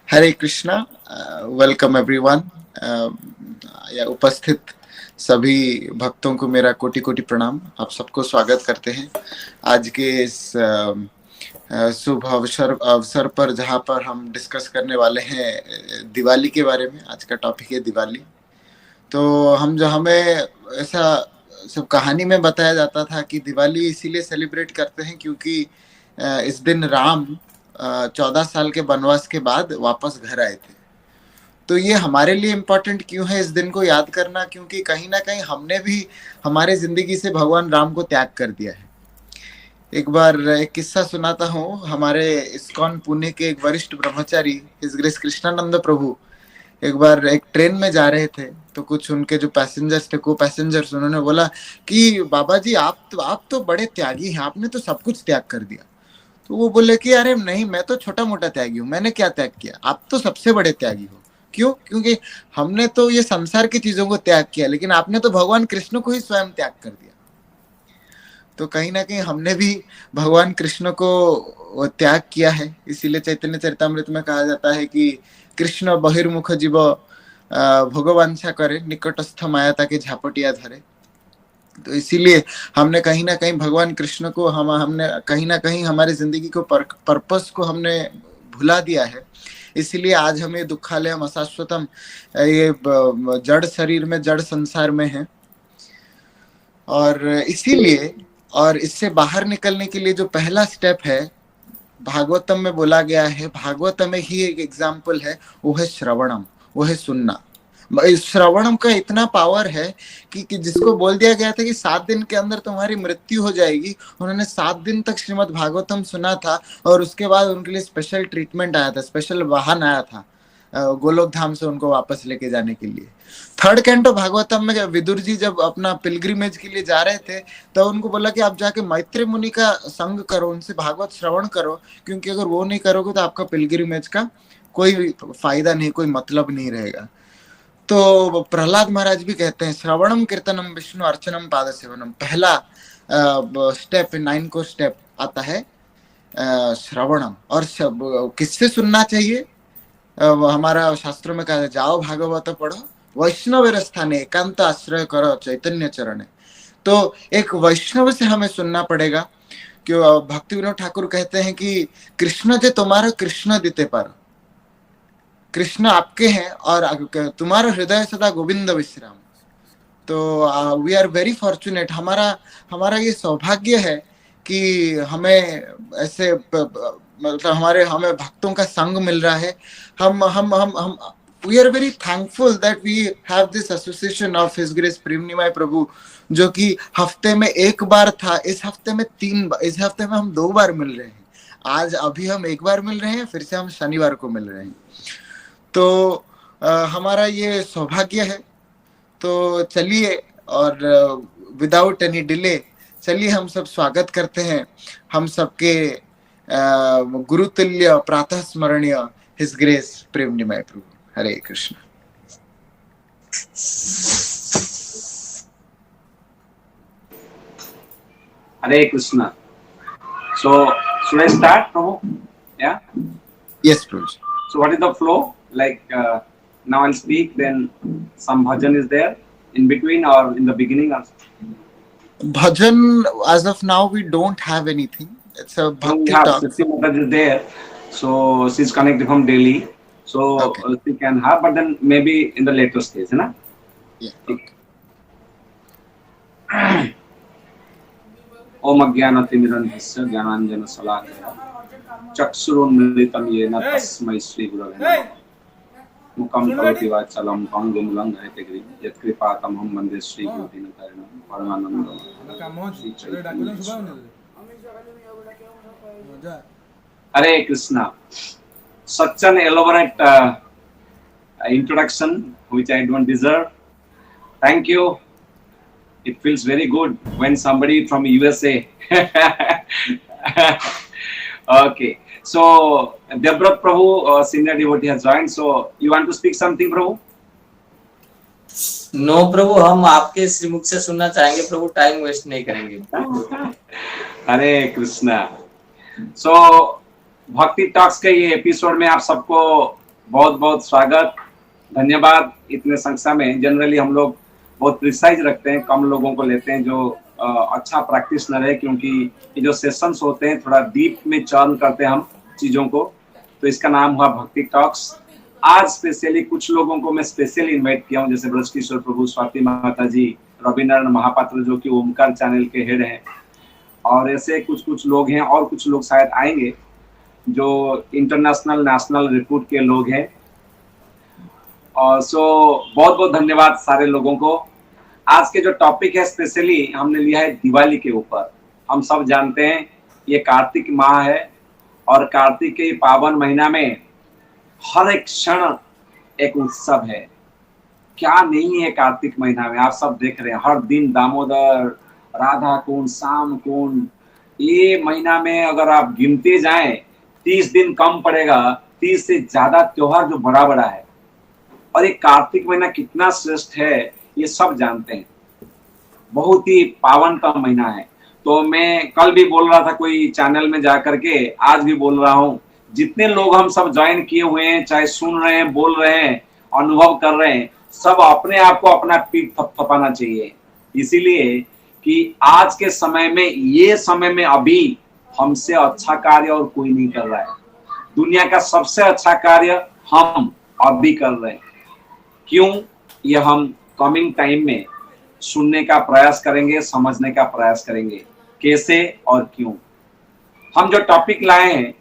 हरे Krishna. Welcome everyone. या उपस्थित सभी भक्तों को मेरा कोटि कोटि प्रणाम। आप सबको स्वागत करते हैं आज के इस शुभ अवसर अवसर पर, जहां पर हम डिस्कस करने वाले हैं दिवाली के बारे में। आज का टॉपिक है दिवाली। तो हमें ऐसा सब कहानी में बताया जाता था कि दिवाली इसीलिए सेलिब्रेट करते हैं क्योंकि इस दिन राम 14 साल के वनवास के बाद वापस घर आए थे। तो ये हमारे लिए इम्पोर्टेंट क्यों है इस दिन को याद करना? क्योंकि कहीं ना कहीं हमने भी हमारे जिंदगी से भगवान राम को त्याग कर दिया है। एक बार एक किस्सा सुनाता हूँ। हमारे इस्कॉन पुणे के एक वरिष्ठ ब्रह्मचारी हिज ग्रेस कृष्णानंद प्रभु एक बार एक ट्रेन में जा रहे थे। तो कुछ उनके जो पैसेंजर्स थे, को पैसेंजर्स, उन्होंने बोला कि बाबा जी आप तो बड़े त्यागी हैं, आपने तो सब कुछ त्याग कर दिया। तो वो बोले कि अरे नहीं, मैं तो छोटा मोटा त्यागी हूँ, मैंने क्या त्याग किया, आप तो सबसे बड़े त्यागी हो। क्यों? क्योंकि हमने तो ये संसार की चीजों को त्याग किया, लेकिन आपने तो भगवान कृष्ण को ही स्वयं त्याग कर दिया। तो कहीं ना कहीं हमने भी भगवान कृष्ण को त्याग किया है। इसीलिए चैतन्य चरितामृत में कहा जाता है कि कृष्ण बहिर्मुख जीव भगवांछा करे, निकटस्थ माया ताके झापटिया धरे। तो इसीलिए हमने कहीं ना कहीं भगवान कृष्ण को हमने कहीं ना कहीं हमारी जिंदगी को पर्पस को हमने भुला दिया है। इसीलिए आज हमें दुखालय हम अशाश्वतम ये जड़ शरीर में, जड़ संसार में है। और इसीलिए और इससे बाहर निकलने के लिए जो पहला स्टेप है, भागवतम में बोला गया है, भागवतम में ही एक एग्जाम्पल है, वो है श्रवणम, वो है सुनना। श्रवणम का इतना पावर है कि जिसको बोल दिया गया था कि 7 दिन के अंदर तुम्हारी मृत्यु हो जाएगी, उन्होंने 7 दिन तक श्रीमद् भागवतम सुना था। और उसके बाद उनके लिए स्पेशल ट्रीटमेंट आया था, स्पेशल वाहन आया था गोलोक धाम से उनको वापस लेके जाने के लिए। थर्ड कैंटो भागवतम में विदुर जी जब अपना पिलग्रिमेज के लिए जा रहे थे, तो उनको बोला कि आप जाके मैत्री मुनि का संग करो, उनसे भागवत श्रवण करो, क्योंकि अगर वो नहीं करोगे तो आपका पिलग्रिमेज का कोई फायदा नहीं, कोई मतलब नहीं रहेगा। तो प्रहलाद महाराज भी कहते हैं श्रवणम कीर्तनम विष्णु अर्चनम पाद सेवनम। पहला स्टेप, 9 को स्टेप आता है श्रवणम। और किससे सुनना चाहिए? हमारा शास्त्रों में कहा है, जाओ भागवत पढ़ो, वैष्णव स्थाने एकांत आश्रय करो चैतन्य चरण। तो एक वैष्णव से हमें सुनना पड़ेगा। क्यों? भक्ति विनोद ठाकुर कहते हैं कि कृष्ण जे तुम्हारा कृष्ण दिते पर, कृष्ण आपके हैं और तुम्हारा हृदय सदा गोविंद विश्राम। तो वी आर वेरी फॉर्चुनेट। हमारा हमारा ये सौभाग्य है कि हमें ऐसे मतलब हमें भक्तों का संग मिल रहा है। हम we are very thankful that we have this association of his grace Prem Nimai Prabhu, जो कि हफ्ते में एक बार था, इस हफ्ते में 3 बार, इस हफ्ते में हम 2 बार मिल रहे हैं। आज अभी हम एक बार मिल रहे हैं, फिर से हम शनिवार को मिल रहे हैं। तो हमारा ये सौभाग्य है। तो चलिए, और विदाउट एनी डिले चलिए हम सब स्वागत करते हैं हम सबके गुरुतुल्य प्रातः स्मरणीय his grace Prem Nimai Prabhu. Hare Krishna. Hare Krishna. So, should I start, Prabhu? Yeah? Yes, Prabhu. So, what is the flow? Like, now I'll speak, then some bhajan is there in between or in the beginning? Or... Bhajan, as of now, we don't have anything. It's a bhakti talk. Siti Mataji is there. So, she's connected from Delhi. So, okay. She can have, but then maybe in the later stage, na? Yeah. Okay. ओम अज्ञानतिमिरन्धस्य ज्ञानाञ्जनशलाकया चक्षुरुन्मिलितं येन तस्मै श्रीगुरवे नमः। मुखं करोति वाचालं पङ्गुं लङ्घयते गिरिं यत्कृपातमहं वन्दे श्रीगुरुदीनतारिणं परमानन्दं। Hare Krishna. Such an elaborate introduction which I don't deserve. Thank you. It feels very good when somebody from USA. Okay. So, Debrat Prabhu, senior devotee has joined. So, you want to speak something, Prabhu? No Prabhu, हम आपके श्रीमुख से सुनना चाहेंगे प्रभु, time waste नहीं करेंगे। हरे कृष्णा। सो भक्ति talks के ये एपिसोड में आप सबको बहुत बहुत स्वागत, धन्यवाद। इतने संख्या में जनरली हम लोग बहुत प्रिसाइज रखते हैं, कम लोगों को लेते हैं जो अच्छा प्रैक्टिशनर है, क्योंकि ये जो सेशंस होते हैं थोड़ा डीप में चर्न करते हैं हम चीज़ों को। तो इसका नाम हुआ भक्ति टॉक्स। आज स्पेशली कुछ लोगों को मैं स्पेशली इन्वाइट किया हूँ, जैसे ब्रजकिशोर प्रभु, स्वाति माता जी, रविनारायण महापात्र जो कि ओमकार चैनल के हेड हैं, और ऐसे कुछ कुछ लोग हैं, और कुछ लोग शायद आएंगे जो इंटरनेशनल नेशनल रिक्रूट के लोग हैं। और सो बहुत बहुत धन्यवाद सारे लोगों को। आज के जो टॉपिक है स्पेशली हमने लिया है दिवाली के ऊपर। हम सब जानते हैं ये कार्तिक माह है, और कार्तिक के पावन महीना में हर एक क्षण एक उत्सव है। क्या नहीं है कार्तिक महीना में, आप सब देख रहे हैं, हर दिन दामोदर, राधा कुंड, श्याम कुंड। ये महीना में अगर आप गिनते जाएं 30 दिन कम पड़ेगा, 30 से ज्यादा त्योहार जो बड़ा बड़ा है। और ये कार्तिक महीना कितना श्रेष्ठ है ये सब जानते हैं, बहुत ही पावन का महीना है। तो मैं कल भी बोल रहा था कोई चैनल में जाकर के, आज भी बोल रहा हूँ, जितने लोग हम सब ज्वाइन किए हुए हैं, चाहे सुन रहे हैं, बोल रहे हैं, अनुभव कर रहे हैं, सब अपने आप को अपना पीठ थपथपाना चाहिए। इसीलिए कि आज के समय में, ये समय में अभी हमसे अच्छा कार्य और कोई नहीं कर रहा है। दुनिया का सबसे अच्छा कार्य हम अभी कर रहे हैं। क्यों? ये हम कमिंग टाइम में सुनने का प्रयास करेंगे, समझने का प्रयास करेंगे कैसे और क्यों। हम जो टॉपिक लाए हैं,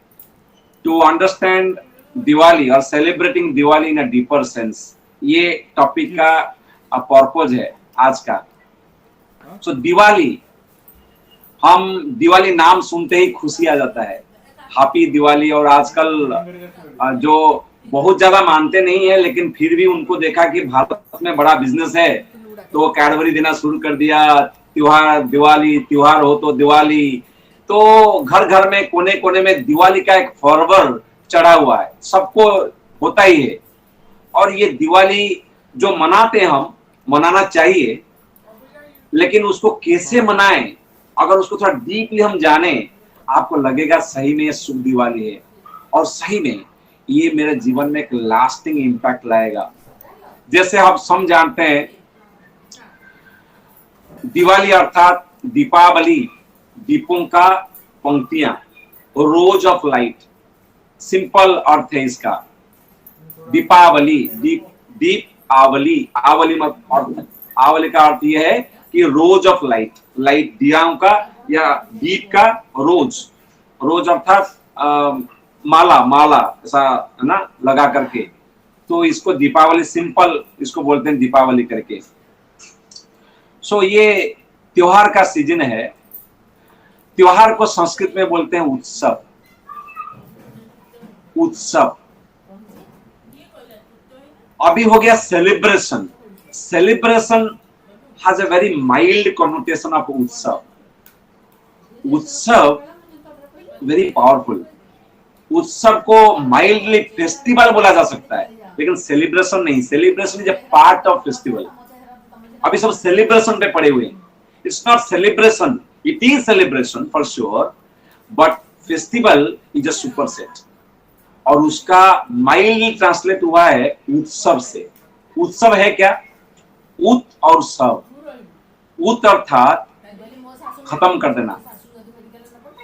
टू अंडरस्टैंड दिवाली और celebrating Diwali in a deeper sense, ये टॉपिक का पर्पज है आज का। सो दिवाली, हम दिवाली नाम सुनते ही खुशी आ जाता है, हैप्पी दिवाली। और आजकल जो बहुत ज्यादा मानते नहीं है, लेकिन फिर भी उनको देखा कि भारत में बड़ा बिजनेस है, तो कैडबरी देना शुरू कर दिया, त्योहार दिवाली, त्योहार हो तो दिवाली। तो घर घर में, कोने कोने में दिवाली का एक फर्वर चढ़ा हुआ है, सबको होता ही है। और ये दिवाली जो मनाते हैं, हम मनाना चाहिए, लेकिन उसको कैसे मनाएं, अगर उसको थोड़ा डीपली हम जाने, आपको लगेगा सही में ये शुभ दिवाली है, और सही में ये मेरे जीवन में एक लास्टिंग इम्पैक्ट लाएगा। जैसे आप सब जानते हैं, दिवाली अर्थात दीपावली, दीपों का पंक्तियां, रोज ऑफ लाइट, सिंपल अर्थ है इसका। दीपावली, दीप, दीप आवली, आवली मत अर्थ, आवली का अर्थ यह है कि रोज ऑफ लाइट, लाइट दियाओं का या दीप का रोज, रोज अर्थात माला, माला ऐसा है ना, लगा करके, तो इसको दीपावली, सिंपल इसको बोलते हैं दीपावली करके। सो ये त्योहार का सीजन है। त्योहार को संस्कृत में बोलते हैं उत्सव। उत्सव अभी हो गया celebration. Celebration has a very mild connotation of उत्सव। उत्सव very powerful। उत्सव को माइल्डली फेस्टिवल बोला जा सकता है, लेकिन सेलिब्रेशन नहीं। Celebration is a part of festival. अभी सब सेलिब्रेशन पे पड़े हुए हैं। It's not celebration, it is celebration for sure, but festival is a superset. और उसका माइल्डली ट्रांसलेट हुआ है उत्सव से। उत्सव है क्या? उत और सव। उत अर्थात खत्म कर देना,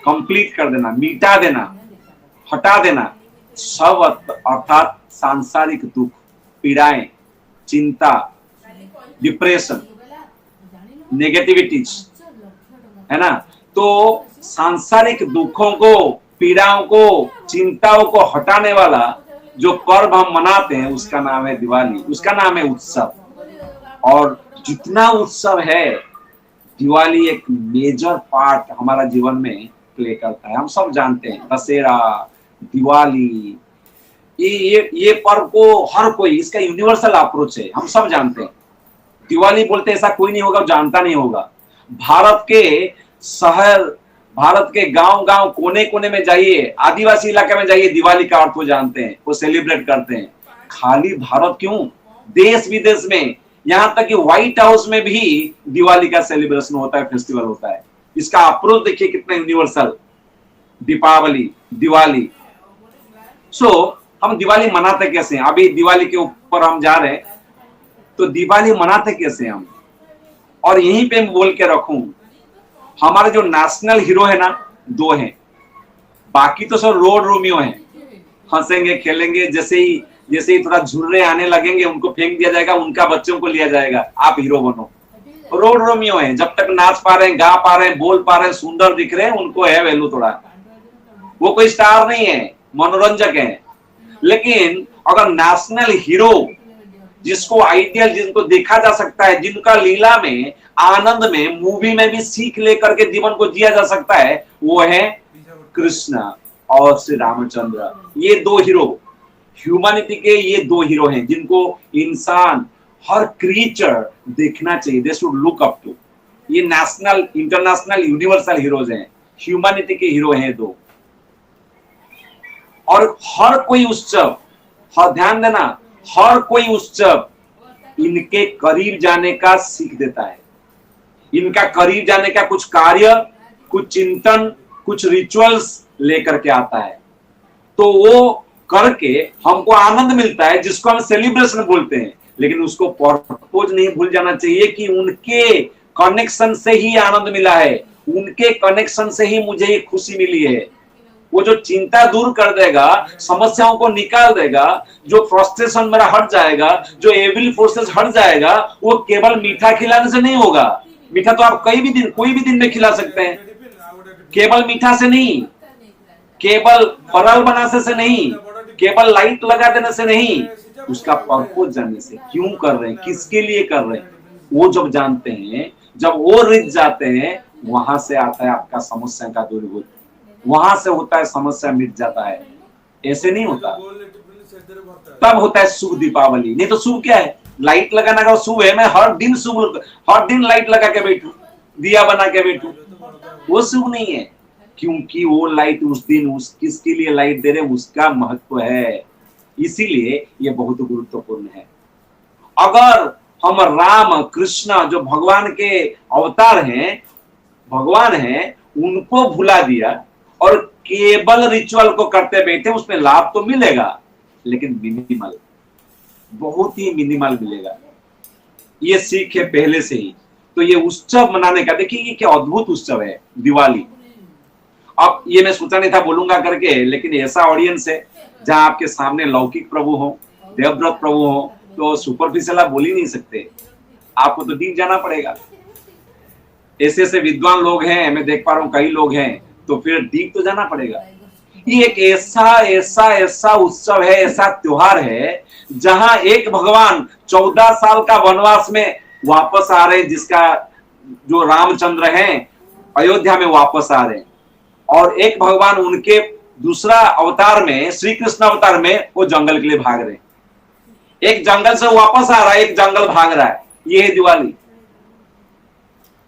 कंप्लीट कर देना, मिटा देना, हटा देना। सव अर्थात सांसारिक दुख, पीड़ाएं, चिंता, डिप्रेशन, नेगेटिविटीज, है ना। तो सांसारिक दुखों को, पीड़ाओं को, चिंताओं को हटाने वाला जो पर्व हम मनाते हैं, उसका नाम है दिवाली, उसका नाम है उत्सव। और जितना उत्सव है, दिवाली एक मेजर पार्ट हमारा जीवन में प्ले करता है। हम सब जानते हैं दशहरा, दिवाली, ये पर्व को हर कोई, इसका यूनिवर्सल अप्रोच है, हम सब जानते हैं। दिवाली बोलते ऐसा कोई नहीं होगा जानता नहीं होगा। भारत के शहर, भारत के गांव गांव, कोने कोने में जाइए, आदिवासी इलाके में जाइए, दिवाली का अर्थ वो जानते हैं, वो सेलिब्रेट करते हैं। खाली भारत क्यों, देश विदेश में, यहां तक कि व्हाइट हाउस में भी दिवाली का सेलिब्रेशन होता है, फेस्टिवल होता है। इसका अप्रोच देखिए कितना यूनिवर्सल, दीपावली, दिवाली। सो हम दिवाली मनाते कैसे हैं? अभी दिवाली के ऊपर हम जा रहे हैं, तो दिवाली मनाते कैसे हम? और यहीं पे मैं बोल के रखूं, हमारे जो नेशनल हीरो है ना, 2 हैं, बाकी तो सब रोड रोमियो हैं। हंसेंगे खेलेंगे, जैसे ही थोड़ा झुर्रे आने लगेंगे उनको फेंक दिया जाएगा, उनका बच्चों को लिया जाएगा, आप हीरो बनो। रोड रोमियो हैं, जब तक नाच पा रहे हैं, गा पा रहे हैं, बोल पा रहे हैं, सुंदर दिख रहे हैं, उनको है वैल्यू थोड़ा। वो कोई स्टार नहीं है, मनोरंजक है। लेकिन अगर नेशनल हीरो, जिसको आइडियल, जिनको देखा जा सकता है, जिनका लीला में, आनंद में, मूवी में भी सीख लेकर के जीवन को जिया जा सकता है, वो है कृष्ण और श्री रामचंद्र। ये 2 हीरो, ह्यूमैनिटी के ये 2 हीरो हैं जिनको इंसान, हर क्रीचर देखना चाहिए, they should look up to. ये नेशनल, इंटरनेशनल, यूनिवर्सल हीरोज हैं, ह्यूमैनिटी के हीरो हैं 2। और हर कोई उत्सव, हर ध्यान देना, हर कोई उत्सव इनके करीब जाने का सीख देता है। इनका करीब जाने का कुछ कार्य, कुछ चिंतन, कुछ रिचुअल्स लेकर के आता है, तो वो करके हमको आनंद मिलता है, जिसको हम सेलिब्रेशन बोलते हैं। लेकिन उसको पर्पज नहीं भूल जाना चाहिए कि उनके कनेक्शन से ही आनंद मिला है, उनके कनेक्शन से ही मुझे ये खुशी मिली है। वो जो चिंता दूर कर देगा, समस्याओं को निकाल देगा, जो फ्रस्ट्रेशन मेरा हट जाएगा, जो एविल फोर्सेस हट जाएगा, वो केवल मीठा खिलाने से नहीं होगा। मीठा तो आप कोई भी दिन में खिला सकते हैं, केवल मीठा से नहीं, केवल फरल बनाने से नहीं, केवल लाइट लगा देने से नहीं, उसका पर्पज जानने से, क्यों कर रहे हैं, किसके लिए कर रहे हैं, वो जब जानते हैं, जब वो रिझ जाते हैं, वहां से आता है आपका समस्या का दूरीभूत, वहां से होता है समस्या मिट जाता है। ऐसे नहीं होता, तब होता है शुभ दीपावली। नहीं तो शुभ क्या है? लाइट लगाना का शुभ है, मैं हर दिन लाइट लगा के बैठू, दिया बना के बैठू, वो शुभ नहीं है। क्योंकि वो लाइट उस दिन किसके लिए लाइट दे रहे, उसका महत्व है, इसीलिए ये बहुत गुरुत्वपूर्ण है। अगर हम राम कृष्ण जो भगवान के अवतार हैं, भगवान हैं, उनको भुला दिया और केवल रिचुअल को करते बैठे, उसमें लाभ तो मिलेगा लेकिन मिनिमल, बहुत ही मिनिमल मिलेगा। ये सीख है पहले से ही। तो ये उत्सव मनाने का, देखिए ये क्या अद्भुत उत्सव है दिवाली। अब ये मैं सोचा नहीं था बोलूंगा करके, लेकिन ऐसा ऑडियंस है जहां आपके सामने लौकिक प्रभु हो, देवव्रत प्रभु हो, तो सुपरफिशियल आप बोल ही नहीं सकते, आपको तो डीप जाना पड़ेगा। ऐसे विद्वान लोग हैं, मैं देख पा रहा हूं कई लोग हैं, तो फिर डीप तो जाना पड़ेगा। ये एक ऐसा उत्सव है, ऐसा त्योहार है जहां एक भगवान 14 साल का वनवास में वापस आ रहे हैं, जिसका जो रामचंद्र हैं अयोध्या में वापस आ रहे हैं, और एक भगवान उनके दूसरा अवतार में, श्री कृष्ण अवतार में, वो जंगल के लिए भाग रहे हैं। एक जंगल से वापस आ रहा है, एक जंगल भाग रहा है, ये है दिवाली।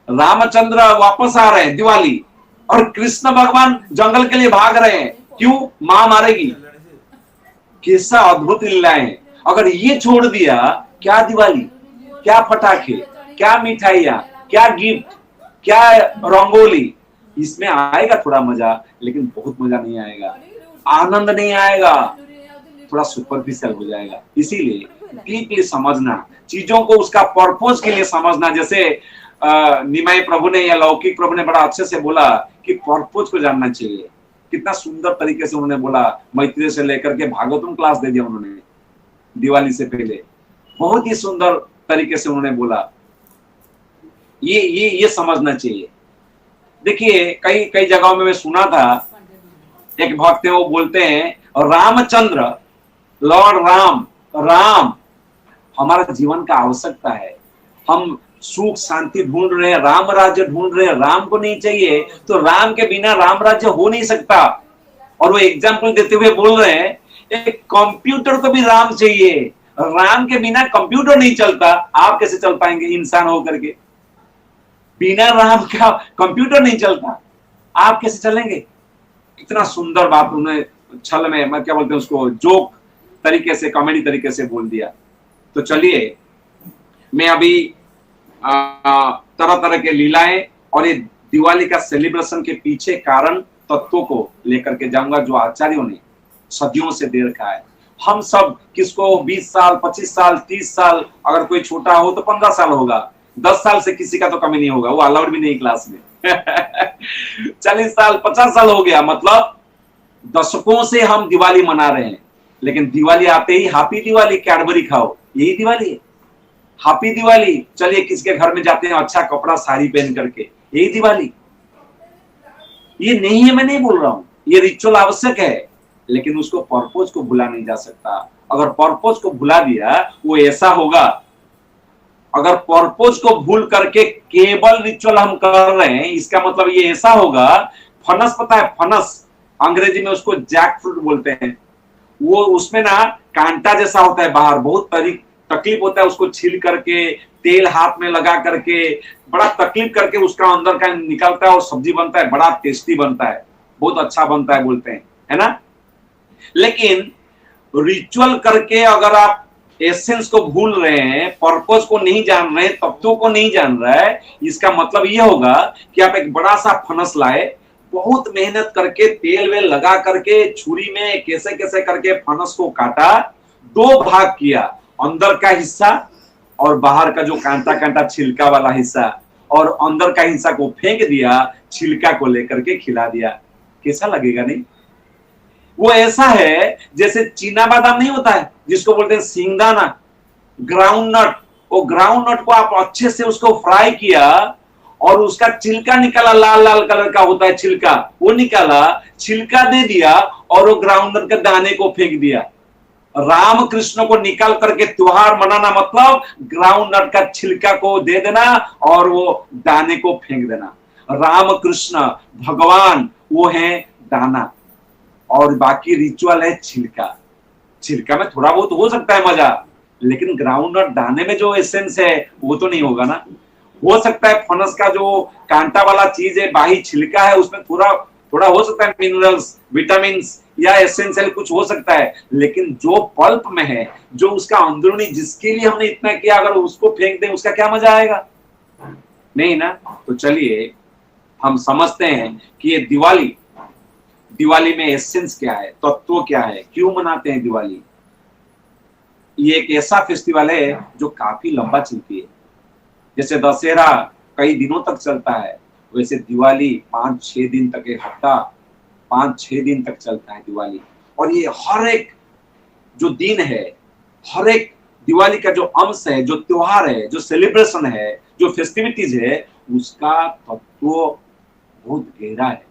रामचंद्र वापस आ रहे हैं दिवाली, और कृष्ण भगवान जंगल के लिए भाग रहे हैं। क्यों? मां मारेगी। कैसा अद्भुत लीला है। अगर ये छोड़ दिया, क्या दिवाली, क्या पटाखे, क्या मिठाइयां, क्या गिफ्ट, क्या रंगोली, इसमें आएगा थोड़ा मजा, लेकिन बहुत मजा नहीं आएगा, आनंद नहीं आएगा, थोड़ा सुपरफिशियल हो जाएगा। इसीलिए डीपली समझना, चीजों को उसका पर्पस के लिए समझना। जैसे निमाई प्रभु ने या लौकिक प्रभु ने बड़ा अच्छे से बोला कि पर्पस को जानना चाहिए। कितना सुंदर तरीके से उन्होंने बोला, मैत्रेय से लेकर के भागवतम क्लास दे दिया उन्होंने दिवाली से पहले, बहुत ही सुंदर तरीके से उन्होंने बोला। ये समझना चाहिए। देखिए कई जगहों में मैं सुना था, एक भक्त है वो बोलते हैं, रामचंद्र, लॉर्ड राम हमारा जीवन का आवश्यकता है। हम सुख शांति ढूंढ रहे हैं, राम राज्य ढूंढ रहे हैं, राम को नहीं चाहिए तो राम के बिना राम राज्य हो नहीं सकता। और वो एग्जाम्पल देते हुए बोल रहे हैं, एक कंप्यूटर को भी राम चाहिए, राम के बिना कंप्यूटर नहीं चलता। आप कैसे चल पाएंगे इंसान होकर के? बिना राम का कंप्यूटर नहीं चलता, आप कैसे चलेंगे? कितना सुंदर बात उन्होंने छल में, मैं क्या बोलते हैं उसको, जोक तरीके से, कॉमेडी तरीके से बोल दिया। तो चलिए मैं अभी तरह तरह के लीलाएं और ये दिवाली का सेलिब्रेशन के पीछे कारण तत्वों को लेकर के जाऊंगा, जो आचार्यों ने सदियों से दे रखा है। हम सब किसको 20 साल, 25 साल, 30 साल, अगर कोई छोटा हो तो 15 साल होगा, 10 साल से किसी का तो कमी नहीं होगा, वो अलाउड भी नहीं क्लास में 40 साल, 50 साल हो गया, मतलब दशकों से हम दिवाली मना रहे हैं, लेकिन दिवाली आते ही हैप्पी दिवाली, कैडबरी खाओ, यही दिवाली है। हैप्पी दिवाली, चलिए किसके घर में जाते हैं अच्छा कपड़ा साड़ी पहन करके, यही दिवाली। ये नहीं है, मैं नहीं बोल रहा हूं, ये रिचुअल आवश्यक है, लेकिन उसको पर्पज को भुला नहीं जा सकता। अगर पर्पज को भुला दिया वो ऐसा होगा, अगर पर्पज को भूल करके केवल रिचुअल हम कर रहे हैं, इसका मतलब ये ऐसा होगा, फनस पता है, फनस अंग्रेजी में उसको जैक फ्रूट बोलते हैं, वो उसमें ना कांटा जैसा होता है बाहर, बहुत तकलीफ होता है उसको छील करके, तेल हाथ में लगा करके बड़ा तकलीफ करके उसका अंदर का निकलता है और सब्जी बनता है, बड़ा टेस्टी बनता है, बहुत अच्छा बनता है बोलते हैं, है ना। लेकिन रिचुअल करके अगर आप एसेंस को भूल रहे हैं, पर्पस को नहीं जान रहे, तत्वों को नहीं जान रहे है, इसका मतलब यह होगा कि आप एक बड़ा सा फनस लाए, बहुत मेहनत करके तेल वेल लगा करके छुरी में कैसे कैसे करके फनस को काटा, 2 भाग किया, अंदर का हिस्सा और बाहर का जो कांटा कांटा छिलका वाला हिस्सा, और अंदर का हिस्सा को फेंक दिया, छिलका को लेकर के खिला दिया, कैसा लगेगा नहीं। वो ऐसा है जैसे चीना बादाम नहीं होता है जिसको बोलते हैं सिंगदाना, ग्राउंड नट, वो ग्राउंड नट को आप अच्छे से उसको फ्राई किया और उसका छिलका निकाला, लाल लाल कलर का होता है छिलका, वो निकाला, छिलका दे दिया और वो ग्राउंड नट के दाने को फेंक दिया। राम कृष्ण को निकाल करके त्योहार मनाना मतलब ग्राउंड नट का छिलका को दे देना और वो दाने को फेंक देना। राम कृष्ण भगवान वो है दाना और बाकी रिचुअल है छिलका। छिलका में थोड़ा बहुत हो सकता है मजा, लेकिन ग्राउंड नट दाने में जो एसेंस है वो तो नहीं होगा ना। हो सकता है फनस का जो कांटा वाला चीज है, बाही छिलका है, उसमें थोड़ा थोड़ा हो सकता है मिनरल्स, विटामिन या एसेंशियल कुछ हो सकता है, लेकिन जो पल्प में है, जो उसका अंदरूनी जिसके लिए हमने इतना किया, अगर उसको फेंक दें उसका क्या मजा आएगा, नहीं ना। तो चलिए हम समझते हैं कि ये दिवाली में एसेंस क्या है, तत्व क्या है, क्यों मनाते हैं दिवाली। ये एक ऐसा फेस्टिवल है जो काफी लंबा चलती है, जैसे दशहरा कई दिनों तक चलता है, वैसे दिवाली 5-6 दिन तक, एक हफ्ता 5-6 दिन तक चलता है दिवाली। और ये हर एक जो दिन है, हर एक दिवाली का जो अंश है, जो त्योहार है, जो सेलिब्रेशन है, जो फेस्टिविटीज है, उसका तत्व बहुत गहरा है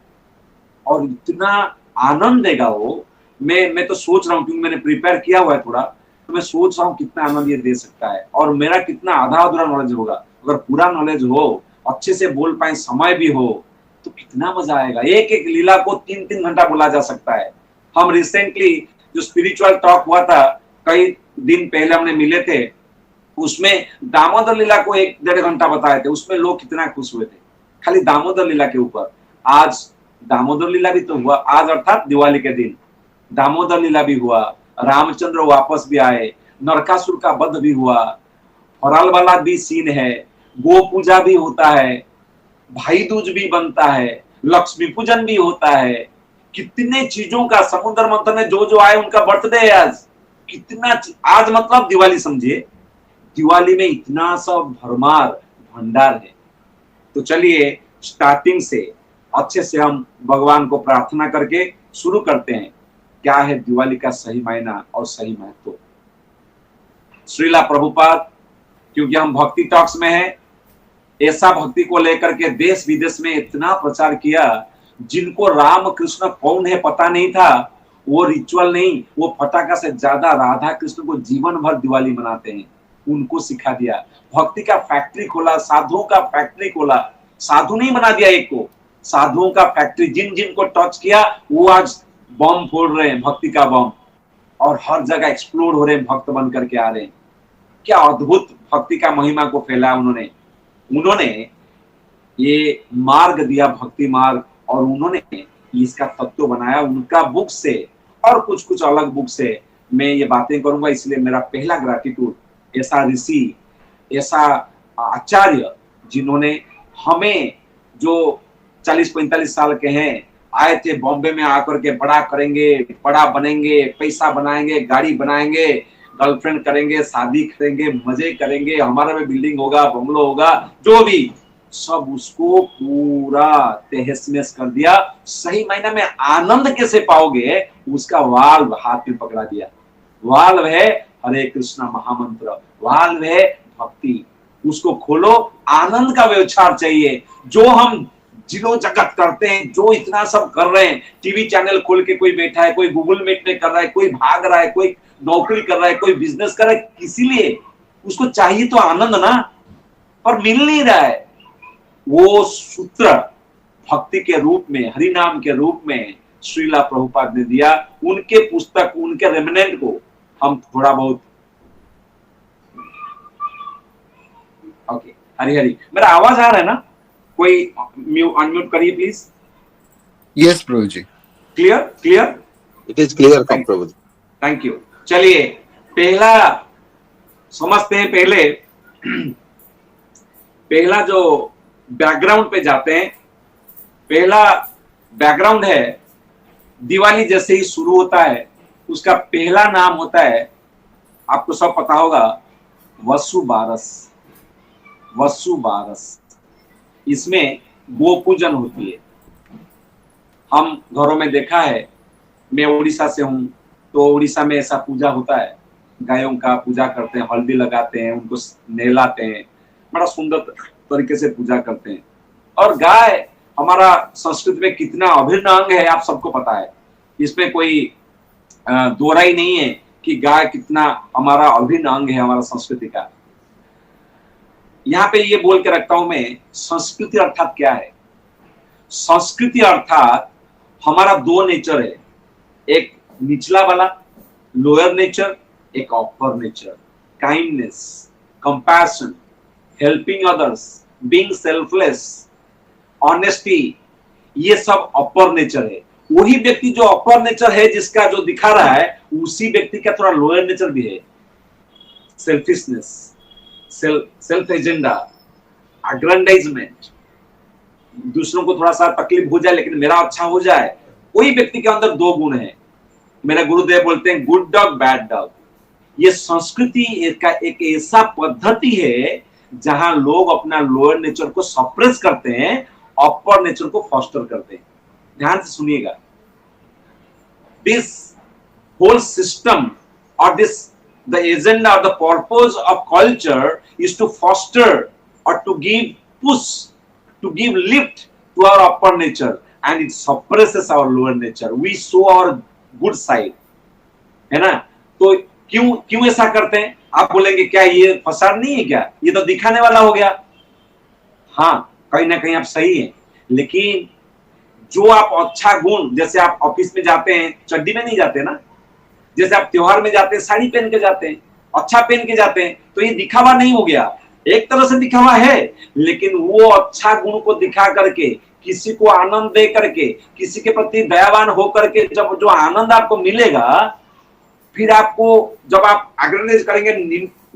और इतना आनंद देगा वो। मैं तो सोच रहा हूँ, क्योंकि मैंने प्रिपेयर किया हुआ है थोड़ा, तो मैं सोच रहा हूँ कितना आनंद ये दे सकता है। और मेरा कितना आधा अधूरा नॉलेज होगा, अगर पूरा नॉलेज हो, अच्छे से बोल पाए, समय भी हो, तो कितना मजा आएगा। एक एक लीला को 3-3 घंटा बोला जा सकता है। हम रिसेंटली जो स्पिरिचुअल टॉक हुआ था, कई दिन पहले हमने मिले थे, उसमें दामोदर लीला को 1-1.5 घंटा बताए थे, उसमें लोग कितना खुश हुए थे, खाली दामोदर लीला के ऊपर। आज दामोदर लीला भी तो हुआ, आज अर्थात दिवाली के दिन दामोदर लीला भी हुआ, रामचंद्र वापस भी आए, नरकासुर का वध भी हुआ, फराल वाला भी सीन है, गो पूजा भी होता है, भाई दूज भी बनता है, लक्ष्मी पूजन भी होता है, कितने चीजों का, समुद्र मंथन में जो जो आए उनका बर्थडे है आज, कितना आज मतलब दिवाली समझिए, दिवाली में इतना सब भरमार भंडार है। तो चलिए स्टार्टिंग से अच्छे से हम भगवान को प्रार्थना करके शुरू करते हैं, क्या है दिवाली का सही मायना और सही महत्व। श्रीला प्रभुपाद, क्योंकि हम भक्ति टॉक्स में हैं, ऐसा भक्ति को लेकर के देश विदेश में इतना प्रचार किया, जिनको राम कृष्ण कौन है पता नहीं था, वो रिचुअल नहीं, वो फटाका से ज्यादा राधा कृष्ण को जीवन भर दिवाली मनाते हैं, उनको सिखा दिया। भक्ति का फैक्ट्री खोला, साधुओं का फैक्ट्री खोला, साधु नहीं बना दिया एक को, साधुओं का फैक्ट्री, जिन जिन को टच किया वो आज बम फोड़ रहे हैं, भक्ति का बम, और हर जगह एक्सप्लोड हो रहे हैं, भक्त बन करके आ रहे हैं। क्या अद्भुत भक्ति का महिमा को फैलाया उन्होंने ये मार्ग दिया, भक्ति मार्ग, और उन्होंने इसका तत्व बनाया उनका बुक से, और कुछ कुछ अलग बुक से मैं ये बातें करूंगा। इसलिए मेरा पहला ग्रैटिट्यूड ऐसा ऋषि, ऐसा आचार्य, जिन्होंने हमें जो 40-45 साल के हैं आए थे बॉम्बे में आकर के बड़ा करेंगे, बड़ा बनेंगे, पैसा बनाएंगे, गाड़ी बनाएंगे, गर्लफ्रेंड करेंगे, शादी करेंगे, मजे करेंगे, हमारा भी बिल्डिंग होगा, बंगलो होगा, जो भी, सब उसको पूरा तहस नहस कर दिया। सही मायने में आनंद कैसे पाओगे, उसका वाल्व हाथ में पकड़ा दिया। वाल्व है हरे कृष्णा महामंत्र, वाल्व है भक्ति, उसको खोलो, आनंद का व्यवचार चाहिए। जो हम जिलो जगत करते हैं, जो इतना सब कर रहे हैं, टीवी चैनल खोल के कोई बैठा है, कोई गूगल मीट में कर रहा है, कोई भाग रहा है, कोई नौकरी कर रहा है, कोई बिजनेस कर रहा है, इसीलिए उसको चाहिए तो आनंद ना, पर मिल नहीं रहा है। वो सूत्र भक्ति के रूप में, हरि नाम के रूप में श्रीला प्रभुपाद ने दिया। उनके पुस्तक, उनके रेमिनेंट को हम थोड़ा बहुत, ओके, हरी हरी, मेरा आवाज आ रहा है ना? कोई अनम्यूट करिए please. Yes Prabhu ji. Clear clear, it is clear come Prabhu. Thank you. चलिए पहला समझते हैं, पहला जो बैकग्राउंड पे जाते हैं। पहला बैकग्राउंड है, दिवाली जैसे ही शुरू होता है उसका पहला नाम होता है, आपको सब पता होगा, वसु बारस। वसु बारस, इसमें गो पूजन होती है। हम घरों में देखा है, मैं उड़ीसा से हूं, तो उड़ीसा में ऐसा पूजा होता है, गायों का पूजा करते हैं, हल्दी लगाते हैं, उनको नहलाते हैं, बड़ा सुंदर तरीके से पूजा करते हैं। और गाय हमारा संस्कृति में कितना अभिन्न अंग है, आप सबको पता है, इसमें कोई दो राय नहीं है कि गाय कितना हमारा अभिन्न अंग है हमारा संस्कृति का। यहाँ पे ये बोल के रखता हूं मैं, संस्कृति अर्थात क्या है? संस्कृति अर्थात हमारा दो नेचर है, एक निचला वाला लोअर नेचर, एक upper nature, kindness, compassion, helping others, being selfless, honesty, ये सब अपर नेचर है। वही व्यक्ति जो अपर नेचर है, जिसका जो दिखा रहा है, उसी व्यक्ति का थोड़ा लोअर नेचर भी है, सेल्फिशनेस, सेल्फ एजेंडा, अग्रेंडाइजमेंट, दूसरों को थोड़ा सा तकलीफ हो जाए लेकिन मेरा अच्छा हो जाए, वही व्यक्ति के अंदर दो गुण है। मेरे गुरुदेव बोलते हैं गुड डॉग बैड डॉग। ये संस्कृति का एक ऐसा पद्धति है जहां लोग अपना लोअर नेचर को सप्रेस करते हैं, अपर नेचर को फॉस्टर करते हैं। ध्यान से सुनिएगा, दिस होल सिस्टम और this the agenda or the purpose of culture is to foster or to give push, to give lift to our upper nature, and it suppresses our lower nature. We show our good side, है ना? तो क्यों ऐसा करते हैं? आप बोलेंगे क्या ये फसाद नहीं है क्या? ये तो दिखाने वाला हो गया। हाँ, कहीं ना कहीं आप सही हैं, लेकिन जो आप अच्छा गुण, जैसे आप ऑफिस में जाते हैं चड्डी में नहीं जाते ना, जैसे आप त्योहार में जाते हैं साड़ी पहन के जाते हैं, अच्छा पहन के जाते हैं, तो ये दिखावा नहीं हो गया? एक तरह से दिखावा है, लेकिन वो अच्छा गुण को दिखा करके, किसी को आनंद दे करके, किसी के प्रति दयावान हो करके, जब जो आनंद आपको मिलेगा, फिर आपको जब आप अग्रेंडाइज करेंगे,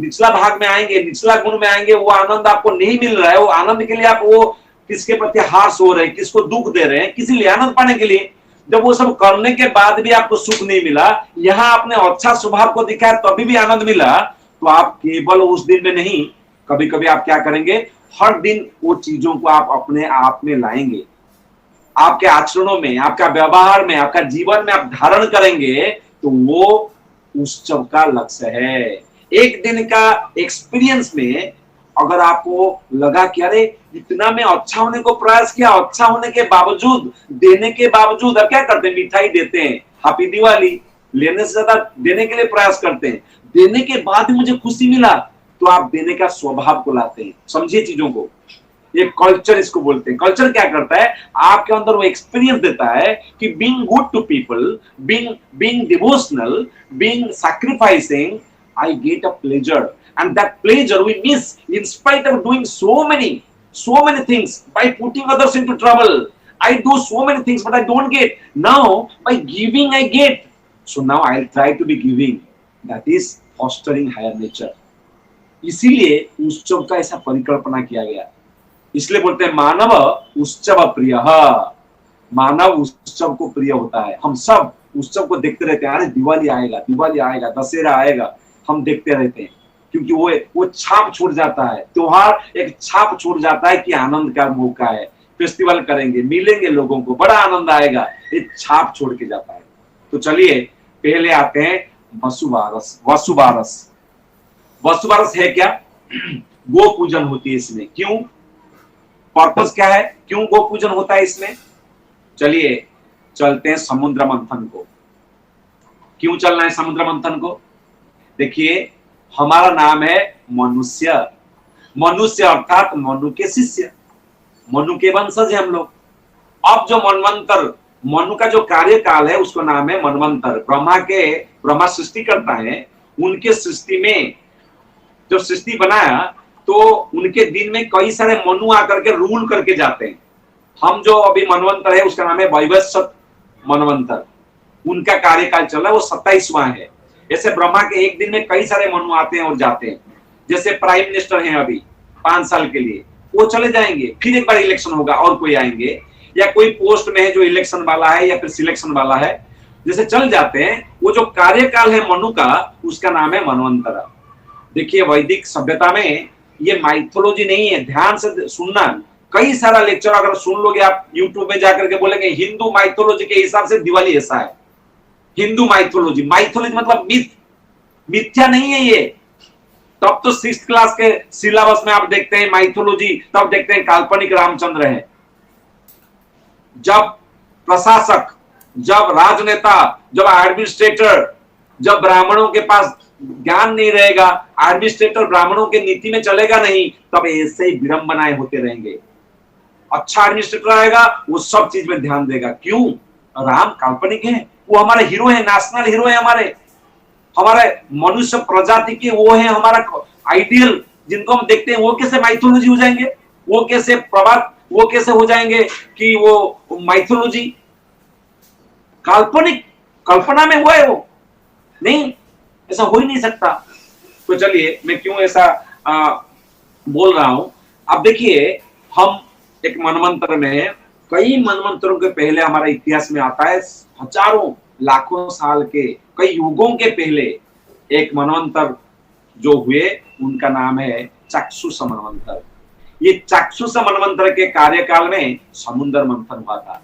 निचला भाग में आएंगे, निचला गुण में आएंगे, वो आनंद आपको नहीं मिल रहा है। वो आनंद के लिए आप वो किसके प्रति हार्श हो रहे हैं, किसको दुख दे रहे हैं, किसी लिए आनंद पाने के लिए। जब वो सब करने के बाद भी आपको सुख नहीं मिला, यहां आपने अच्छा स्वभाव को दिखाया तभी भी आनंद मिला, तो आप केवल उस दिन में नहीं, कभी कभी आप क्या करेंगे, हर दिन वो चीजों को आप अपने आप में लाएंगे, आपके आचरणों में, आपका व्यवहार में, आपका जीवन में आप धारण करेंगे, तो वो उत्सव का लक्ष्य है। एक दिन का एक्सपीरियंस में अगर आपको लगा कि अरे इतना मैं अच्छा होने को प्रयास किया, अच्छा होने के बावजूद, देने के बावजूद, अब क्या करते हैं, मिठाई देते हैं, हैप्पी दिवाली, लेने से ज्यादा देने के लिए प्रयास करते हैं, देने के बाद भी मुझे खुशी मिला, तो आप देने का स्वभाव को लाते हैं। समझिए चीजों को, ये कल्चर इसको बोलते हैं। कल्चर क्या करता है, आपके अंदर वो एक्सपीरियंस देता है कि being good to people, being devotional, being sacrificing, I get a pleasure, and that pleasure we miss in spite of doing so many things, by putting others into trouble. I do so many things but I don't get. Now by giving I get, so now I'll try to be giving. That is fostering higher nature. इसीलिए उत्सव का ऐसा परिकल्पना किया गया। इसलिए बोलते हैं मानव उत्सव प्रियः। मानव उत्सव को प्रिय होता है। हम सब उत्सव को देखते रहते हैं, अरे दिवाली आएगा, दशहरा आएगा, हम देखते रहते हैं, क्योंकि वो छाप छोड़ जाता है। त्योहार एक छाप छोड़ जाता है कि आनंद का मौका है, फेस्टिवल करेंगे, मिलेंगे लोगों को, बड़ा आनंद आएगा, एक छाप छोड़ के जाता है। तो चलिए पहले आते हैं वसुबारस। वसुबारस है क्या? गो पूजन होती है इसमें। क्यों? पर्पस क्या है, क्यों गो पूजन होता है इसमें? चलिए चलते हैं समुद्र मंथन को। क्यों चलना है समुद्र मंथन को? देखिए, हमारा नाम है मनुष्य। मनुष्य अर्थात मनु के शिष्य, मनु के वंशज है हम लोग। अब जो मनवंतर, मनु का जो कार्यकाल है उसका नाम है मनवंतर। ब्रह्मा सृष्टि करता है, उनके सृष्टि में जो सृष्टि बनाया तो उनके दिन में कई सारे मनु आकर के रूल करके जाते हैं। हम जो अभी मनवंतर है उसका नाम है वैवस्वत मनवंतर। उनका कार्यकाल चल रहा है, वो 27वां है। ऐसे ब्रह्मा के एक दिन में कई सारे मनु आते हैं और जाते हैं। जैसे प्राइम मिनिस्टर हैं अभी 5 साल के लिए, वो चले जाएंगे, फिर एक बार इलेक्शन होगा और कोई आएंगे, या कोई पोस्ट में है जो इलेक्शन वाला है या फिर सिलेक्शन वाला है, जैसे चल जाते हैं। वो जो कार्यकाल है मनु का, उसका नाम है मनवंतर। देखिए, वैदिक सभ्यता में ये माइथोलॉजी नहीं है, ध्यान से सुनना। कई सारा लेक्चर अगर सुन लोगे आप यूट्यूब में जाकर के, बोलेंगे हिंदू माइथोलॉजी के हिसाब से दिवाली ऐसा है। हिंदू माइथोलॉजी मतलब मिथ, मिथ्या नहीं है ये। तब तो 6th क्लास के सिलेबस में आप देखते हैं माइथोलॉजी, तब देखते हैं काल्पनिक रामचंद्र है। जब प्रशासक, जब राजनेता, जब एडमिनिस्ट्रेटर, जब ब्राह्मणों के पास ज्ञान नहीं रहेगा, एडमिनिस्ट्रेटर ब्राह्मणों के नीति में चलेगा नहीं, तब ऐसे ही विडंबनाएं होते रहेंगे। अच्छा एडमिनिस्ट्रेटर आएगा, वो सब चीज में ध्यान देगा। क्यों? राम काल्पनिक है, वो हमारे हीरो है, नेशनल हीरो है, हमारे मनुष्य प्रजाति के वो है हमारा आइडियल, जिनको हम देखते हैं। वो कैसे माइथोलॉजी हो जाएंगे? वो कैसे हो जाएंगे कि वो माइथोलॉजी? काल्पनिक, कल्पना में हुआ है वो, नहीं, ऐसा हो ही नहीं सकता। तो चलिए, मैं क्यों ऐसा बोल रहा हूं। अब देखिए, हम एक मनवंतर में, कई मनवंतरों के पहले हमारा इतिहास में आता है, हजारों लाखों साल के, कई युगों के पहले एक मनवंतर जो हुए, उनका नाम है चाक्षुष मनवंतर। ये चाक्षुष मनवंतर के कार्यकाल में समुद्र मंथन हुआ था।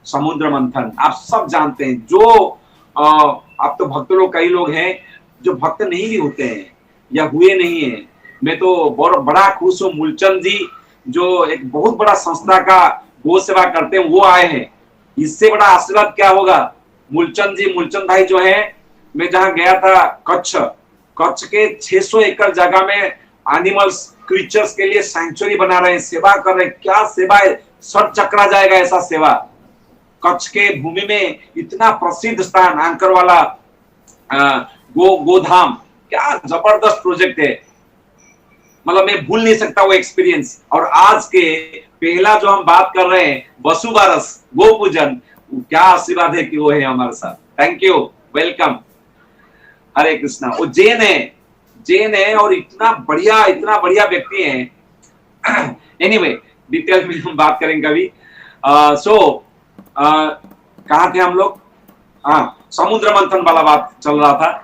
समुद्र मंथन आप सब जानते हैं। जो अब तो भक्त लोग, कई लोग हैं जो भक्त नहीं भी होते हैं या हुए नहीं है। मैं तो बड़ा खुश हूँ, मूलचंद जी जो एक बहुत बड़ा संस्था का गो सेवा करते हैं, वो आए हैं। इससे बड़ा आशीर्वाद क्या होगा? मूलचंद भाई जो है, मैं जहां गया था कच्छ के 600 एकड़ जगह में एनिमल्स, क्रीचर्स के लिए सैंक्चुरी बना रहे हैं, सेवा कर रहे हैं। क्या सेवा है, सर चकरा जाएगा ऐसा सेवा। कच्छ के भूमि में इतना प्रसिद्ध स्थान एंकर वाला गोधाम, क्या जबरदस्त प्रोजेक्ट है। मतलब मैं भूल नहीं सकता वो एक्सपीरियंस। और आज के पहला जो हम बात कर रहे हैं, वसुबारस, गो पूजन, क्या आशीर्वाद है कि वो है हमारे साथ। थैंक यू, वेलकम, हरे कृष्णा। वो जैन है और इतना बढ़िया व्यक्ति है। एनीवे, डिटेल में हम बात करेंगे अभी। कहाँ थे हम लोग? समुद्र मंथन वाला बात चल रहा था।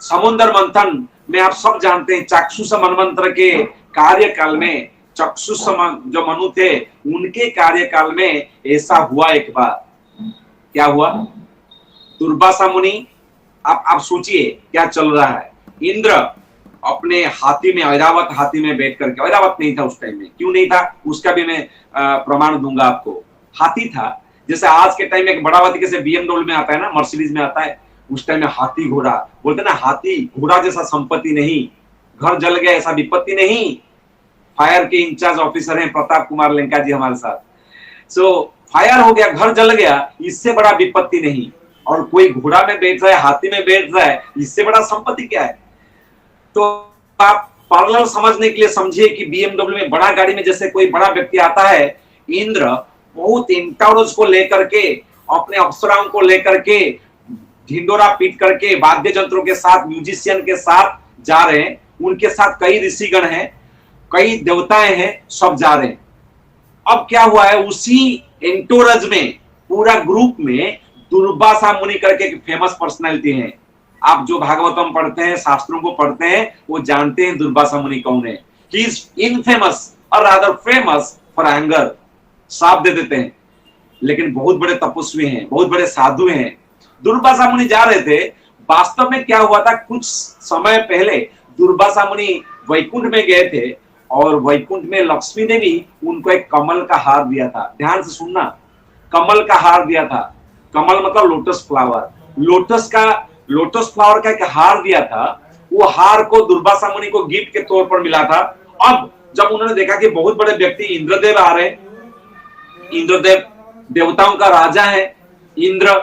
समुद्र मंथन में आप सब जानते हैं, चाक्षुष मनवंतर के कार्यकाल में, चक्षुष जो मनु थे, उनके कार्यकाल में ऐसा हुआ एक बार। क्या हुआ? दुर्वासा मुनि, आप सोचिए क्या चल रहा है। इंद्र अपने हाथी में, ऐरावत हाथी में बैठ करके, ऐरावत नहीं था उस टाइम में, क्यों नहीं था उसका भी मैं प्रमाण दूंगा आपको। हाथी था, जैसे आज के टाइम में एक बड़ा हाथी कैसे BMW में आता है ना, मर्सिडीज में आता है, उस टाइम में हाथी घोड़ा बोलते ना, हाथी घोड़ा जैसा संपत्ति नहीं, घर जल गया ऐसा विपत्ति नहीं। फायर के इंचार्ज ऑफिसर हैं प्रताप कुमार लेंका जी हमारे साथ। फायर हो गया, घर जल गया, इससे बड़ा विपत्ति नहीं। और कोई घोड़ा में बैठ रहा है, हाथी में बैठ रहा है, इससे बड़ा संपत्ति क्या है? तो आप पार्लर समझने के लिए समझिए कि BMW में, बड़ा गाड़ी में जैसे कोई बड़ा व्यक्ति आता है, इंद्र बहुत इंटाउरस को लेकर के, अपने अप्सराओं को लेकर के, ढिंडोरा पीट करके, वाद्य यंत्रों के साथ, म्यूजिशियन के साथ जा रहे हैं। उनके साथ कई ऋषिगण हैं, कई देवताएं हैं, सब जा रहे हैं। अब क्या हुआ है, उसी एंटोरज में पूरा ग्रुप में दुर्वासा मुनि करके एक फेमस पर्सनैलिटी है। आप जो भागवतम पढ़ते हैं, शास्त्रों को पढ़ते हैं, वो जानते हैं दुर्वासा मुनि कौन है। ही इज इनफेमस और रादर फेमस फॉर एंगर। श्राप दे देते हैं, लेकिन बहुत बड़े तपस्वी हैं, बहुत बड़े साधु हैं। दुर्वासा मुनि जा रहे थे। वास्तव में क्या हुआ था, कुछ समय पहले दुर्वासा मुनि वैकुंठ में गए थे और वैकुंठ में लक्ष्मी देवी उनको एक कमल का हार दिया था। ध्यान से सुनना, कमल का हार दिया था। कमल मतलब लोटस फ्लावर। लोटस फ्लावर का एक हार दिया था। वो हार को दुर्वासा मुनि को गिफ्ट के तौर पर मिला था। अब जब उन्होंने देखा कि बहुत बड़े व्यक्ति इंद्रदेव आ रहे, इंद्रदेव देवताओं का राजा है इंद्र,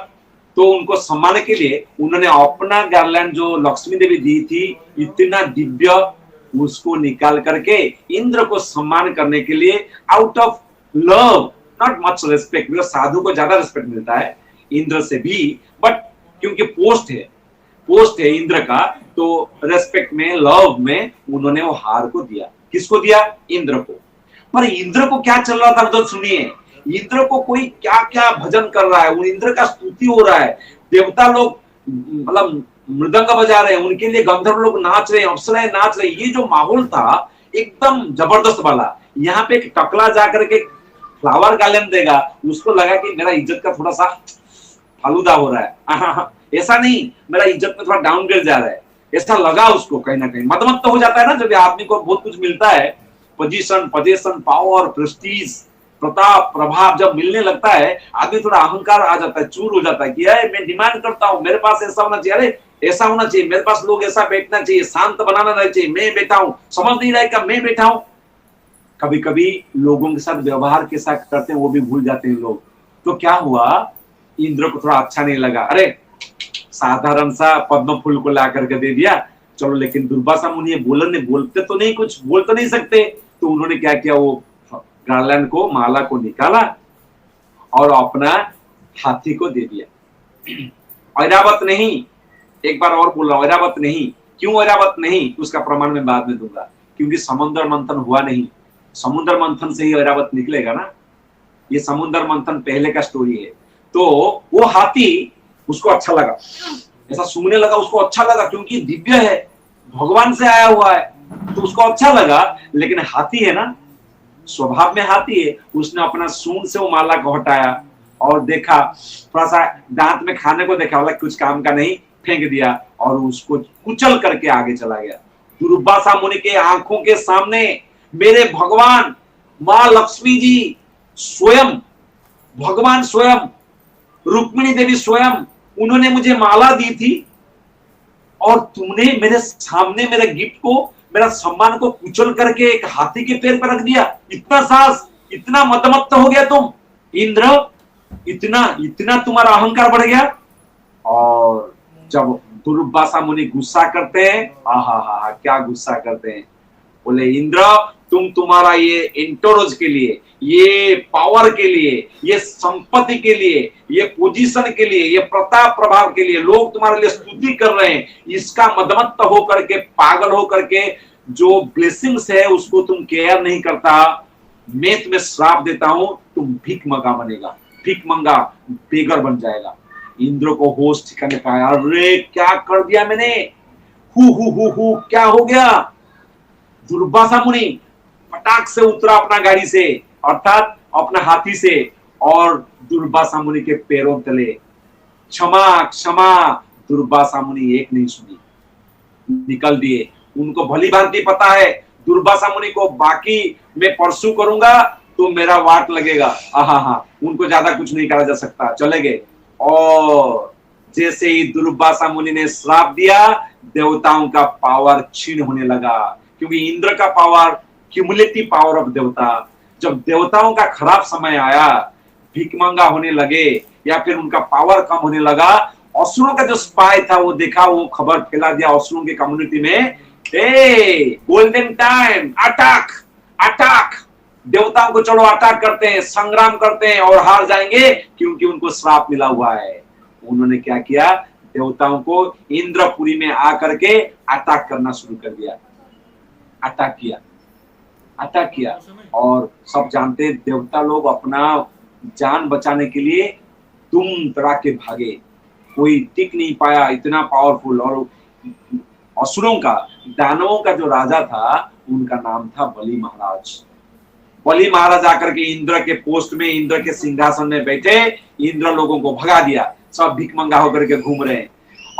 तो उनको सम्मान के लिए उन्होंने अपना गार्लैंड जो लक्ष्मी देवी दी थी, इतना दिव्य, उसको निकाल करके इंद्र को सम्मान करने के लिए, out of love, not much respect, because साधु को ज्यादा रिस्पेक्ट मिलता है इंद्र से भी, बट क्योंकि पोस्ट है इंद्र का, तो रेस्पेक्ट में, लव में उन्होंने वो हार को दिया। किसको दिया? इंद्र को। पर इंद्र को क्या चल रहा था, तो सुनिए, इंद्र को कोई क्या क्या भजन कर रहा है, वो इंद्र का स्तुति हो रहा है। देवता लोग मतलब मृदंग बजा रहे हैं, उनके लिए गंधर्व लोग नाच रहे हैं, अप्सराएं नाच रहे हैं। ये जो माहौल था एकदम जबरदस्त वाला। यहाँ पे एक टकला जाकर के फ्लावर गार्लैंड देगा, उसको लगा कि मेरा इज्जत का थोड़ा सा फालूदा हो रहा है। ऐसा नहीं, मेरा इज्जत में थोड़ा डाउनग्रेड जा रहा है, ऐसा लगा उसको। कहीं ना कहीं मत तो हो जाता है ना, जब आदमी को बहुत कुछ मिलता है, पोजीशन, पावर, प्रेस्टीज, प्रताप, प्रभाव जब मिलने लगता है, आदमी थोड़ा अहंकार आ जाता है, चूर हो जाता है कि यार मैं डिमांड करता हूँ, मेरे पास ऐसा होना चाहिए, अरे ऐसा होना चाहिए, मेरे पास लोग ऐसा बैठना चाहिए, शांत बनाना नहीं चाहिए, मैं बैठा हूँ, समझ नहीं रहेगा मैं बैठा हूँ। कभी कभी लोगों के साथ व्यवहार के साथ करते हैं, वो भी भूल जाते हैं लोग। तो क्या हुआ, इंद्र को थोड़ा अच्छा नहीं लगा, अरे साधारण सा पद्म फूल को ला करके दे दिया, चलो। लेकिन दुर्वासा मुनि बोलते तो नहीं, कुछ बोल तो नहीं सकते, तो उन्होंने क्या किया, वो गार्लैंड को, माला को निकाला और अपना हाथी को दे दिया। ऐरावत नहीं, एक बार और बोल रहा हूं, ऐरावत नहीं। क्यों ऐरावत नहीं, उसका प्रमाण मैं बाद में दूंगा, क्योंकि समुद्र मंथन हुआ नहीं। समुद्र मंथन से ही ऐरावत निकलेगा ना, ये समुद्र मंथन पहले का स्टोरी है। तो वो हाथी उसको अच्छा लगा, ऐसा सूंघने लगा, उसको अच्छा लगा, क्योंकि दिव्य है, भगवान से आया हुआ है, तो उसको अच्छा लगा। लेकिन हाथी है ना, स्वभाव में हाथी है, उसने अपना सूंड से वो माला को हटाया और देखा, थोड़ा सा दांत में खाने को देखा, बोला कुछ काम का नहीं, फेंक दिया और उसको कुचल करके आगे चला गया। दुर्वासा मुनि के आंखों के सामने मेरे भगवान मां लक्ष्मी जी स्वयं, भगवान स्वयं, रुक्मिणी देवी स्वयं, उन्होंने मुझे माला दी थी और तुमने मेरे सामने मेरे गिफ्ट को, मेरा सम्मान को कुचल करके एक हाथी के पैर पर रख दिया। इतना साहस, इतना मतमत्त हो गया तुम इंद्र, इतना तुम्हारा अहंकार बढ़ गया। और जब दुर्वासा मुनि गुस्सा करते हैं, आहा क्या गुस्सा करते हैं, बोले इंद्र तुम्हारा ये एंटोरज के लिए, ये पावर के लिए, ये संपत्ति के लिए, ये पोजीशन के लिए, ये प्रताप प्रभाव के लिए लोग तुम्हारे लिए स्तुति कर रहे हैं, इसका मदमत्त होकर के, पागल होकर के जो ब्लेसिंग्स है उसको तुम केयर नहीं करता। मैं तुम्हें श्राप देता हूं, तुम भीख मंगा बनेगा, भीख मंगा बेगर बन जाएगा। इंद्र को होश ठिकाने पाया, अरे क्या कर दिया मैंने, हु क्या हो गया। दुर्वासा मुनि फटाक से उतरा अपना गाड़ी से, अर्थात अपना हाथी से, और दुर्वासा मुनि के पैरों तले क्षमा क्षमा। दुर्वासा मुनि एक नहीं सुनी, निकल दिए। उनको भली भांति पता है दुर्वासा मुनि को बाकी मैं परसू करूंगा तो मेरा वाट लगेगा, उनको ज्यादा कुछ नहीं करा जा सकता, चले गए। और जैसे ही दुर्वासा मुनि ने श्राप दिया, देवताओं का पावर क्षीण होने लगा, क्योंकि इंद्र का पावर क्यूमुलेटिव पावर ऑफ देवता। जब देवताओं का खराब समय आया, भिकमंगा होने लगे या फिर उनका पावर कम होने लगा, असुरों का जो स्पाई था वो देखा, वो खबर फैला दिया असुरों की कम्युनिटी में, गोल्डन टाइम, अटैक अटैक, देवताओं को चलो अटैक करते हैं, संग्राम करते हैं और हार जाएंगे क्योंकि उनको श्राप मिला हुआ है। उन्होंने क्या किया, देवताओं को इंद्रपुरी में आकर के अटैक करना शुरू कर दिया, अटैक किया। और सब जानते हैं देवता लोग अपना जान बचाने के लिए तुम तड़ा के भागे, कोई टिक नहीं पाया, इतना पावरफुल। और असुरों का, दानवों का जो राजा था उनका नाम था बलि महाराज। बलि महाराज आकर के इंद्र के पोस्ट में, इंद्र के सिंहासन में बैठे, इंद्र लोगों को भगा दिया, सब भिखमंगा होकर के घूम रहे हैं।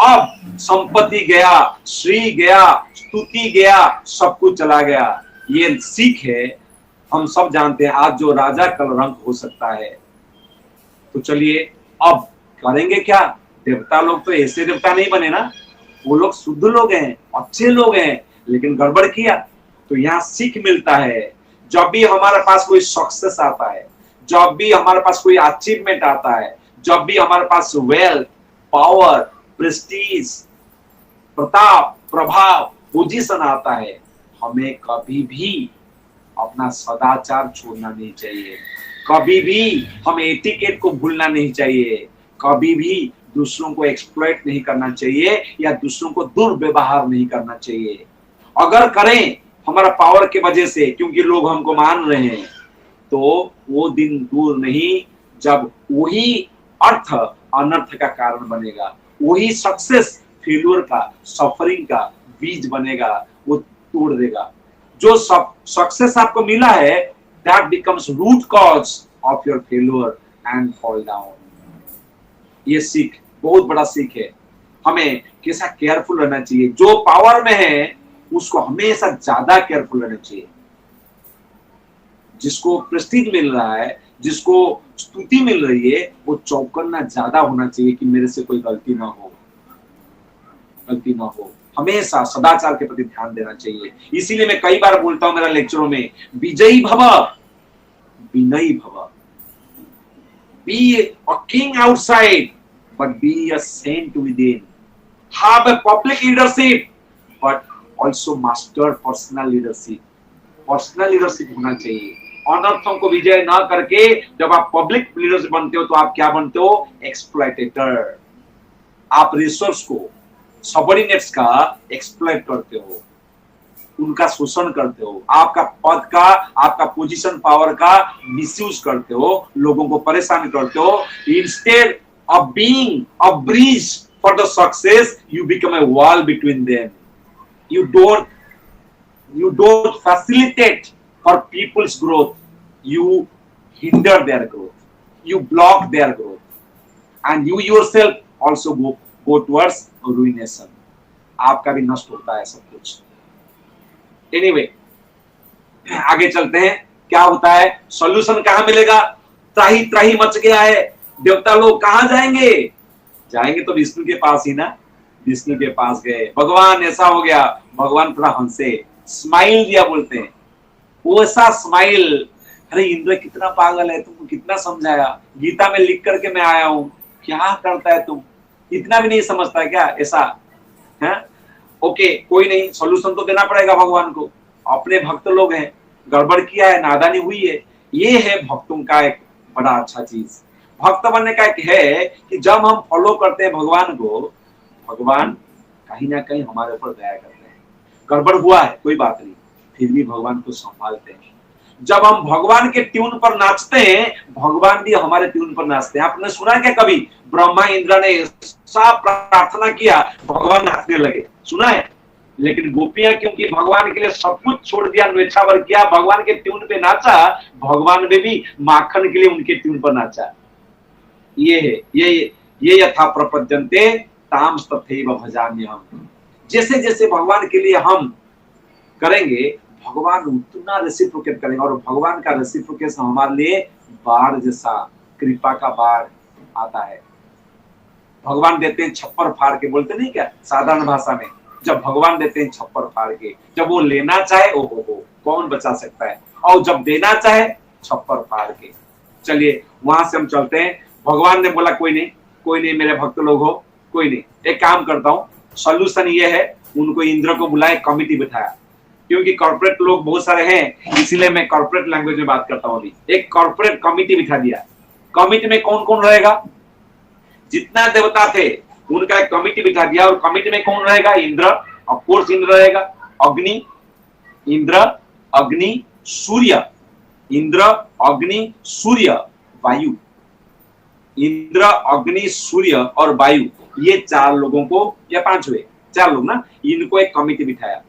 अब संपत्ति गया, श्री गया, स्तुति गया, सब कुछ चला गया। ये सीख है, हम सब जानते हैं आज जो राजा कल रंक हो सकता है। तो चलिए अब करेंगे क्या? देवता लोग तो ऐसे देवता नहीं बने ना, वो लोग शुद्ध लोग हैं, अच्छे लोग हैं, लेकिन गड़बड़ किया। तो यहाँ सीख मिलता है, जब भी हमारे पास कोई सक्सेस आता है, जब भी हमारे पास कोई अचीवमेंट आता है, जब भी हमारे पास वेल्थ, पावर, प्रेस्टीज, प्रताप, प्रभाव, पोजीशन आता है, हमें कभी भी अपना सदाचार छोड़ना नहीं चाहिए, कभी भी हम एटिकेट को भूलना नहीं चाहिए, कभी भी दूसरों को एक्सप्लॉइट नहीं करना चाहिए या दूसरों को दुर्व्यवहार नहीं करना चाहिए। अगर करें हमारा पावर के वजह से, क्योंकि लोग हमको मान रहे हैं, तो वो दिन दूर नहीं जब वही अर्थ अनर्थ का कारण बनेगा, वही सक्सेस फेल्यूर का, सफरिंग का बीज बनेगा, वो तोड़ देगा। जो सक्सेस आपको मिला है, that becomes root cause of your failure and fall down. ये सीख बहुत बड़ा सीख है, हमें कैसा केयरफुल रहना चाहिए। जो पावर में है उसको हमेशा ज्यादा केयरफुल रहना चाहिए। जिसको प्रेस्टीज मिल रहा है, जिसको स्तुति मिल रही है, वो चौकन्ना ज्यादा होना चाहिए कि मेरे से कोई गलती ना हो, गलती ना हो। हमेशा सदाचार के प्रति ध्यान देना चाहिए। इसीलिए मैं कई बार बोलता हूं मेरा लेक्चरों में, विजयी भव विनयी भव। Be a king outside but be a saint within. Have a public leadership but also master personal leadership. Personal leadership होना चाहिए। अनर्थों को विजय ना करके जब आप पब्लिक लीडर्स बनते हो तो आप क्या बनते हो? एक्सप्लॉइटेटर। आप रिसोर्स को, सबऑर्डिनेट्स का एक्सप्लॉइट करते हो, उनका शोषण करते हो, आपका पद का, आपका पोजीशन पावर का मिसयूज करते हो, लोगों को परेशान करते हो। Instead of being a bridge for the success, you become a wall between them. You don't facilitate for people's growth. You hinder their growth. You block their growth. And you yourself also go towards ruination. आपका भी नष्ट होता है सब कुछ। Anyway, आगे चलते हैं। क्या होता है? सॉल्यूशन कहाँ मिलेगा? त्राही त्राही मच गया है, देवता लोग कहाँ जाएंगे? जाएंगे तो विष्णु के पास ही ना। विष्णु के पास गए, भगवान ऐसा हो गया, भगवान थोड़ा हंसे, स्माइल दिया, बोलते हैं वो ऐसा स्माइल, अरे इंद्र कितना पागल है, तुमको कितना समझाया, गीता में लिख करके मैं आया हूं, क्या करता है तुम, इतना भी नहीं समझता है क्या? ऐसा है? ओके, कोई नहीं, सॉल्यूशन तो देना पड़ेगा भगवान को, अपने भक्त लोग हैं, गड़बड़ किया है, नादानी हुई है। ये है भक्तों का एक बड़ा अच्छा चीज। भक्त बनने का एक है कि जब हम फॉलो करते हैं भगवान को, भगवान कहीं ना कहीं हमारे ऊपर दया करते हैं। गड़बड़ हुआ है कोई बात नहीं, फिर भी भगवान को संभालते हैं। जब हम भगवान के ट्यून पर नाचते हैं, भगवान भी हमारे ट्यून पर नाचते हैं। आपने सुना क्या कभी ब्रह्मा इंद्र ने ऐसा प्रार्थना किया, भगवान नाचने लगे? सुना है? लेकिन गोपियां क्योंकि भगवान के लिए सब कुछ छोड़ दिया, न्वेच्छावर किया, भगवान के ट्यून पे नाचा, भगवान ने भी माखन के लिए उनके ट्यून पर नाचा। ये है, ये यथा प्रपद्यन्ते ताम तथैव भजाम्यहम्। जैसे जैसे भगवान के लिए हम करेंगे, भगवान उतना रेसिप्रोकेट करेंगे, और भगवान का रेसिप्रोकेशन हमारे लिए बाढ़ जैसा, कृपा का बाढ़ आता है। भगवान देते हैं छप्पर फाड़ के, बोलते नहीं क्या साधारण भाषा में, जब भगवान देते हैं छप्पर फाड़ के, जब वो लेना चाहे, ओ हो कौन बचा सकता है, और जब देना चाहे छप्पर फाड़ के। चलिए वहां से हम चलते हैं। भगवान ने बोला कोई नहीं मेरे भक्त लोग हो, कोई नहीं, एक काम करता हूँ, सॉल्यूशन ये है, उनको इंद्र को बुलाए, कमिटी बिठाया, क्योंकि कॉर्पोरेट लोग बहुत सारे हैं, इसीलिए मैं कॉर्पोरेट लैंग्वेज में बात करता हूँ अभी। एक कॉर्पोरेट कमिटी बिठा दिया। कमिटी में कौन कौन रहेगा? जितना देवता थे उनका एक कमिटी बिठा दिया, और कमिटी में कौन रहेगा? इंद्र, ऑफ कोर्स इंद्र रहेगा, अग्नि, इंद्र, अग्नि, सूर्य, इंद्र, अग्नि, सूर्य, वायु, इंद्र, अग्नि, सूर्य और वायु, ये 4 लोगों को, या 5 हुए, 4 लोग ना, इनको एक कमिटी बिठाया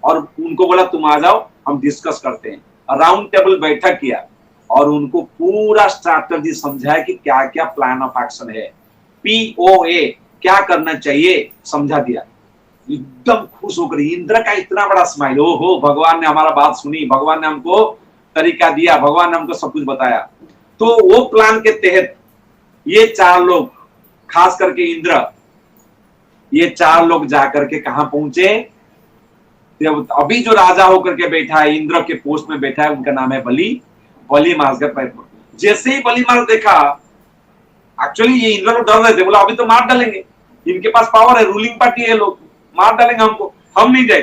और उनको बोला तुम आ जाओ, हम डिस्कस करते हैं। राउंड टेबल बैठक किया और उनको पूरा स्ट्रैटेजी समझाया कि क्या क्या प्लान ऑफ एक्शन है, POA क्या करना चाहिए समझा दिया। एकदम खुश होकर इंद्र का इतना बड़ा स्माइल, ओहो भगवान ने हमारा बात सुनी, भगवान ने हमको तरीका दिया, भगवान ने हमको सब कुछ बताया। तो वो प्लान के तहत ये 4 लोग, खास करके इंद्र, ये 4 लोग जाकर के कहां पहुंचे, अभी जो राजा होकर के बैठा है, इंद्र के पोस्ट में बैठा है, उनका नाम है बलि। बलि महाराज का पैर, जैसे ही बलि महाराज देखा, एक्चुअली ये इंद्र लोग डर रहे थे, बोला अभी तो मार डालेंगे, इनके पास पावर है, रूलिंग पार्टी है, लोग मार डालेंगे हमको, हम नहीं जाए।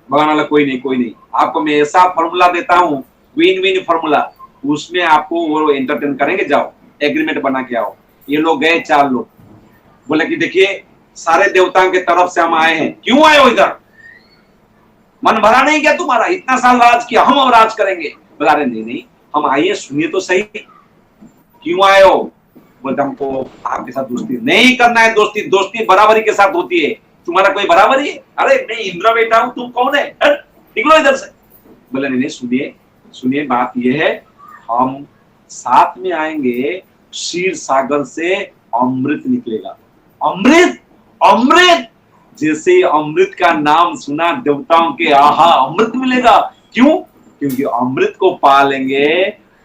भगवान वाला कोई नहीं, आपको मैं ऐसा फॉर्मूला देता हूं, विन विन फॉर्मूला, उसमें आपको वो एंटरटेन करेंगे, जाओ एग्रीमेंट बना के आओ। ये लोग गए, 4 लोग, बोले कि देखिए सारे देवताओं के तरफ से हम आए हैं, क्यों आए हो इधर, मन भरा नहीं क्या तुम्हारा, इतना साल राज किया, हम अब राज करेंगे। बोला अरे नहीं, हम आइए, सुनिए तो सही, क्यों आए हो। बोलते हमको आपके साथ दोस्ती नहीं करना है, दोस्ती बराबरी के साथ होती है, तुम्हारा कोई बराबरी है, अरे मैं इंद्र बेटा हूं, तुम कौन है, निकलो इधर से। बोले नहीं, सुनिए बात यह है, हम साथ में आएंगे, क्षीर सागर से अमृत निकलेगा। अमृत, जैसे अमृत का नाम सुना देवताओं के, आहा अमृत मिलेगा, क्यों, क्योंकि अमृत को पालेंगे,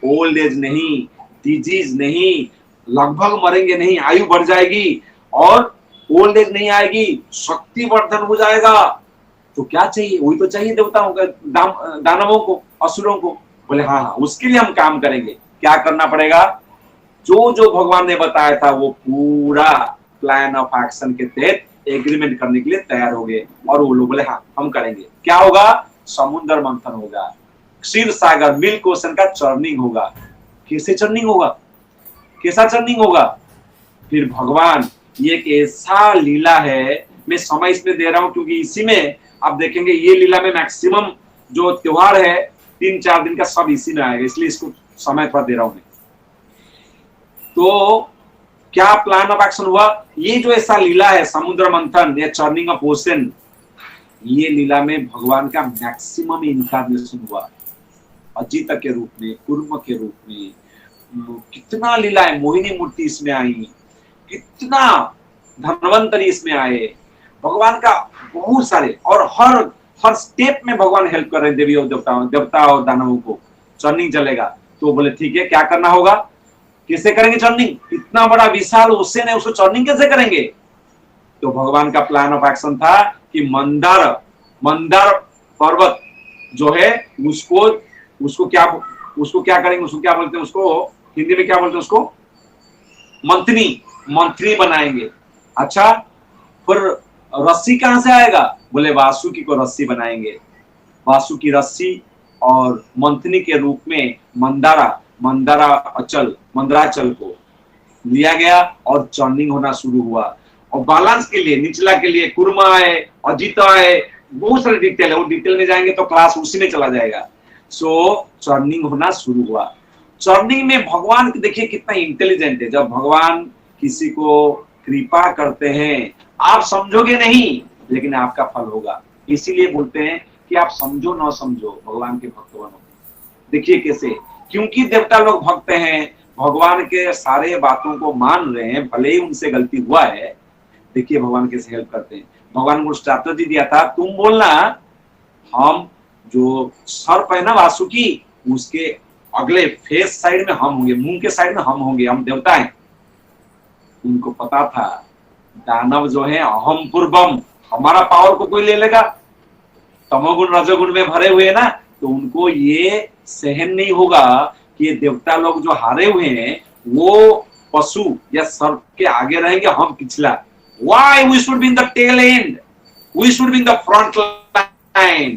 ओल्ड एज नहीं, डिजीज नहीं, लगभग मरेंगे नहीं, आयु बढ़ जाएगी और ओल्ड एज नहीं आएगी, शक्ति वर्धन हो जाएगा। तो क्या चाहिए, वही तो चाहिए देवताओं का, दानवों को, असुरों को। बोले हाँ, उसके लिए हम काम करेंगे। क्या करना पड़ेगा, जो भगवान ने बताया था वो पूरा प्लान ऑफ एक्शन के तहत एग्रीमेंट करने के लिए तैयार हो गए। और वो लोग बोले हाँ हम करेंगे। क्या होगा, समुद्र मंथन होगा, क्षीर सागर, मिल्क ओशन का चर्निंग होगा। कैसे चर्निंग होगा, कैसा चर्निंग होगा, फिर भगवान, ये एक ऐसा लीला है, मैं समय इसमें दे रहा हूं क्योंकि इसी में आप देखेंगे, ये लीला में मैक्सिमम जो त्योहार है 3-4 दिन का सब इसी में आएगा, इसलिए इसको समय थोड़ा दे रहा हूं मैं। तो क्या प्लान ऑफ एक्शन हुआ, ये जो ऐसा लीला है समुद्र मंथन या चर्निंग ऑफ ओशन, ये लीला में भगवान का मैक्सिमम इनकार्नेशन हुआ, अजित के रूप में, कुर्म के रूप में, कितना लीला है, मोहिनी मूर्ति इसमें आई, कितना धन्वंतरी इसमें आए, भगवान का बहुत सारे, और हर स्टेप में भगवान हेल्प कर रहे हैं देवी और देवता और दानवों को। चर्निंग चलेगा, तो बोले ठीक है, क्या करना होगा, कैसे करेंगे चर्निंग, इतना बड़ा विशाल ओशन है, उसको चर्निंग कैसे करेंगे। तो भगवान का प्लान ऑफ एक्शन था कि मंदार पर्वत जो है उसको क्या करेंगे, उसको क्या बोलते हैं, उसको हिंदी में क्या बोलते हैं, उसको मंथनी बनाएंगे। अच्छा, फिर रस्सी कहां से आएगा, बोले वासुकी को रस्सी बनाएंगे, वासुकी रस्सी, और मंथनी के रूप में मंदराचल को लिया गया और चर्निंग होना शुरू हुआ। और बैलेंस के लिए, निचला के लिए कुर्मा है, अजिता है, बहुत सारे डिटेल है, वो डिटेल में जाएंगे तो क्लास उसी में चला जाएगा। सो चर्निंग होना शुरू हुआ। चर्निंग में भगवान देखिए कितना इंटेलिजेंट है, जब भगवान किसी को कृपा करते हैं, आप समझोगे नहीं लेकिन आपका फल होगा। इसीलिए बोलते हैं कि आप समझो ना समझो, भगवान के भक्त बनो। देखिए कैसे, क्योंकि देवता लोग भक्त हैं, भगवान के सारे बातों को मान रहे हैं, भले ही उनसे गलती हुआ है। देखिए भगवान कैसे हेल्प करते हैं। भगवान को स्ट्रैटेजी दिया था, तुम बोलना हम जो सर्प है ना वासुकी, उसके अगले फेस साइड में हम होंगे, मुंह के साइड में हम होंगे, हम देवता हैं। उनको पता था दानव जो है अहम पूर्वम, हमारा पावर को कोई ले लेगा, तमोगुण रजोगुण में भरे हुए ना, तो उनको ये सहन नहीं होगा कि ये देवता लोग जो हारे हुए हैं वो पशु या सर्प के आगे रहेंगे, हम पिछला। Why we should be in the tail end? We should be in the front line.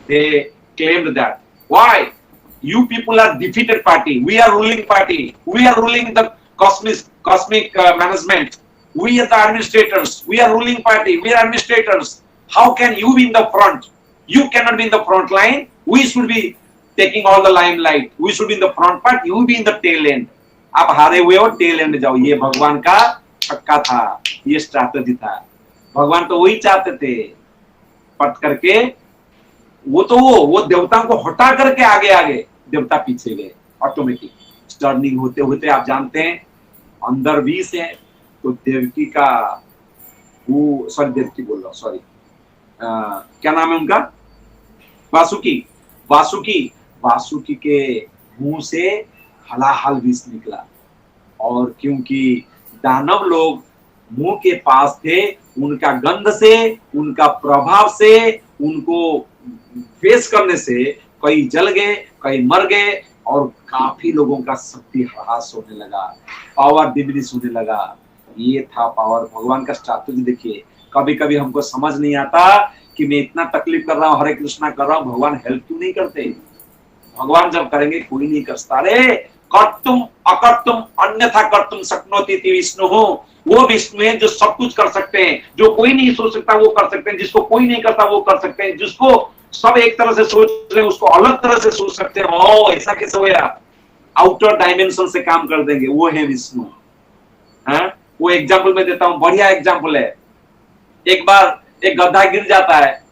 They claimed that. Why? You people are defeated party. We are ruling party. We are ruling the cosmic management. We are the administrators. We are ruling party. We are administrators. How can you be in the front? You cannot be in the front line. We should be taking all the limelight. We should be in the front part, you be in the tail end. आप हारे हुए हो, tell and जाओ। ये भगवान का छक्का था, ये स्ट्रैटेजी था। भगवान तो वही चाहते थे, पट करके वो देवताओं को हटा करके आगे आगे, देवता पीछे गए। ऑटोमेटिक टर्निंग होते होते आप जानते हैं अंदर विष है, तो देवकी का वो देवकी बोल रहा हूं, सॉरी, क्या नाम है उनका, वासुकी के मुंह से हलाहल विष निकला। और क्योंकि दानव लोग मुंह के पास थे, उनका गंध से, उनका प्रभाव से, उनको फेस करने से कई जल गए, कई मर गए, और काफी लोगों का शक्ति ह्रास होने लगा, पावर डिमिनिश होने लगा। ये था पावर। भगवान का स्ट्रैटेजी देखिए। कभी कभी हमको समझ नहीं आता कि मैं इतना तकलीफ कर रहा हूँ, हरे कृष्णा कर रहा हूँ, भगवान हेल्प क्यों नहीं करते। भगवान जब करेंगे कोई नहीं कर सकता। अरे कर्तुम अकर्तुम अन्यथा कर्तुम शक्नोति इति विष्णु हो, वो विष्णु है जो सब कुछ कर सकते हैं, जो कोई नहीं सोच सकता वो कर सकते हैं, जिसको कोई नहीं करता वो कर सकते हैं, जिसको सब एक तरह से सोच रहे हैं उसको अलग तरह से सोच सकते हैं। ओ ऐसा कैसे हो गया, आउटर डायमेंशन से काम कर देंगे, वो है विष्णु। वो एग्जाम्पल में देता हूं, बढ़िया एग्जाम्पल है। एक बार एक गड्ढा गिर जाता है,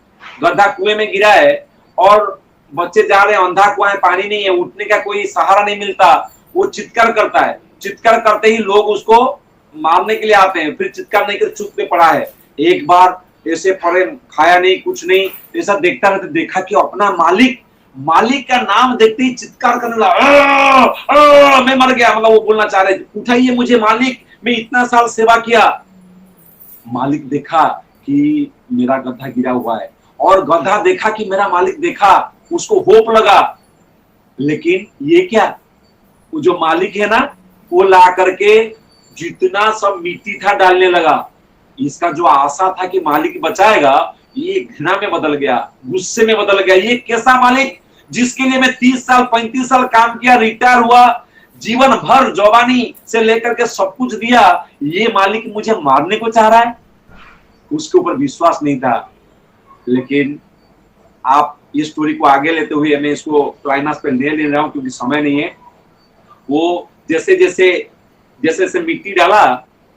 गड्ढा कुएं में गिरा है और बच्चे जा रहे हैं, अंधा कुआं है, पानी नहीं है, उठने का कोई सहारा नहीं मिलता। वो चित्कार करता है, चित्कार करते ही लोग उसको मारने के लिए आते हैं, फिर चित्कार नहीं कर चुप पे पड़ा है। एक बार ऐसे पड़े, खाया नहीं, कुछ नहीं, ऐसा देखता रहता, देखा कि अपना मालिक का नाम देखते ही चित्कार करने लगा, मैं मर गया, मतलब वो बोलना चाह रहे, उठाइए मुझे मालिक, मैं इतना साल सेवा किया। मालिक देखा कि मेरा गड्ढा गिरा हुआ है, और गड्ढा देखा कि मेरा मालिक देखा, उसको होप लगा। लेकिन ये क्या, वो जो मालिक है ना, वो ला करके जितना सब मिट्टी था डालने लगा। इसका जो आशा था कि मालिक बचाएगा, ये घृणा में बदल गया, गुस्से में बदल गया। ये कैसा मालिक जिसके लिए मैं 30 साल 35 साल काम किया, रिटायर हुआ, जीवन भर जवानी से लेकर के सब कुछ दिया, ये मालिक मुझे मारने को चाह रहा है। उसके ऊपर विश्वास नहीं था। लेकिन आप ये स्टोरी को आगे लेते हुए, मैं इसको क्लाइमाक्स पे ले रहा हूं क्योंकि समय नहीं है। वो जैसे जैसे मिट्टी डाला,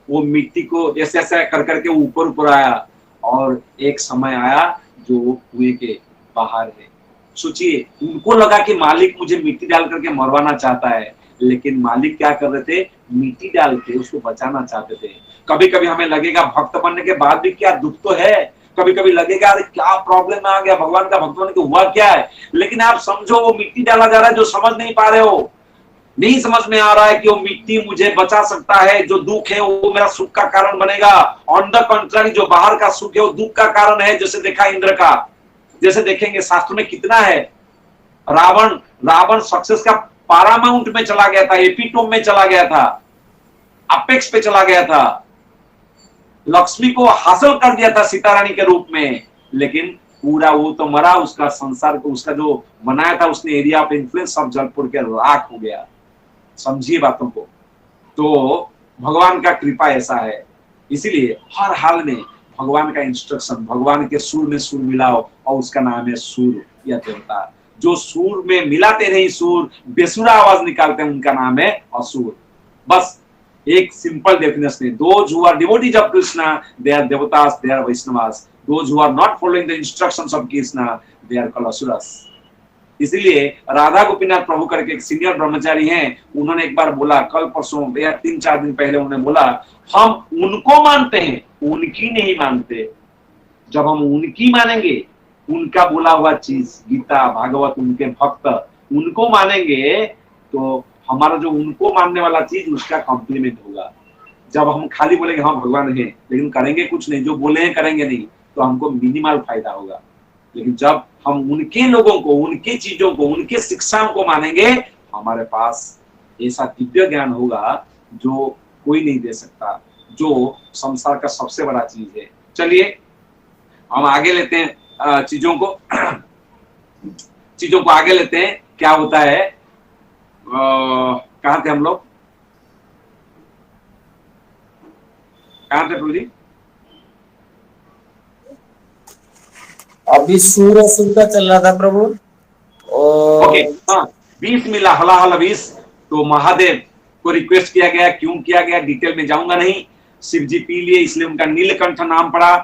वो मिट्टी को जैसे ऐसा कर करके ऊपर आया, और एक समय आया जो कुएं के बाहर है। सोचिए, उनको लगा कि मालिक मुझे मिट्टी डाल करके मरवाना चाहता है, लेकिन मालिक क्या कर रहे थे, मिट्टी डाल के उसको बचाना चाहते थे। कभी कभी हमें लगेगा भक्त बनने के बाद भी क्या दुख तो है, कभी कभी लगेगा अरे क्या प्रॉब्लम आ गया, भगवान का भक्त बनने के हुआ क्या है। लेकिन आप समझो, वो मिट्टी डाला जा रहा है जो समझ नहीं पा रहे हो, नहीं समझ में आ रहा है कि वो मिट्टी मुझे बचा सकता है, जो दुख है वो मेरा सुख का कारण बनेगा। ऑन द कंट्रारी, जो बाहर का सुख है वो दुख का कारण है। जैसे देखा इंद्र का, जैसे देखेंगे शास्त्र में कितना है। रावण सक्सेस का पारामाउंट में चला गया था, एपिटोम में चला गया था, अपेक्स पे चला गया था, लक्ष्मी को हासिल कर दिया था सीता रानी के रूप में। लेकिन पूरा वो तो मरा, उसका संसार को, उसका जो बनाया था उसने एरिया ऑफ इन्फ्लुएंस सब जलपुर के राख हो गया। समझिए बातों को। तो भगवान का कृपा ऐसा है, इसीलिए हर हाल में भगवान का इंस्ट्रक्शन, भगवान के सुर में सुर मिलाओ, और उसका नाम है सूर या देवता। जो सूर में मिलाते नहीं, सूर बेसुरा आवाज निकालते हैं, उनका नाम है असुर। बस एक सिंपल डेफिनेशन है, those who are devotees of Krishna they are devatas, they are Vaishnavas. Those who are not following the instructions of Krishna they are called asuras. इसीलिए राधा गोपीनाथ प्रभु करके एक सीनियर ब्रह्मचारी हैं, उन्होंने एक बार बोला, कल परसों या 3-4 दिन पहले उन्होंने बोला, हम उनको मानते हैं, उनकी नहीं मानते। जब हम उनकी मानेंगे, उनका बोला हुआ चीज, गीता भागवत, उनके भक्त, उनको मानेंगे, तो हमारा जो उनको मानने वाला चीज उसका कॉम्प्लीमेंट होगा। जब हम खाली बोलेंगे हाँ भगवान है, लेकिन करेंगे कुछ नहीं, जो बोले हैं करेंगे नहीं, तो हमको मिनिमल फायदा होगा। लेकिन जब हम उनके लोगों को, उनके चीजों को, उनके शिक्षाओं को मानेंगे, हमारे पास ऐसा दिव्य ज्ञान होगा जो कोई नहीं दे सकता, जो संसार का सबसे बड़ा चीज है। चलिए हम आगे लेते हैं चीजों को आगे लेते हैं। क्या होता है, कहां थे हम लोग, कहां थे प्रभु जी? अभी सूर असुर का चल रहा था प्रभु, और ओके, हाँ, विष मिला, हलाहल विष। तो महादेव को रिक्वेस्ट किया गया, क्यों किया गया डिटेल में जाऊंगा नहीं। शिव जी पी लिए, इसलिए उनका नीलकंठ नाम पड़ा।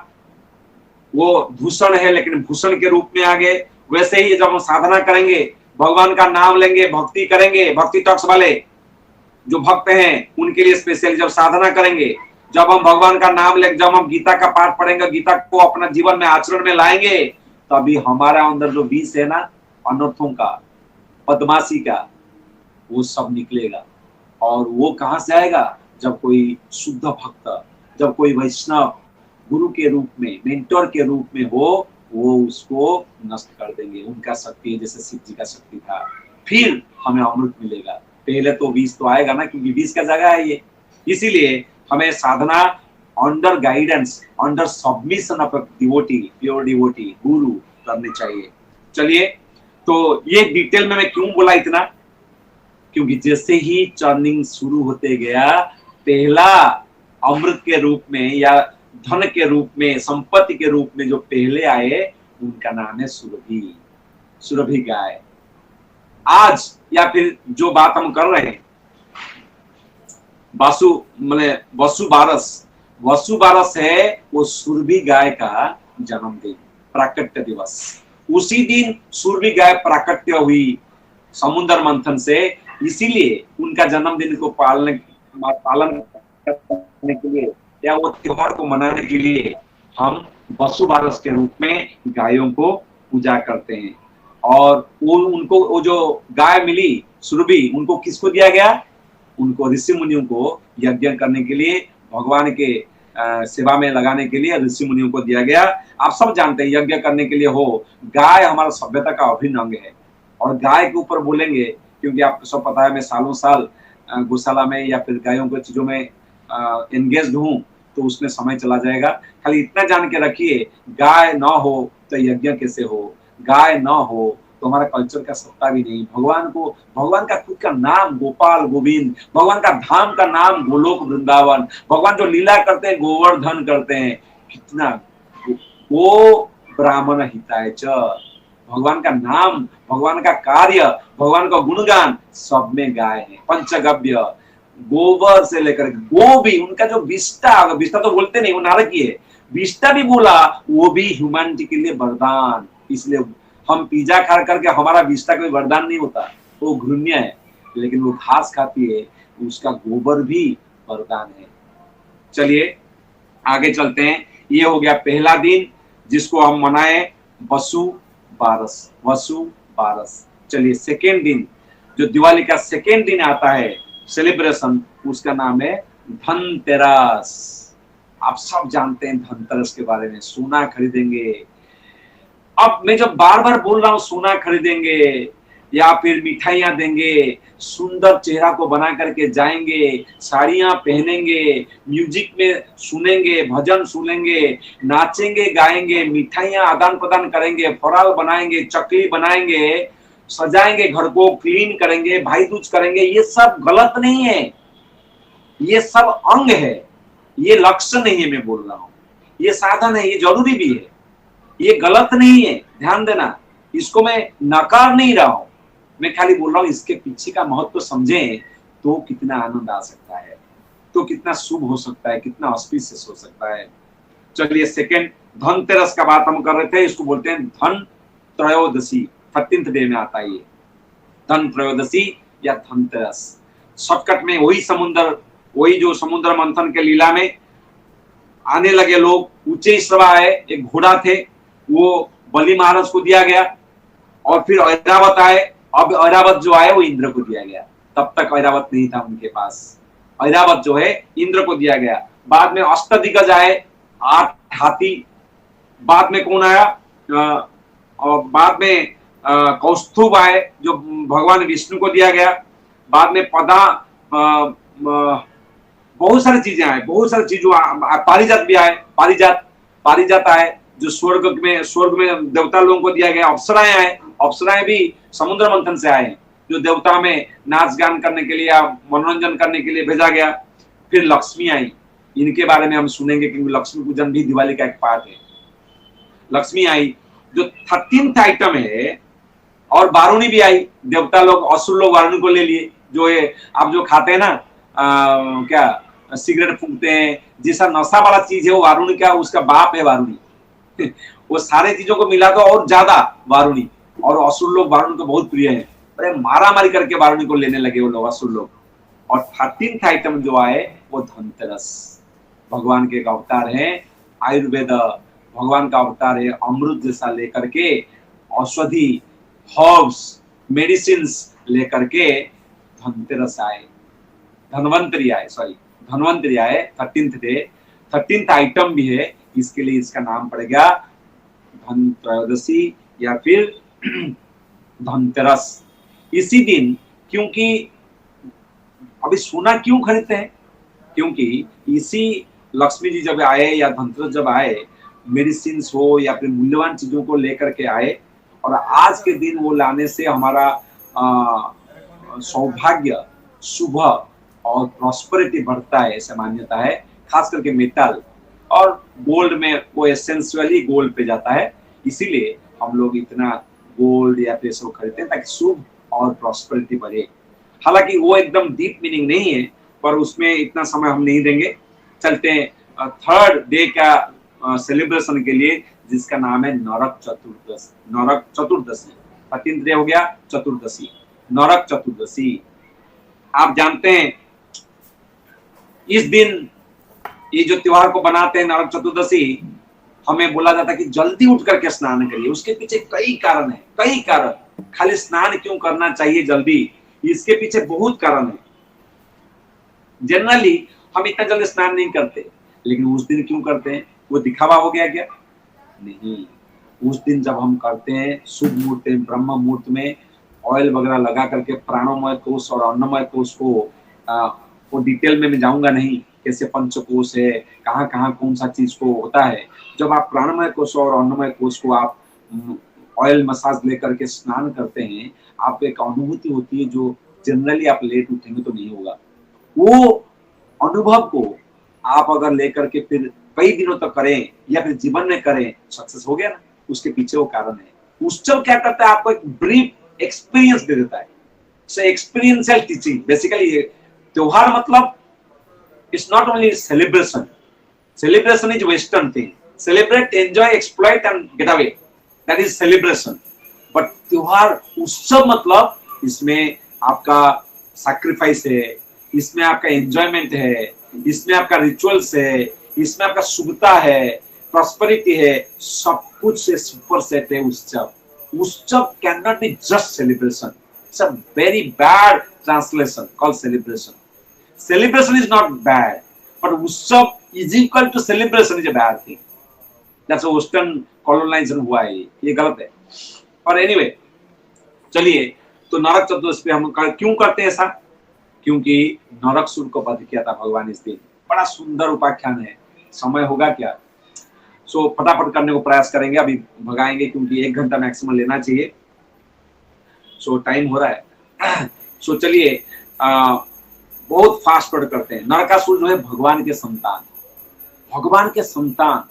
वो भूषण है लेकिन भूषण के रूप में आ गए। वैसे ही जब हम साधना करेंगे, भगवान का नाम लेंगे, भक्ति करेंगे, भक्ति टॉक्स वाले जो भक्त हैं उनके लिए स्पेशली जब साधना करेंगे, जब हम भगवान का नाम लेंगे, जब हम गीता का पाठ पढ़ेंगे, गीता को अपना जीवन में आचरण में लाएंगे, तभी हमारा अंदर जो विष है ना अनर्थों का, बदमाशी का, वो सब निकलेगा। और वो कहां से आएगा? जब कोई शुद्ध भक्त, जब कोई वैष्णव गुरु के रूप में, मेंटर के रूप में हो, वो उसको नष्ट कर देंगे। उनका शक्ति है जैसे शिव जी का शक्ति था। फिर हमें अमृत मिलेगा। पहले तो विष तो आएगा ना, क्योंकि विष का जगह है ये। इसीलिए हमें साधना under guidance, under submission of devotee, pure devotee, गुरु करनी चाहिए। चलिए, तो ये डिटेल में मैं क्यों बोला इतना, क्योंकि जैसे ही चर्निंग शुरू होते गया, पहला अमृत के रूप में या धन के रूप में, संपत्ति के रूप में जो पहले आए, उनका नाम है सुरभि, सुरभि गाय। आज या फिर जो बात हम कर रहे हैं, वसु बारस है, वो सुरभि गाय का जन्मदिन, प्राकट्य दिवस। उसी दिन सुरभि गाय प्राकट्य हुई समुद्र मंथन से। इसीलिए उनका जन्मदिन को पालन करने के लिए या वो त्योहार को मनाने के लिए हम वसु बारस के रूप में गायों को पूजा करते हैं। और उनको वो जो गाय मिली सुरभि, उनको किसको दिया गया? उनको ऋषि मुनियों को यज्ञ करने के लिए, भगवान के सेवा में लगाने के लिए ऋषि मुनियों को दिया गया। आप सब जानते हैं यज्ञ करने के लिए हो, गाय हमारा सभ्यता का अभिन्न अंग है। और गाय के ऊपर बोलेंगे, क्योंकि आपको सब पता है मैं सालों साल गौशाला में या फिर गायों के चीजों में एंगेज्ड हूँ, तो उसमें समय चला जाएगा। खाली इतना जान के रखिए, गाय ना हो तो यज्ञ कैसे हो, गाय ना हो तो हमारा कल्चर का सत्ता भी नहीं। भगवान का खुद का नाम गोपाल गोविंद, भगवान का धाम का नाम गोलोक वृंदावन, भगवान जो लीला करते हैं गोवर्धन करते हैं, कितना वो ब्राह्मण हिताय च, भगवान का नाम, भगवान का कार्य, भगवान का गुणगान सब में गाय है। पंचगव्य, गोबर से लेकर गो भी, उनका जो विष्टा तो बोलते नहीं, वो नारकी है, विष्टा भी बोला, वो भी ह्यूमैनिटी के लिए वरदान। इसलिए हम पिज्जा खा करके हमारा विष्टा कोई वरदान नहीं होता, वो घृण्य है। लेकिन वो घास खाती है, उसका गोबर भी वरदान है। चलिए आगे चलते हैं। ये हो गया पहला दिन जिसको हम मनाए वसु बारस। चलिए सेकेंड दिन, जो दिवाली का सेकेंड दिन आता है सेलिब्रेशन, उसका नाम है धनतेरस। आप सब जानते हैं धनतेरस के बारे में, सोना खरीदेंगे। अब मैं जब बार बार बोल रहा हूं सोना खरीदेंगे या फिर मिठाइयां देंगे, सुंदर चेहरा को बना करके जाएंगे, साड़ियां पहनेंगे, म्यूजिक में सुनेंगे, भजन सुनेंगे, नाचेंगे, गाएंगे, मिठाइयां आदान प्रदान करेंगे, फराल बनाएंगे, चकली बनाएंगे, सजाएंगे, घर को क्लीन करेंगे, भाई दूज करेंगे, ये सब गलत नहीं है, ये सब अंग है, ये लक्ष्य नहीं है। मैं बोल रहा हूं ये साधन है, ये जरूरी भी है, ये गलत नहीं है, ध्यान देना। इसको मैं नकार नहीं रहा हूं, मैं खाली बोल रहा हूं इसके पीछे का महत्व समझें तो कितना आनंद आ सकता है, तो कितना शुभ हो सकता है, कितना ऑस्पिशियस हो सकता है। चलिए सेकेंड धनतेरस का बात हम कर रहे थे, इसको बोलते हैं धन त्रयोदशी, 13th डे में आता है ये धन त्रयोदशी या धनतेरस। शॉर्टकट में वही जो समुद्र मंथन के लीला में आने लगे लोग, ऊंचे श्रवा आए, एक घोड़ा थे, वो बलि महाराज को दिया गया, और फिर ऐरावत आए। अब ऐरावत जो आए वो इंद्र को दिया गया, तब तक ऐरावत नहीं था उनके पास, ऐरावत जो है इंद्र को दिया गया। बाद में अष्टदिग्गज आए, 8 हाथी। बाद में कौन आया? और बाद में कौस्तुभ आए जो भगवान विष्णु को दिया गया। बाद में बहुत सारी चीजें आए, बहुत सारी चीजों, पारिजात भी आए, पारिजात आए जो स्वर्ग में देवता लोगों को दिया गया। अप्सराएं आए, अप्सराएं भी समुद्र मंथन से आए, जो देवता में नाच गान करने के लिए या मनोरंजन करने के लिए भेजा गया। फिर लक्ष्मी आई, इनके बारे में हम सुनेंगे क्योंकि लक्ष्मी पूजन भी दिवाली का एक पार्ट है। लक्ष्मी आई, जो 13th आइटम है और वारुणी भी आई, देवता लोग असुर लोग वारुणी को ले लिए। जो ये आप जो खाते हैं ना क्या सिगरेट फूंकते हैं, जैसा नशा वाला चीज है वो वारुणी का, उसका बाप है वारुणी। वो सारे चीजों को मिला तो और ज्यादा वारुणी, और असुर लोग वारुणी को बहुत प्रिय है। अरे मारा मारी करके वारुणी को लेने लगे वो लोग, असुर लोग। और 13th आइटम जो आए वो धनतेरस, भगवान के एक अवतार है। आयुर्वेद भगवान का अवतार है, अमृत जैसा लेकर के, औषधि हर्ब्स मेडिसिन लेकर के धनतेरस आए, धनवंतरी आए, सॉरी धनवंतरी आए। 13th डे, 13th आइटम भी है, इसके लिए इसका नाम पड़ेगा धनत्रयोदशी या फिर धनतेरस। इसी दिन, क्योंकि अभी सोना क्यों खरीदते हैं, क्योंकि इसी लक्ष्मी जी जब आए या धनतेरस जब आए, मेडिसिन हो या फिर मूल्यवान चीजों को लेकर के आए, और आज के दिन वो लाने से हमारा सौभाग्य, शुभ और प्रॉस्पेरिटी बढ़ता है, ऐसा मान्यता है। खास करके मेटल और गोल्ड में वो एसेंशियली गोल्ड पे जाता है, इसीलिए हम लोग इतना गोल्ड या फिर सब खरीदते हैं ताकि शुभ और प्रॉस्पेरिटी बढ़े। हालांकि वो एकदम डीप मीनिंग नहीं है, पर उसमें इतना समय हम नहीं देंगे। चलते हैं 3rd डे का सेलिब्रेशन के लिए, जिसका नाम है नरक चतुर्दशी। नरक चतुर्दशी 13th डे हो गया, चतुर्दशी नरक चतुर्दशी। आप जानते हैं इस दिन ये जो त्योहार को बनाते हैं नरक चतुर्दशी, हमें बोला जाता है कि जल्दी उठ करके स्नान करिए। उसके पीछे कई कारण है, कई कारण। खाली स्नान क्यों करना चाहिए जल्दी, इसके पीछे बहुत कारण है। जनरली हम इतना जल्दी स्नान नहीं करते, लेकिन उस दिन क्यों करते हैं? वो दिखावा हो गया क्या? नहीं, उस दिन जब हम करते हैं शुभ मुहूर्त में, ब्रह्म मुहूर्त में ऑयल वगैरह लगा करके प्राणोमय कोष और अन्नमय कोष को वो डिटेल में मैं जाऊंगा नहीं, कैसे पंचकोश है, कहाँ कहाँ कौन सा चीज को होता है। जब आप प्राणमय कोष और अन्नमय कोष को आप ऑयल मसाज लेकर के स्नान करते हैं, आपको एक अनुभूति होती है जो जनरली आप लेट उठेंगे तो नहीं होगा। वो अनुभव को आप अगर लेकर के फिर कई दिनों तक करें या फिर जीवन में करें, सक्सेस हो गया ना। उसके पीछे वो कारण है। उत्सव क्या करता है? आपको एक ब्रीफ एक्सपीरियंस दे देता है। सो एक्सपीरियंशियल टीचिंग बेसिकली। त्योहार मतलब it's not only celebration. Celebration is western thing. Celebrate, enjoy, exploit and get away, that is celebration. But त्योहार, उत्सव मतलब इसमें आपका सैक्रिफाइस है, इसमें आपका एंजॉयमेंट है, इसमें आपका रिचुअल्स है, इसमें आपका शुभता है, प्रॉस्पेरिटी है, सब कुछ से सुपर सेट है उत्सव। उत्सव can not be just celebration. It's a very bad translation called celebration. Celebration is not bad, but उत्सव is equal to celebration is a bad thing. That's a Western colonization हुआ है, ये गलत है। और anyway, चलिए, तो नरक चतुर्दशी पे हम क्यों करते हैं ऐसा? क्योंकि नरकासुर को वध किया था भगवान इस दिन। बड़ा सुंदर उपाख्यान है। समय होगा क्या? सो फटाफट करने को प्रयास करेंगे, अभी भगाएंगे क्योंकि 1 घंटा मैक्सिमम लेना चाहिए। सो टाइम हो रहा है। सो चलिए, बहुत फास्ट वर्ड करते हैं। नरकासुर जो है भगवान के संतान, भगवान के संतान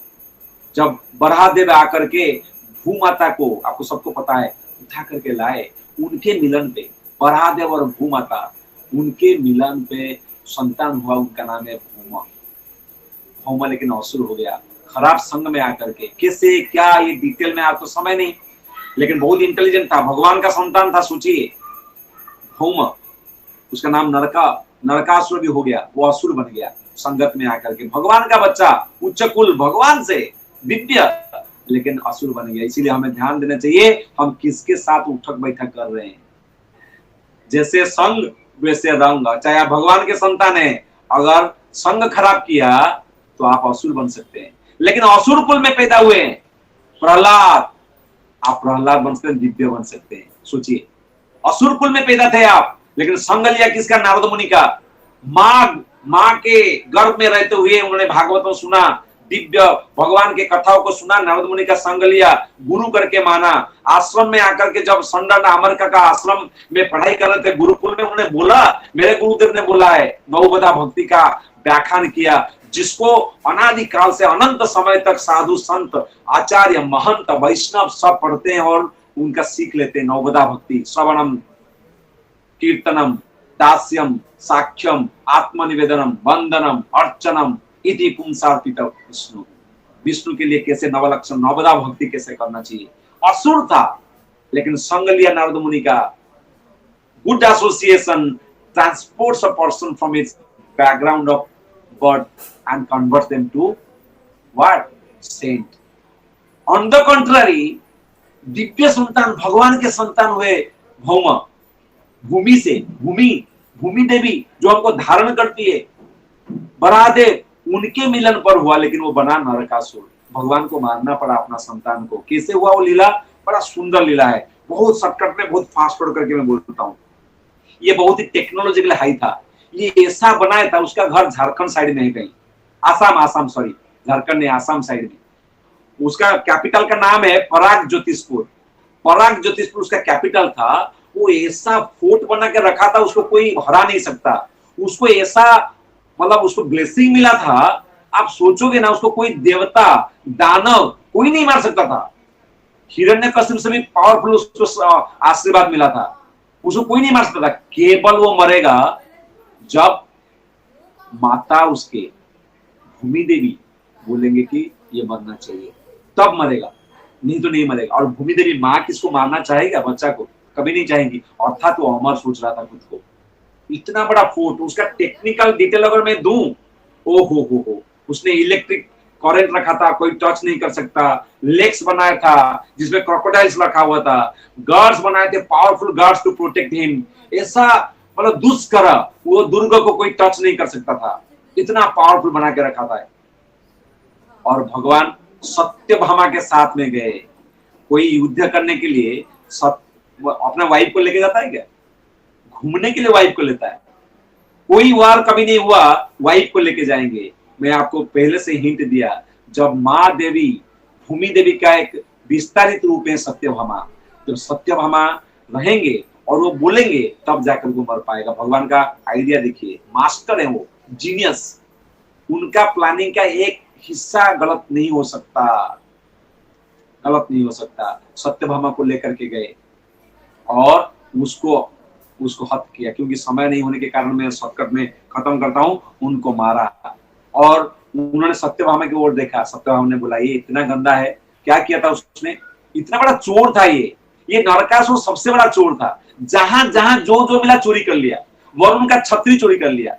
जब बराहदेव आकर के भूमाता को, आपको सबको पता है, उठा करके लाए, उनके मिलन पे, बराहदेव और भूमाता, उनके मिलन पे संतान हुआ, उनका नाम है भूमा। भूमा लेकिन असुर हो गया खराब संग में आकर के। कैसे, क्या, ये डिटेल में आप तो समय नहीं, लेकिन बहुत इंटेलिजेंट था, भगवान का संतान था। सोचिए, भूमा, उसका नाम नरकासुर भी हो गया, वो असुर बन गया संगत में आकर के। भगवान का बच्चा, उच्च कुल, भगवान से दिव्य, लेकिन असुर बन गया। इसीलिए हमें ध्यान देना चाहिए हम किसके साथ उठक बैठक कर रहे हैं। जैसे संग वैसे रंग। चाहे आप भगवान के संतान हैं, अगर संग खराब किया तो आप असुर बन सकते हैं। लेकिन असुर कुल में पैदा हुए हैं प्रहलाद, आप प्रहलाद बन सकते हैं, दिव्य बन सकते हैं। सोचिए, असुर कुल में पैदा थे आप, लेकिन संग लिया किसका? नारद मुनि का। माँ के गर्भ में रहते हुए उन्होंने भागवतों सुना, दिव्य भगवान के कथाओं को सुना, नारद मुनि का संग लिया, गुरु करके माना। आश्रम में आकर के जब संडा अमरका का आश्रम में पढ़ाई कर रहे थे, गुरुकुल में उन्होंने बोला, मेरे गुरुदेव ने बोला है, नवोबधा भक्ति का व्याख्यान किया, जिसको अनादिकाल से अनंत समय तक साधु संत आचार्य महंत वैष्णव सब पढ़ते हैं और उनका सीख लेते हैं। नवदा भक्ति, श्रवणम, कीर्तनम, दास्यम, साक्ष्यम, आत्मनिवेदनम, वंदनम, अर्चनम इति पुंसार्पित विष्णु। विष्णु के लिए कैसे नवलक्षण नवदा भक्ति कैसे करना चाहिए। असुर था लेकिन संग लिया नारद मुनि का। Good association transports a person from his background of birth and converts them to what? Saint. On the contrary, दिव्य संतान, भगवान के संतान हुए भौम, भूमि से, भूमि देवी जो हमको धारण करती है, बरादेव, उनके मिलन पर हुआ लेकिन वो बना नरकासुर। भगवान को मारना पड़ा अपना संतान को। कैसे हुआ वो लीला? बड़ा सुंदर लीला है। बहुत शॉर्टकट में, बहुत फास्ट फॉरवर्ड करके मैं बोलता हूँ। ये बहुत ही टेक्नोलॉजिकल हाई था। ये ऐसा बनाया था, उसका घर झारखंड साइड में है कहीं, आसाम सॉरी, झारखंड ने आसाम साइड में। उसका कैपिटल का नाम है पराग ज्योतिषपुर। पराग ज्योतिषपुर उसका कैपिटल था। वो ऐसा फोर्ट बना के रखा था, उसको कोई हरा नहीं सकता। उसको ऐसा मतलब उसको ब्लेसिंग मिला था, आप सोचोगे ना, उसको कोई देवता दानव कोई नहीं मार सकता था। हिरण्यकशिपु से भी पावरफुल उसको आशीर्वाद मिला था, उसको कोई नहीं मार सकता था। केवल वो मरेगा जब माता उसके भूमि देवी बोलेंगे कि ये मरना चाहिए, तब मरेगा, नहीं तो नहीं मरेगा। और भूमि देवी माँ किसको मारना चाहेगा? बच्चा को कभी नहीं चाहेगी। अर्थात वो अमर सोच रहा था खुद को। इतना बड़ा फोर्ट, उसका टेक्निकल डिटेल अगर मैं दूं, ओ हो, उसने इलेक्ट्रिक करंट रखा था, कोई टच नहीं कर सकता। लेक्स बनाया था जिसमें क्रोकोडाइल्स रखा हुआ था। गार्ड्स बनाए थे, powerful guards to protect him. ऐसा मतलब दुष्कर, वो दुर्ग को कोई टच नहीं कर सकता था, इतना पावरफुल बना के रखा था। और भगवान सत्यभामा के साथ में गए। कोई युद्ध करने के लिए अपना वाइफ को लेके जाता है क्या? घूमने के लिए वाइफ को लेता है। कोई वार कभी नहीं हुआ वाइफ को लेके जाएंगे। मैं आपको पहले से हिंट दिया, जब माँ देवी, भूमि देवी का एक विस्तारित रूप है सत्यभामा। जब सत्यभामा रहेंगे और वो बोलेंगे तब जाकर वो मर पाएगा। भगवान का आइडिया देखिए, मास्टर है वो, जीनियस। उनका प्लानिंग का एक हिस्सा गलत नहीं हो सकता, सत्यभामा को लेकर के गए और उसको हत्या किया। क्योंकि समय नहीं होने के कारण मैं शॉर्टकट में खत्म करता हूं। उनको मारा और उन्होंने सत्यभामा की ओर देखा। सत्यभामा ने बोला ये इतना गंदा है। क्या किया था उसने? इतना बड़ा चोर था ये नरकासुर सबसे बड़ा चोर था। जहां जहां जो मिला चोरी कर लिया। वरुण का छतरी चोरी कर लिया,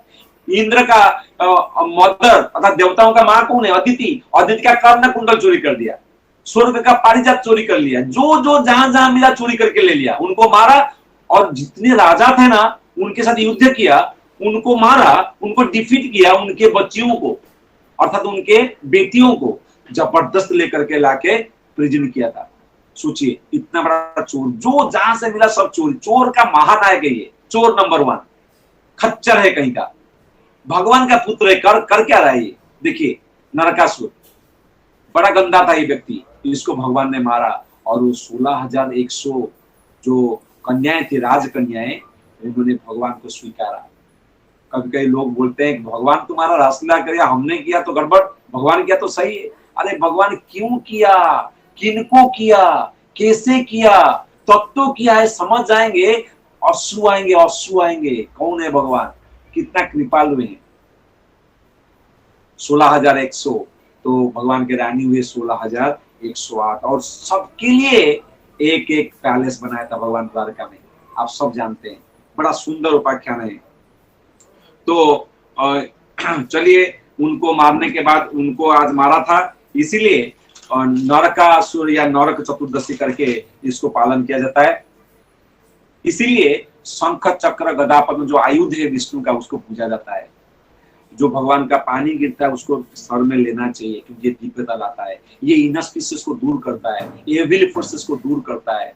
इंद्र का मदर अर्थात देवताओं का मां कौन है? अदिति का कर्ण कुंडल चोरी कर दिया। स्वर्ग का पारिजात चोरी कर लिया। जो जहां जहां मिला चोरी करके ले लिया, उनको मारा। और जितने राजा थे ना, उनके साथ युद्ध किया, उनको मारा, उनको डिफीट किया। उनके बच्चियों को अर्थात उनके बेटियों को जबरदस्त लेकर के लाके प्रिजन किया था। सोचिए, इतना बड़ा चोर, जो जहां से मिला सब चोरी। चोर का महानायक है ये, चोर नंबर 1, खच्चर है कहीं का। भगवान का पुत्र है, कर क्या रहा है ये? देखिए, नरकासुर बड़ा गंदा था ये व्यक्ति, इसको भगवान ने मारा। और वो 16,100 जो कन्याएं थी, राजकन्याएं, इन्होंने भगवान को स्वीकारा। कभी कभी लोग बोलते हैं भगवान तुम्हारा रासलीला किया, हमने किया तो गड़बड़, भगवान किया तो सही है। अरे भगवान क्यों किया, किनको किया, कैसे किया, तब तो किया है, समझ जाएंगे। अश्रु आएंगे। कौन है भगवान, कितना कृपालु है। 16,100 तो भगवान के रानी हुए 16,108। और सबके लिए एक एक पैलेस बनाया था भगवान द्वारका में, आप सब जानते हैं। बड़ा सुंदर उपाख्यान है। तो चलिए, उनको मारने के बाद, उनको आज मारा था, इसीलिए नरकासुर या नरक चतुर्दशी करके इसको पालन किया जाता है। इसीलिए शंख चक्र गदा पद्म जो आयुध है विष्णु का, उसको पूजा जाता है। जो भगवान का पानी गिरता है उसको सर में लेना चाहिए, क्योंकि ये दिव्यता लाता है, ये इनस्पिशियस को दूर करता है, एविल फोर्सेस को दूर करता है।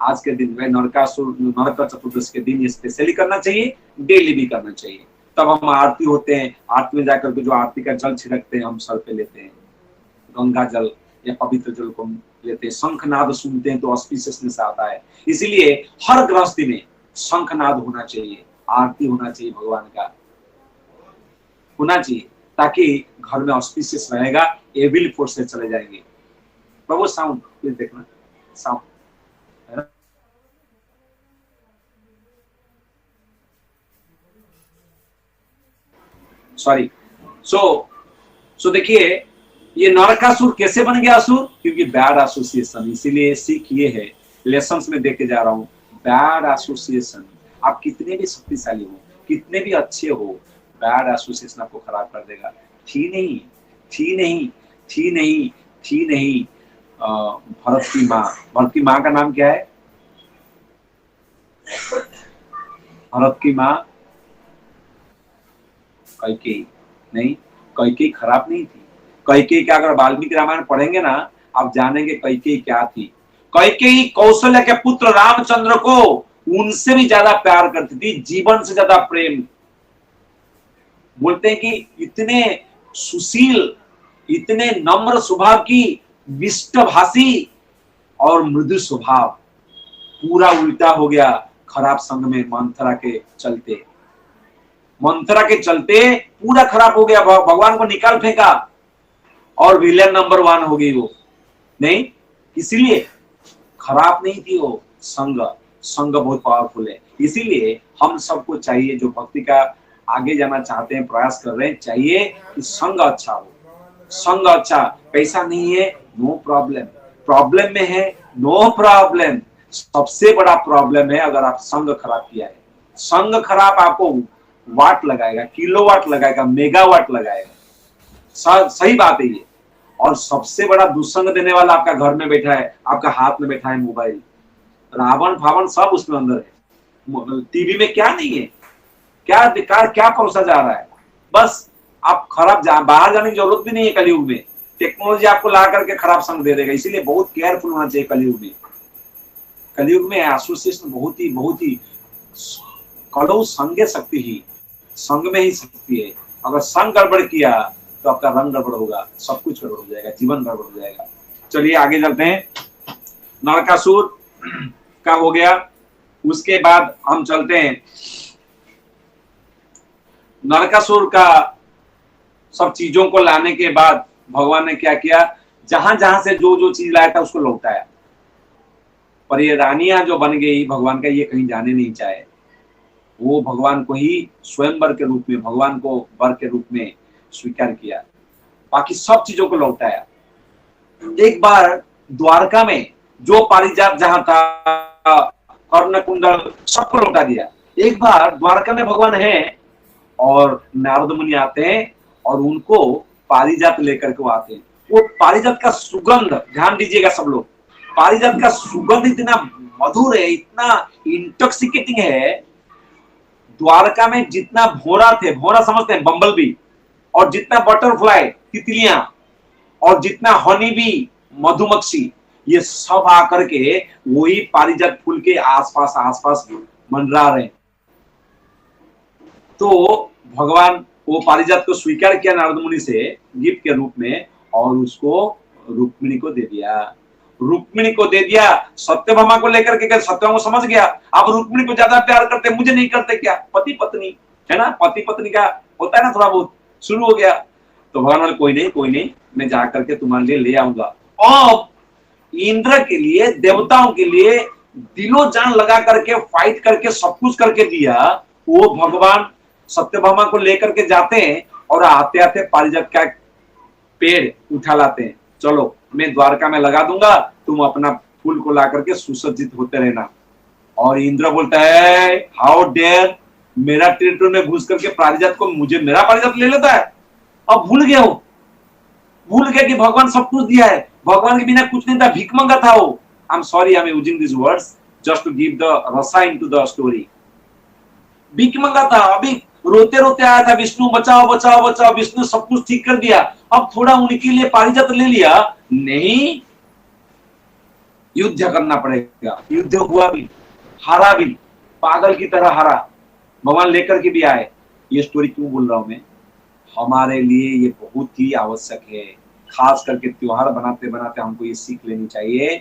आज के दिन में नरक चतुर्दशी के दिन स्पेशली करना चाहिए, डेली भी करना चाहिए। तब हम आरती होते हैं, आरती में जाकर के जो आरती का जल छिड़कते हैं, हम सर पे लेते हैं, गंगा जल या पवित्र जल को लेते हैं। शंखनाद सुनते हैं तो ऑस्पिशियसनेस आता है। इसीलिए हर गृहस्थी में शंखनाद होना चाहिए, आरती होना चाहिए, भगवान का होना चाहिए, ताकि घर में ऑस्पिशियस रहेगा, एविल फोर्सेस चले जाएंगे। प्रभु साउंड प्लीज देखना, साउंड सॉरी। सो देखिए, ये नरकासुर कैसे बन गया असुर? क्योंकि बैड एसोसिएशन। इसीलिए सीख ये है, लेसन्स में देके जा रहा हूं, बैड एसोसिएशन। आप कितने भी शक्तिशाली हो, कितने भी अच्छे हो, बैड एसोसिएशन आपको खराब कर देगा। थी नहीं, थी नहीं, थी नहीं, थी नहीं। भरत की माँ, भरत की माँ का नाम क्या है? भरत की माँ कैकेयी। नहीं, कैकेयी खराब नहीं थी। कैकेयी का अगर वाल्मीकि रामायण पढ़ेंगे ना, आप जानेंगे कैकेयी क्या थी। कैकेयी कौशल्य के पुत्र रामचंद्र को उनसे भी ज्यादा प्यार करती थी, जीवन से ज्यादा प्रेम। बोलते हैं कि इतने सुशील, इतने नम्र स्वभाव की, मिष्टभाषी और मृदु स्वभाव, पूरा उल्टा हो गया खराब संग में मंथरा के चलते। मंथरा के चलते पूरा खराब हो गया, भगवान को निकाल फेंका और विलेन नंबर 1 हो गई वो। नहीं, इसीलिए खराब नहीं थी वो। संग, संग बहुत पावरफुल है। इसीलिए हम सबको चाहिए, जो भक्ति का आगे जाना चाहते हैं, प्रयास कर रहे हैं, चाहिए कि संग अच्छा हो। संग अच्छा, पैसा नहीं है, नो प्रॉब्लम। प्रॉब्लम में है, नो प्रॉब्लम। सबसे बड़ा प्रॉब्लम है अगर आप संग खराब किया है। संग खराब आपको वाट लगाएगा, किलोवाट लगाएगा, मेगावाट लगाएगा। सही बात है ये। और सबसे बड़ा दुस्संग देने वाला आपका घर में बैठा है, आपका हाथ में बैठा है मोबाइल। रावण फावण सब उसमें अंदर है। टीवी में क्या नहीं है, क्या परोसा जा रहा है। बस आप खराब बाहर जाने की जरूरत भी नहीं है। कलयुग में टेक्नोलॉजी आपको ला करके खराब संग दे देगा। इसीलिए बहुत केयरफुल होना चाहिए कलयुग में। कलयुग में एसोसिएशन बहुत ही कलौ संगे शक्ति ही, संग में ही शक्ति है। अगर संग गड़बड़ किया तो आपका रंग गड़बड़ होगा, सब कुछ गड़बड़ हो जाएगा, जीवन गड़बड़ हो जाएगा। चलिए आगे चलते हैं। नरकासुर का हो गया। उसके बाद हम चलते हैं, नरकासुर का सब चीजों को लाने के बाद भगवान ने क्या किया? जहां जहां से जो जो चीज लाया था उसको लौटाया। पर ये रानियां जो बन गई भगवान का, ये कहीं जाने नहीं चाहे। वो भगवान को ही स्वयंवर के रूप में, भगवान को वर के रूप में स्वीकार किया। बाकी सब चीजों को लौटाया। एक बार द्वारका में जो पारिजात जहां था, कर्ण कुंडल, सबको लौटा दिया। एक बार द्वारका में भगवान है और नारद मुनि आते हैं और उनको पारिजात लेकर के वो आते हैं। वो पारिजात का सुगंध, ध्यान दीजिएगा सब लोग, पारिजात का सुगंध इतना मधुर है, इतना इंटॉक्सिकेटिंग है। द्वारका में जितना भौरा थे, भौरा समझते हैं, बम्बल बी, और जितना बटरफ्लाई, तितलियां, और जितना हनी बी, मधुमक्खी, ये सब आकर के वही पारिजात फूल के आसपास मंडरा रहे। तो भगवान वो पारिजात को स्वीकार किया नारद मुनि से गिफ्ट के रूप में, और उसको रुक्मिणी को दे दिया। रुक्मिणी को दे दिया। सत्यभामा को लेकर के सत्यभामा समझ गया, आप रुक्मिणी को ज्यादा प्यार करते, मुझे नहीं करते क्या? पति पत्नी है ना, पति पत्नी का होता है ना, थोड़ा बहुत शुरू हो गया। तो भगवान बोले कोई नहीं, मैं जा करके तुम्हारे लिए ले आऊंगा। और इंद्र के लिए, देवताओं के लिए दिलो जान लगा करके फाइट करके सब कुछ करके दिया। वो भगवान सत्यभामा को लेकर के जाते हैं और आते आते पारिजात का पेड़ उठा लाते हैं। चलो मैं द्वारका में लगा दूंगा, तुम अपना फूल को ला करके सुसज्जित होते रहना। और इंद्र बोलता है, हाउ डेयर, मेरा टेरिटरी में घुस करके पारिजात को, मुझे मेरा पारिजात ले लेता है। अब भूल गया कि भगवान सब कुछ दिया है। भगवान के बिना कुछ नहीं था, भिख मंगा था वो। I am sorry, I am using this words just to give the rasa into the story. भिख मंगा था। अभी रोते रोते आया था, विष्णु बचाओ बचाओ बचाओ। विष्णु सब कुछ ठीक कर दिया, अब थोड़ा उनके लिए पारिजात ले लिया। नहीं, युद्ध करना पड़ेगा। युद्ध हुआ भी, हारा भी, पागल की तरह हारा। भगवान लेकर के भी आए। ये स्टोरी क्यों बोल रहा हूं मैं? हमारे लिए ये बहुत ही आवश्यक है। खास करके त्योहार बनाते बनाते हमको ये सीख लेनी चाहिए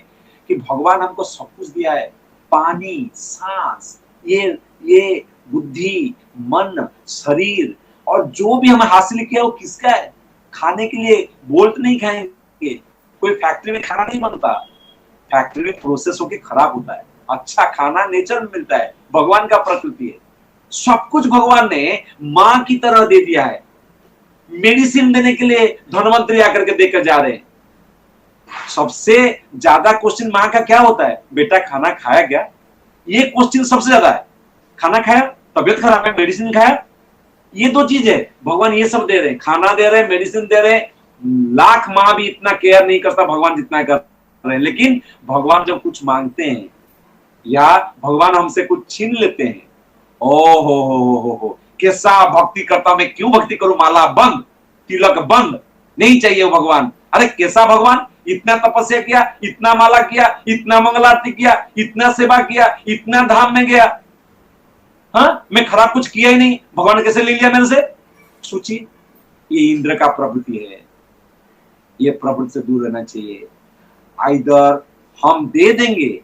कि भगवान हमको सब कुछ दिया है। पानी, सांस, ये बुद्धि, मन, शरीर, और जो भी हमें हासिल किया वो किसका है? खाने के लिए बोल्ट नहीं खाएंगे। कोई फैक्ट्री में खाना नहीं बनता, फैक्ट्री में प्रोसेस होके खराब होता है। अच्छा खाना नेचर में मिलता है, भगवान का प्रकृति है। सब कुछ भगवान ने माँ की तरह दे दिया है। मेडिसिन देने के लिए धनवंतरी आकर के देकर जा रहे हैं। सबसे ज्यादा क्वेश्चन माँ का क्या होता है, बेटा खाना खाया क्या? ये क्वेश्चन सबसे ज्यादा है। खाना खाया, तबियत खराब है, मेडिसिन खाया। ये दो चीज है, भगवान ये सब दे रहे हैं, खाना दे रहे हैं, मेडिसिन दे रहे हैं। लाख माँ भी इतना केयर नहीं करता भगवान जितना कर रहे हैं। लेकिन भगवान जब कुछ मांगते हैं या भगवान हमसे कुछ छीन लेते हैं, ओ हो, कैसा भक्ति करता, मैं क्यों भक्ति करूं? माला बंद, तिलक बंद, नहीं चाहिए वो भगवान। अरे कैसा भगवान, इतना तपस्या किया, इतना माला किया, इतना मंगलारती किया, इतना सेवा किया, इतना धाम में गया, हाँ मैं खराब कुछ किया ही नहीं, भगवान कैसे ले लिया मेरे से? सोचिए, ये इंद्र का प्रवृत्ति है, ये प्रवृत्ति से दूर रहना चाहिए। आइदर हम दे देंगे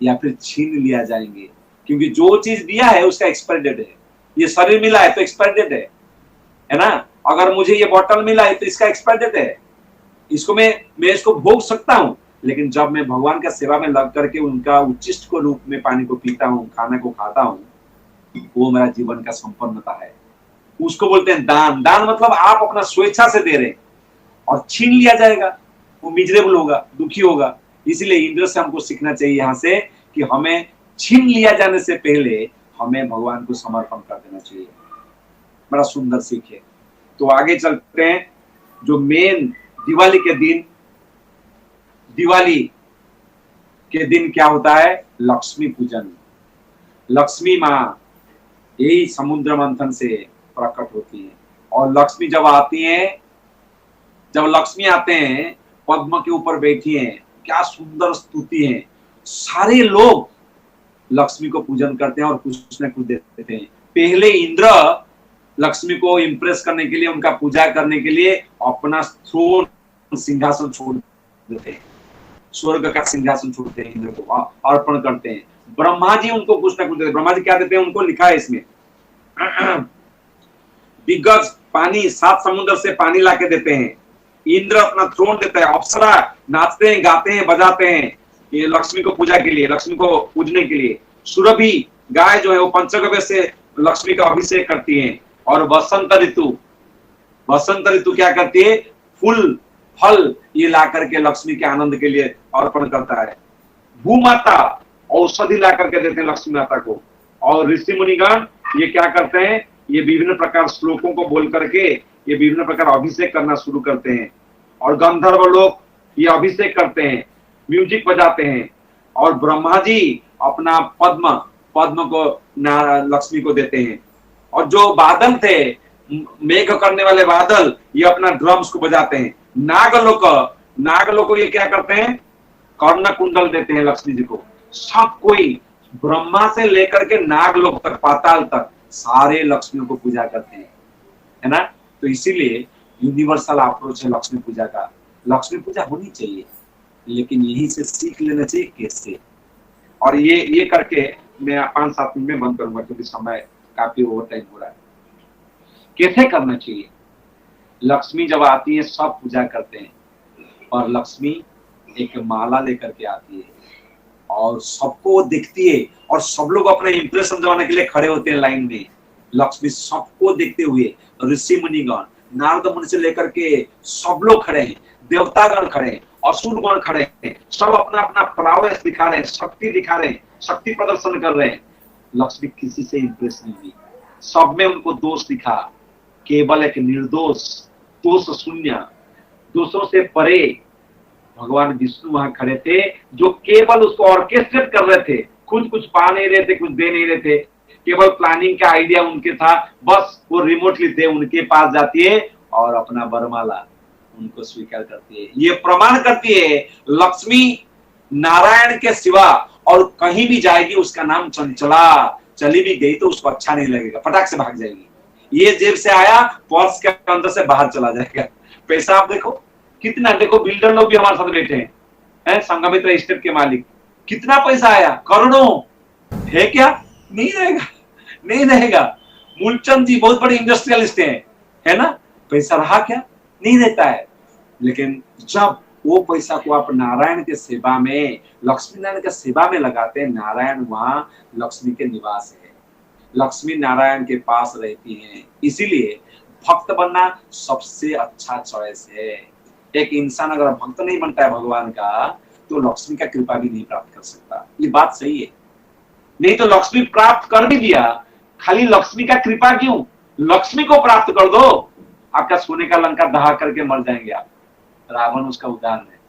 या फिर छीन लिया जाएंगे, क्योंकि जो चीज दिया है उसका एक्सपायर डेट है। ये शरीर मिला है तो एक्सपायर डेट है ना। अगर मुझे ये बोतल मिला है तो इसका एक्सपायर डेट है। इसको मैं इसको भोग सकता हूं, लेकिन जब मैं भगवान का सेवा में लग करके उनका उच्चिष्ट को रूप में पानी को पीता हूं, खाना को खाता हूं, वो मेरा जीवन का संपन्नता है। उसको बोलते हैं दान। दान मतलब आप अपना स्वेच्छा से दे रहे हैं और छीन लिया जाएगा, वो मिजरेबल होगा, दुखी होगा। इसलिए इंद्र से हमको सीखना चाहिए यहाँ से कि हमें छीन लिया जाने से पहले हमें भगवान को समर्पण कर देना चाहिए। बड़ा सुंदर सीख है। तो आगे चलते हैं। जो मेन दिवाली के दिन क्या होता है? लक्ष्मी पूजन। लक्ष्मी माँ यही समुद्र मंथन से प्रकट होती है। और लक्ष्मी जब आती है, जब लक्ष्मी आते हैं, पद्म के ऊपर बैठी हैं, क्या सुंदर स्तुति है। सारे लोग लक्ष्मी को पूजन करते हैं और कुछ न कुछ देते हैं। पहले इंद्र लक्ष्मी को इंप्रेस करने के लिए, उनका पूजा करने के लिए अपना थ्रोन, सिंहासन छोड़ देते हैं, स्वर्ग का सिंहासन छोड़ते हैं, इंद्र को अर्पण करते हैं। ब्रह्मा जी उनको कुछ ना कुछ देते हैं। ब्रह्मा जी क्या देते हैं? उनको लिखा है इसमें, दिग्गज पानी, 7 समुद्र से पानी लाके देते हैं। इंद्र अपना थ्रोन देता है। अप्सरा नाचते हैं, गाते हैं, बजाते हैं, ये लक्ष्मी को पूजा के लिए, लक्ष्मी को पूजने के लिए। सुरभि गाय जो है वो पंचगव्य से लक्ष्मी का अभिषेक करती है। और बसंत ऋतु क्या करती है? फूल फल ये ला करके लक्ष्मी के आनंद के लिए अर्पण करता है। भूमाता औषधि ला करके देते हैं लक्ष्मी माता को। और ऋषि मुनिगण ये क्या करते हैं? ये विभिन्न प्रकार श्लोकों को बोल करके ये विभिन्न प्रकार अभिषेक करना शुरू करते हैं। और गंधर्व लोग ये अभिषेक करते हैं, म्यूजिक बजाते हैं। और ब्रह्मा जी अपना पद्म को लक्ष्मी को देते हैं। और जो बादल थे, मेघ करने वाले बादल, ये अपना ड्रम्स को बजाते हैं। नागलोक ये क्या करते हैं? कर्ण कुंडल देते हैं लक्ष्मी जी को। सब कोई ब्रह्मा से लेकर के नागलोक तक, पाताल तक, सारे लक्ष्मियों को पूजा करते हैं, है ना। तो इसीलिए यूनिवर्सल अप्रोच है लक्ष्मी पूजा का। लक्ष्मी पूजा होनी चाहिए, लेकिन यहीं से सीख लेना चाहिए कैसे। और ये करके मैं 5-7 मिनट में बंद करूंगा, क्योंकि समय काफी ओवर टाइम हो रहा है। कैसे करना चाहिए? लक्ष्मी जब आती है सब पूजा करते हैं, और लक्ष्मी एक माला लेकर के आती है और सबको देखती है, और सब लोग अपना इंप्रेशन जमाने के लिए खड़े होते हैं लाइन में। लक्ष्मी सबको देखते हुए, ऋषि मुनिगण, नारद मुनि से लेकर के सब लोग खड़े हैं, देवतागण खड़े हैं, असुरगण खड़े हैं, सब अपना अपना प्रयास दिखा रहे हैं, शक्ति दिखा रहे हैं, शक्ति प्रदर्शन कर रहे हैं। लक्ष्मी किसी से इंप्रेस नहीं हुई, सब में उनको दोष दिखा। केवल एक निर्दोष, दोष शून्य, दोषों से परे भगवान विष्णु वहां खड़े थे, जो केवल उसको ऑर्केस्ट्रेट कर रहे थे। खुद कुछ पा नहीं रहे थे, कुछ दे नहीं रहे थे, केवल प्लानिंग का आइडिया उनके था। बस वो रिमोटली थे, उनके पास जाती है और अपना वरमाला उनको स्वीकार करती है। ये प्रमाण करती है लक्ष्मी नारायण के सिवा और कहीं भी जाएगी उसका नाम चंचला। चली भी गई तो उसको अच्छा नहीं लगेगा, फटाक से भाग जाएगी। ये जेब से आया, पर्स के अंदर से बाहर चला जाएगा। पैसा आप देखो कितना, देखो बिल्डर लोग भी हमारे साथ बैठे हैं, संघमित्रा एस्टेट के मालिक, कितना पैसा आया, करोड़ों है क्या? नहीं रहेगा, नहीं रहेगा। मूलचंद जी बहुत बड़े इंडस्ट्रियलिस्ट हैं, है ना, पैसा रहा क्या? नहीं रहता है। लेकिन जब वो पैसा को आप नारायण के सेवा में, लक्ष्मी नारायण के सेवा में लगाते हैं, नारायण वहां लक्ष्मी के निवास है, लक्ष्मी नारायण के पास रहती हैं। इसीलिए भक्त बनना सबसे अच्छा चॉइस है। एक इंसान अगर भक्त नहीं बनता है भगवान का, तो लक्ष्मी का कृपा भी नहीं प्राप्त कर सकता। ये बात सही है। नहीं तो लक्ष्मी प्राप्त कर भी दिया, खाली लक्ष्मी का कृपा क्यों? लक्ष्मी को प्राप्त कर दो, आपका सोने का लंका दहा करके मर जाएंगे आप। रावण उसका उदाहरण है।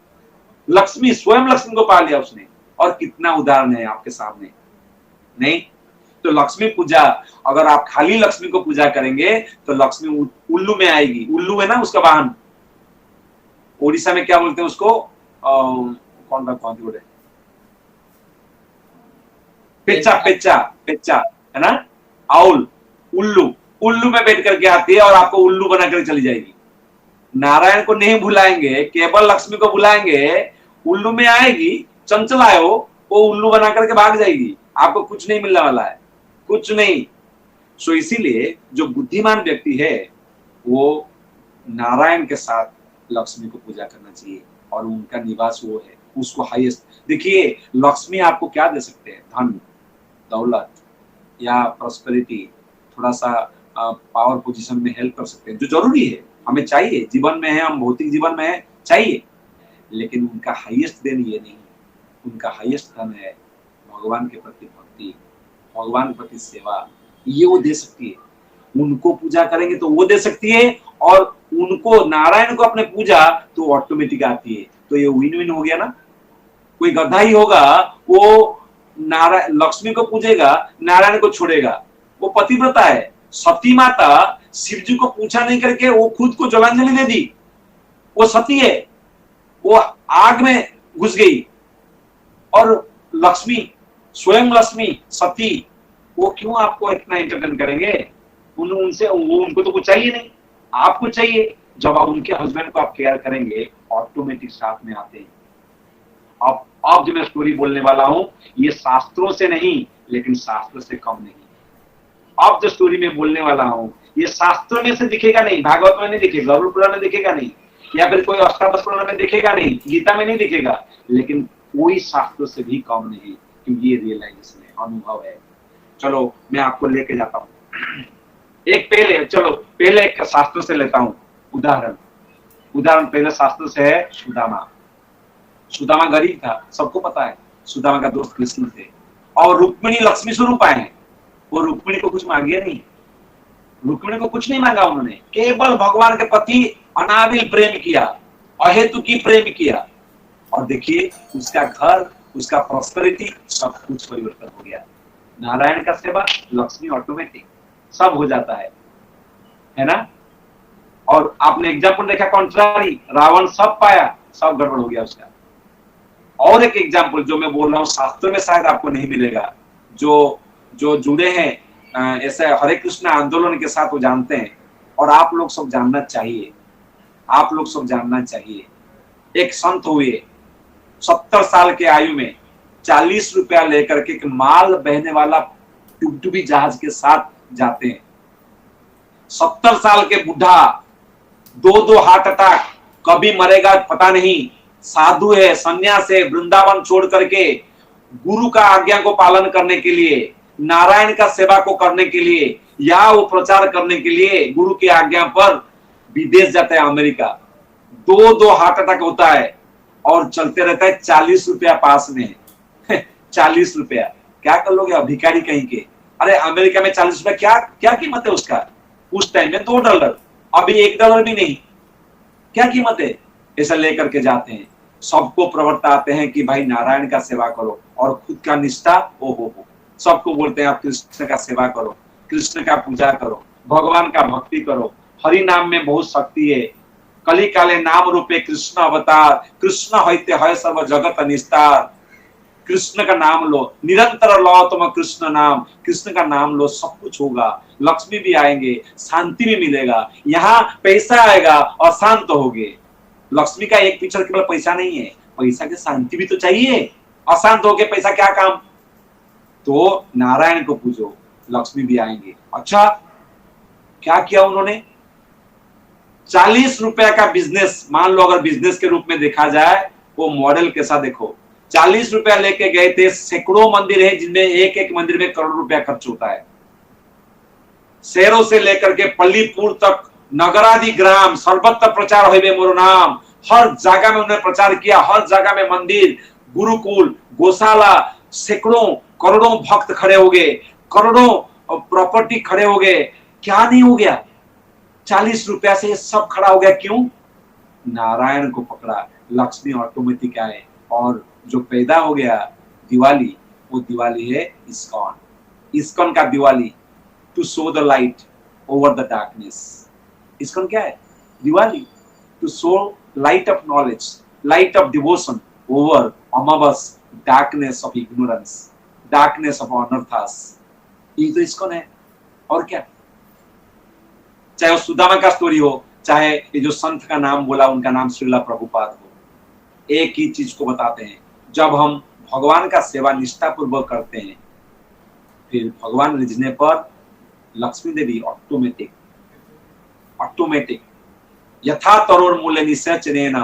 लक्ष्मी, स्वयं लक्ष्मी को पा लिया उसने, और कितना उदाहरण है आपके सामने। नहीं तो लक्ष्मी पूजा, अगर आप खाली लक्ष्मी को पूजा करेंगे तो लक्ष्मी उल्लू में आएगी। उल्लू है ना उसका वाहन, ओडिशा में क्या बोलते हैं उसको, कौन बोले, पेच्चा पेच्चा पेच्चा है ना, आउल, उल्लू। उल्लू में बैठ करके आती है और आपको उल्लू बना कर चली जाएगी। नारायण को नहीं बुलाएंगे, केवल लक्ष्मी को बुलाएंगे, उल्लू में आएगी, चंचल आयो, वो उल्लू बना करके भाग जाएगी। आपको कुछ नहीं मिलने वाला है, कुछ नहीं। सो इसीलिए जो बुद्धिमान व्यक्ति है वो नारायण के साथ लक्ष्मी को पूजा करना चाहिए, और उनका निवास वो है, उसको हाईएस्ट। देखिए लक्ष्मी आपको क्या दे सकते हैं? धन, दौलत या प्रॉस्पेरिटी, थोड़ा सा पावर पोजीशन में हेल्प कर सकते हैं, जो जरूरी है, हमें चाहिए, जीवन में है, हम भौतिक जीवन में है, चाहिए। लेकिन उनका हाईएस्ट देन ये नहीं, उनका हाईएस्ट धन है भगवान के प्रति भक्ति, भगवान के प्रति सेवा। ये वो दे सकती है। उनको पूजा करेंगे तो वो दे सकती है, और उनको, नारायण को अपने पूजा तो ऑटोमेटिक आती है। तो ये विन विन हो गया ना। कोई गधा ही होगा, वो नारायण, लक्ष्मी को पूजेगा, नारायण को छोड़ेगा, वो पतिव्रता है। सती माता शिव जी को पूछा नहीं करके वो खुद को जलांजलि दे दी, वो सती है, वो आग में घुस गई। और लक्ष्मी, स्वयं लक्ष्मी सती, वो क्यों आपको इतना एंटरटेन करेंगे? उनसे उनको तो कुछ चाहिए नहीं, आपको चाहिए। जब आप उनके हस्बैंड को आप केयर करेंगे, ऑटोमेटिक साथ में आते हैं। अब जो मैं स्टोरी बोलने वाला हूं, ये शास्त्रों से नहीं, लेकिन शास्त्रों से कम नहीं। अब जो स्टोरी में बोलने वाला हूं, ये शास्त्रों में से दिखेगा नहीं, भागवत में नहीं दिखेगा, गरुड़ पुराण में दिखेगा नहीं, या फिर कोई अष्टादश पुराण में दिखेगा नहीं, गीता में नहीं दिखेगा, लेकिन कोई शास्त्रों से भी कम नहीं, क्योंकि ये रियलाइजेशन है, अनुभव है। चलो मैं आपको लेके जाता हूँ एक पहले एक शास्त्र से लेता हूँ उदाहरण पहले शास्त्र से है। सुदामा गरीब था, सबको पता है। सुदामा का दोस्त कृष्ण थे, और रुक्मिणी लक्ष्मी स्वरूप आए हैं। वो रुक्मिणी को कुछ मांगे नहीं, रुक्मिणी को कुछ नहीं मांगा उन्होंने, केवल भगवान के प्रति अनाविल प्रेम किया, अहेतुकी प्रेम किया। और देखिए उसका घर, उसका प्रॉस्पेरिटी, सब कुछ परिवर्तन हो गया। नारायण का सेवा, लक्ष्मी ऑटोमेटिक, सब हो जाता है ना। और आपने एग्जाम्पल देखा कॉन्ट्रारी, रावण सब पाया, सब गड़बड़ हो गया उसका। और एक एग्जाम्पल जो मैं बोल रहा हूँ, शास्त्रों में शायद आपको नहीं मिलेगा, जो जुड़े हैं ऐसे हरे कृष्ण आंदोलन के साथ, वो जानते हैं, और आप लोग सब जानना चाहिए, आप लोग सब जानना चाहिए। एक संत हुए 70 साल के आयु में 40 रुपया लेकर के माल बहने वाला टुकटुकी जहाज के साथ जाते हैं। 70 साल के बुढ़ा, 2 हार्ट अटैक, कभी मरेगा पता नहीं, साधु है, सन्यास है, वृंदावन छोड़ करके गुरु का आज्ञा को पालन करने के लिए, नारायण का सेवा को करने के लिए, या वो प्रचार करने के लिए गुरु की आज्ञा पर विदेश जाता है, अमेरिका। 2 हार्ट अटैक होता है और चलते रहता है। 40 रुपया पास में 40 रुपया क्या कर लोगे भिखारी कहीं के। अरे अमेरिका में 40 रुपया क्या क्या कीमत है उसका? उस टाइम में $2, अभी $1 भी नहीं, क्या कीमत है? ऐसा लेकर के जाते हैं, सबको प्रवर्ताते हैं कि भाई नारायण का सेवा करो, और खुद का निष्ठा हो सबको बोलते हैं आप कृष्ण का सेवा करो, कृष्ण का पूजा करो, भगवान का भक्ति करो, हरि नाम में बहुत शक्ति है। कली काले नाम रूपे कृष्ण अवतार, कृष्ण होते है सर्व जगत निस्तार। कृष्ण का नाम लो, निरंतर लो तुम कृष्ण नाम, कृष्ण का नाम लो, सब कुछ होगा। लक्ष्मी भी आएंगे, शांति भी मिलेगा, यहाँ पैसा आएगा और शांत होगे। लक्ष्मी का एक पिक्चर केवल पैसा नहीं है, पैसा की शांति भी तो चाहिए। अशांत होके पैसा क्या काम? तो नारायण को पूजो, लक्ष्मी भी आएंगे। अच्छा क्या किया उन्होंने? 40 रुपया का बिजनेस, मान लो अगर बिजनेस के रूप में देखा जाए, वो मॉडल कैसा देखो। 40 रुपया लेके गए थे, सैकड़ों मंदिर है जिनमें एक मंदिर में करोड़ रुपया खर्च होता है। शहरों से लेकर के पल्लीपुर तक नगरादि ग्राम सर्वत्र प्रचार होइबे मोर नाम। हर जगह में उन्होंने प्रचार किया, हर जगह में मंदिर, गुरुकुल, गौशाला, सैकड़ों करोड़ों भक्त खड़े हो गए, करोड़ों प्रॉपर्टी खड़े हो गए। क्या नहीं हो गया? 40 रुपया से सब खड़ा हो गया। क्यों? नारायण को पकड़ा, लक्ष्मी ऑटोमेटिक आए। और जो पैदा हो गया दिवाली, वो दिवाली है इस्कॉन। इस्कॉन का Diwali, to show the light over the darkness. ISKCON क्या है? Diwali, to show light of knowledge, light of devotion over amavas, darkness of ignorance, darkness of anarthas. ये तो इस्कॉन है। और क्या? चाहे वो सुदामा का स्टोरी हो, चाहे ये जो संत का नाम बोला उनका नाम श्रीला प्रभुपाद हो, एक ही चीज को बताते हैं, जब हम भगवान का सेवा निष्ठा पूर्वक करते हैं, फिर भगवान रिझने पर लक्ष्मी देवी ऑटोमेटिक यथा तरोर मूल्य निश्चयेन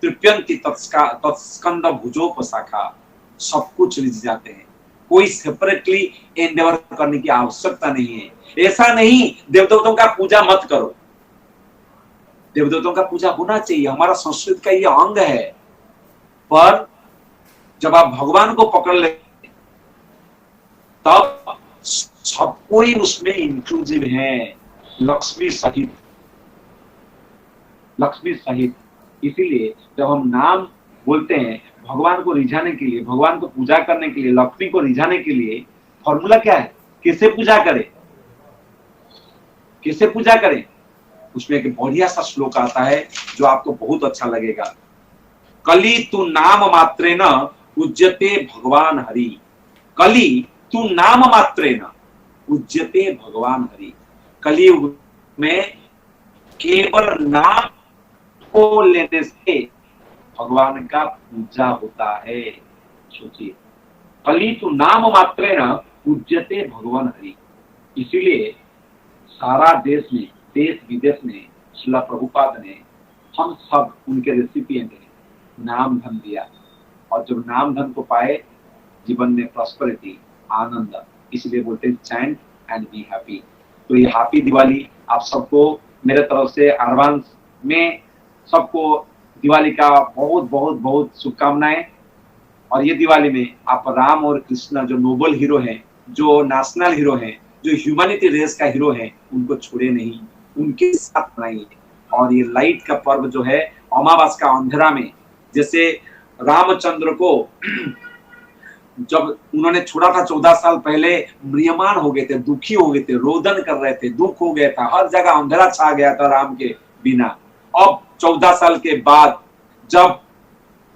तृप्यंति तत्स्कंद भुजोपशाखा, सब कुछ रिझ जाते हैं। कोई सेपरेटली एंडेवर करने की आवश्यकता नहीं है। ऐसा नहीं देवदेवताओं का पूजा मत करो, देवदेवताओं का पूजा होना चाहिए, हमारा संस्कृत का ये अंग है। पर जब आप भगवान को पकड़ ले तब सब कोई उसमें इंक्लूसिव है, लक्ष्मी सहित, लक्ष्मी सहित। इसीलिए जब हम नाम बोलते हैं भगवान को रिझाने के लिए, भगवान को पूजा करने के लिए, लक्ष्मी को रिझाने के लिए, फॉर्मूला क्या है? किसे पूजा करें, किसे पूजा करें? उसमें एक बढ़िया सा श्लोक आता है जो आपको बहुत अच्छा लगेगा। कली तू नाम मात्रे न उज्जते भगवान हरि। कली तू नाम मात्रे न उज्जते भगवान हरि। कलियुग में केवल नाम को लेने से भगवान का पूजा होता है। सोचिए, कली तू नाम मात्रे न उज्जते भगवान हरि। इसीलिए सारा देश में, देश विदेश में श्रीला प्रभुपाद ने हम सब उनके रेसिपिएंट हैं, नाम धन दिया। और जब नाम धन को पाए, जीवन में प्रॉस्पेरिटी, आनंद, इसलिए बोलते हैं चैंट एंड बी हैप्पी। तो ये हैप्पी दिवाली आप सबको मेरे तरफ से एडवांस में सबको दिवाली का बहुत बहुत बहुत शुभकामनाएं। और ये दिवाली में आप राम और कृष्ण जो नोबल हीरो हैं, जो नेशनल हीरो हैं, जो ह्यूमैनिटी रेस का हीरो है, उनको छोड़े नहीं, उनके साथ मनाइए। और ये लाइट का पर्व जो है, अमावस का अंधेरा में, जैसे रामचंद्र को जब उन्होंने छोड़ा था 14 साल पहले, म्रियमान हो गए थे, दुखी हो गए थे, रोदन कर रहे थे, दुख हो गया था, हर जगह अंधेरा छा गया था राम के बिना। अब 14 साल के बाद जब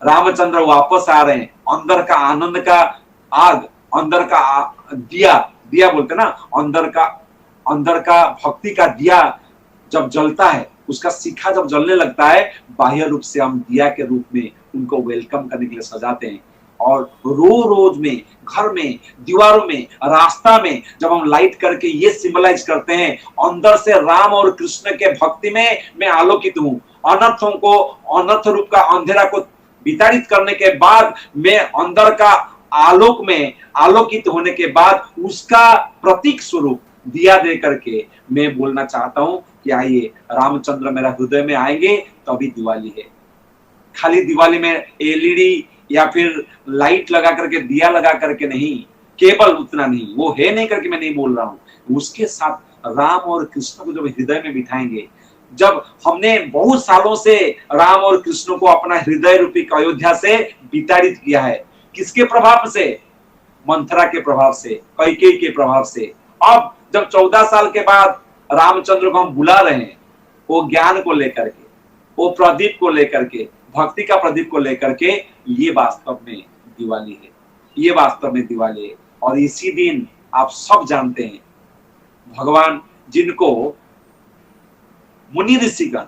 रामचंद्र वापस आ रहे हैं, अंदर का आनंद का आग, अंदर का दिया, दिया बोलते ना, अंदर का भक्ति का दिया जब जलता है, उसका शिखा जब जलने लगता है, बाह्य रूप से हम दिया के रूप में उनको वेलकम करने के लिए सजाते हैं। और रोज में, घर में, दीवारों में, रास्ता में जब हम लाइट करके ये सिंबलाइज करते हैं, अंदर से राम और कृष्ण के भक्ति में मैं आलोकित हूं। अनर्थों को, अनर्थ रूप का अंधेरा को विताड़ित करने के बाद मैं अंदर का आलोक में आलोकित होने के बाद उसका प्रतीक स्वरूप दिया दे करके मैं बोलना चाहता हूं कि आइए रामचंद्र मेरा हृदय में आएंगे तभी दिवाली है। खाली दिवाली में एलईडी या फिर लाइट लगा करके, दिया लगा करके नहीं, केवल उतना नहीं, वो है नहीं करके मैं नहीं बोल रहा हूं। उसके साथ राम और कृष्ण को जब हृदय में बिठाएंगे, जब हमने बहुत सालों से राम और कृष्ण को अपना हृदय रूपी अयोध्या से विताड़ित किया है, किसके प्रभाव से? मंथरा के प्रभाव से, कैकेयी के प्रभाव से। अब जब 14 साल के बाद रामचंद्र को हम बुला रहे हैं, वो ज्ञान को लेकर के, वो प्रदीप को लेकर के, भक्ति का प्रदीप को लेकर के, ये वास्तव में दिवाली है, ये वास्तव में दिवाली है। और इसी दिन आप सब जानते हैं, भगवान जिनको मुनि ऋषिगण,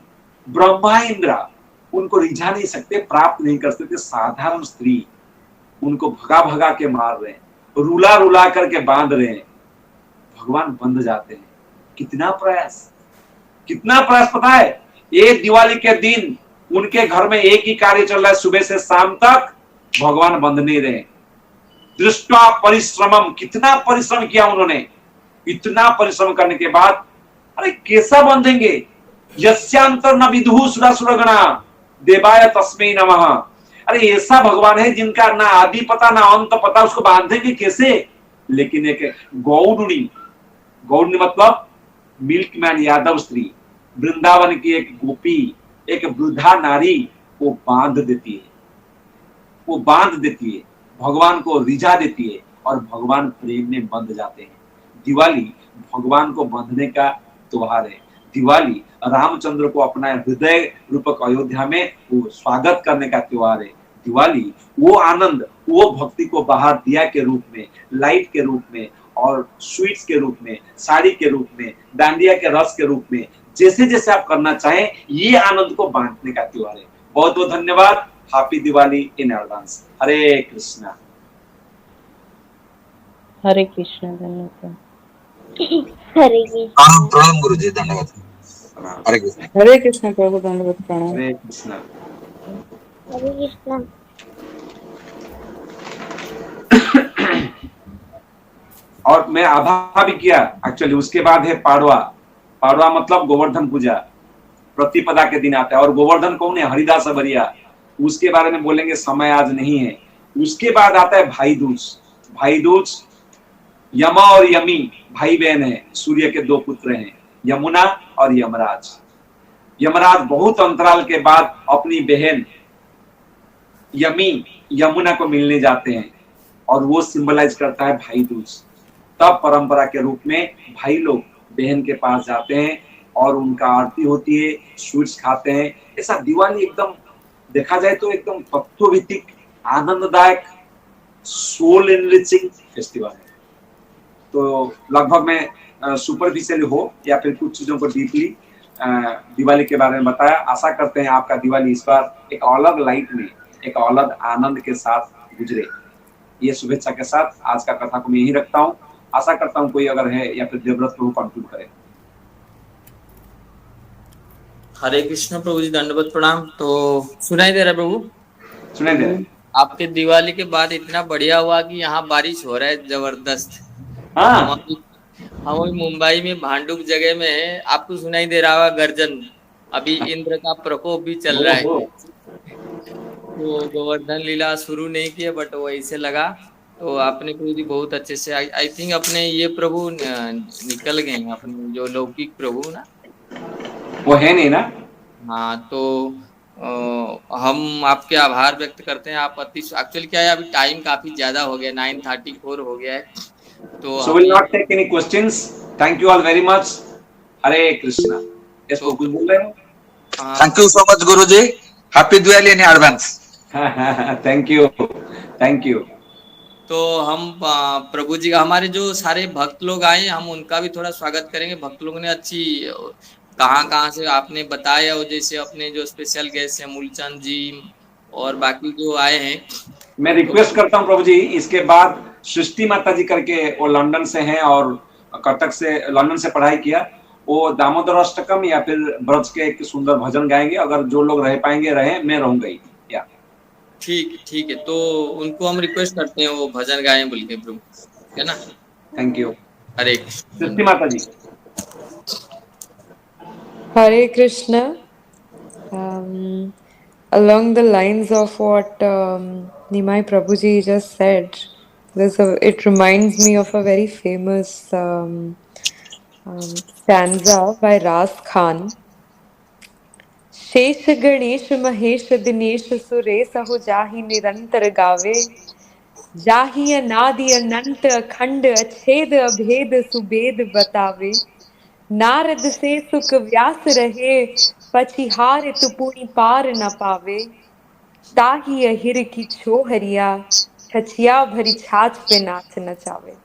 ब्रह्मा इंद्र उनको रिझा नहीं सकते, प्राप्त नहीं कर सकते, साधारण स्त्री उनको भगा भगा के मार रहे हैं, रुला रुला करके बांध रहे हैं, भगवान बंध जाते हैं। कितना प्रयास, कितना प्रयास पता है? एक दिवाली के दिन उनके घर में एक ही कार्य चल रहा है, सुबह से शाम तक भगवान बंध नहीं रहे। दृष्टा परिश्रमम, कितना परिश्रम किया उन्होंने। इतना परिश्रम करने के बाद अरे कैसा बांधेंगे? यस्यांतर न विदुः सुरासुरगणा देवाय तस्मै नमः। अरे ऐसा भगवान है जिनका ना आदि पता ना अंत पता, उसको बांधेंगे कैसे? लेकिन एक गौड़ुणी, गौड़ुणी मतलब मिल्कमैन यादव स्त्री, वृंदावन की एक गोपी, एक वृद्धा नारी, वो बांध देती है, वो बांध देती है, भगवान को रिझा देती है और भगवान प्रेम में बंध जाते हैं। दिवाली भगवान को बंधने का त्योहार है। दिवाली रामचंद्र को अपना हृदय रूपक अयोध्या में वो स्वागत करने का त्योहार है। दिवाली वो आनंद, वो भक्ति को बाहर दिया के रूप में, लाइट के रूप में और स्वीट्स के रूप में, साड़ी के रूप में, डांडिया के रस के रूप में, जैसे जैसे आप करना चाहें, ये आनंद को बांटने का त्योहार है। बहुत बहुत धन्यवाद। Happy Diwali in advance. Hare Krishna. Hare Krishna. धन्यवाद। हरे कृष्ण। प्रणाम गुरु जी, धन्यवाद। हरे कृष्ण। हरे कृष्ण प्रभु, धन्यवाद, प्रणाम। हरे कृष्णा। हरे कृष्ण। और मैं आभा भी किया एक्चुअली। उसके बाद है पाड़वा। पाड़वा मतलब गोवर्धन पूजा, प्रतिपदा के दिन आता है। और गोवर्धन कौन है? हरिदास अबरिया। उसके बारे में बोलेंगे, समय आज नहीं है। उसके बाद आता है भाई दूज। भाई दूज यमा और यमी भाई बहन है, सूर्य के दो पुत्र हैं, यमुना और यमराज। यमराज बहुत अंतराल के बाद अपनी बहन यमी यमुना को मिलने जाते हैं और वो सिंबलाइज करता है भाई दूज। तब परंपरा के रूप में भाई लोग बहन के पास जाते हैं और उनका आरती होती है, स्वीट्स खाते हैं। ऐसा दिवाली एकदम देखा जाए तो एकदम तत्वभित्तिक, आनंददायक, सोल एनरिचिंग फेस्टिवल है। तो लगभग मैं सुपरफिशियली हो या फिर कुछ चीजों को डीपली दिवाली के बारे में बताया। आशा करते हैं आपका दिवाली इस बार एक अलग लाइट में, एक अलग आनंद के साथ गुजरे। ये शुभेच्छा के साथ आज का कथा को मैं यही रखता हूँ। आशा करता हूँ कोई अगर है या फिर देवव्रत प्रभु कंक्लूड करे। हरे कृष्ण प्रभु जी, दंडवत प्रणाम। तो सुनाई दे रहा है प्रभु? सुनाई दे रहा है। आपके दिवाली के बाद इतना बढ़िया हुआ कि यहाँ बारिश हो रहा है जबरदस्त। हाँ हम अभी मुंबई में भांडुप जगह में है। आपको सुनाई दे रहा होगा गर्जन। अभी इंद्र का प्रकोप भी चल रहा है। तो गोवर्धन लीला शुरू नहीं किया बट वो ऐसे लगा। तो आपने प्रभु जी बहुत अच्छे से, आई थिंक अपने ये प्रभु निकल गए हैं, अपने जो लौकिक प्रभु ना, वो है नहीं ना। हाँ तो हम आपके आभार व्यक्त करते हैं। आप अति, एक्चुअली क्या है अभी टाइम काफी ज्यादा हो गया, 9:34 हो गया है। तो So will not take any questions. Thank you all very much. हरे कृष्णा। इसको कुछ बोल रहे हो? Thank you so much guru ji. Happy Diwali in advance. Thank you, thank you. तो हम प्रभु जी का, हमारे जो सारे भक्त लोग आए हम उनका भी थोड़ा स्वागत करेंगे। भक्त लोगों ने अच्छी कहाँ से आपने बताया, और जैसे अपने जो स्पेशल गेस्ट हैं मूलचंद जी और बाकी जो आए हैं। मैं रिक्वेस्ट करता हूँ प्रभु जी, इसके बाद सृष्टि माता जी करके, वो लंदन से हैं और कटक से, लंदन से पढ़ाई किया। वो दामोदर अष्टकम या फिर ब्रज के एक सुंदर भजन गाएंगे। अगर जो लोग रह पाएंगे रहे, मैं रहूंगा ही। या ठीक है। तो उनको हम रिक्वेस्ट करते हैं वो भजन गाएं बोल के प्रभु, है ना? Thank you. हरे सृष्टि माता जी। Hare Krishna. Along the lines of what Nimai Prabhuji just said, it reminds me of a very famous stanza by Ras Khan. शेष गणेश महेश दिनेश सुरेश हो जाहि निरंतर गावे, जाहि अनादि अनंत अखंड अछेद अभेद सुबेद बतावे। नारद से सुख व्यास रहे, पछिहार तु पुनि पार न पावे। ताहि अहिर की छोहरिया, छछिया भरी छाछ पे नाच नचावे।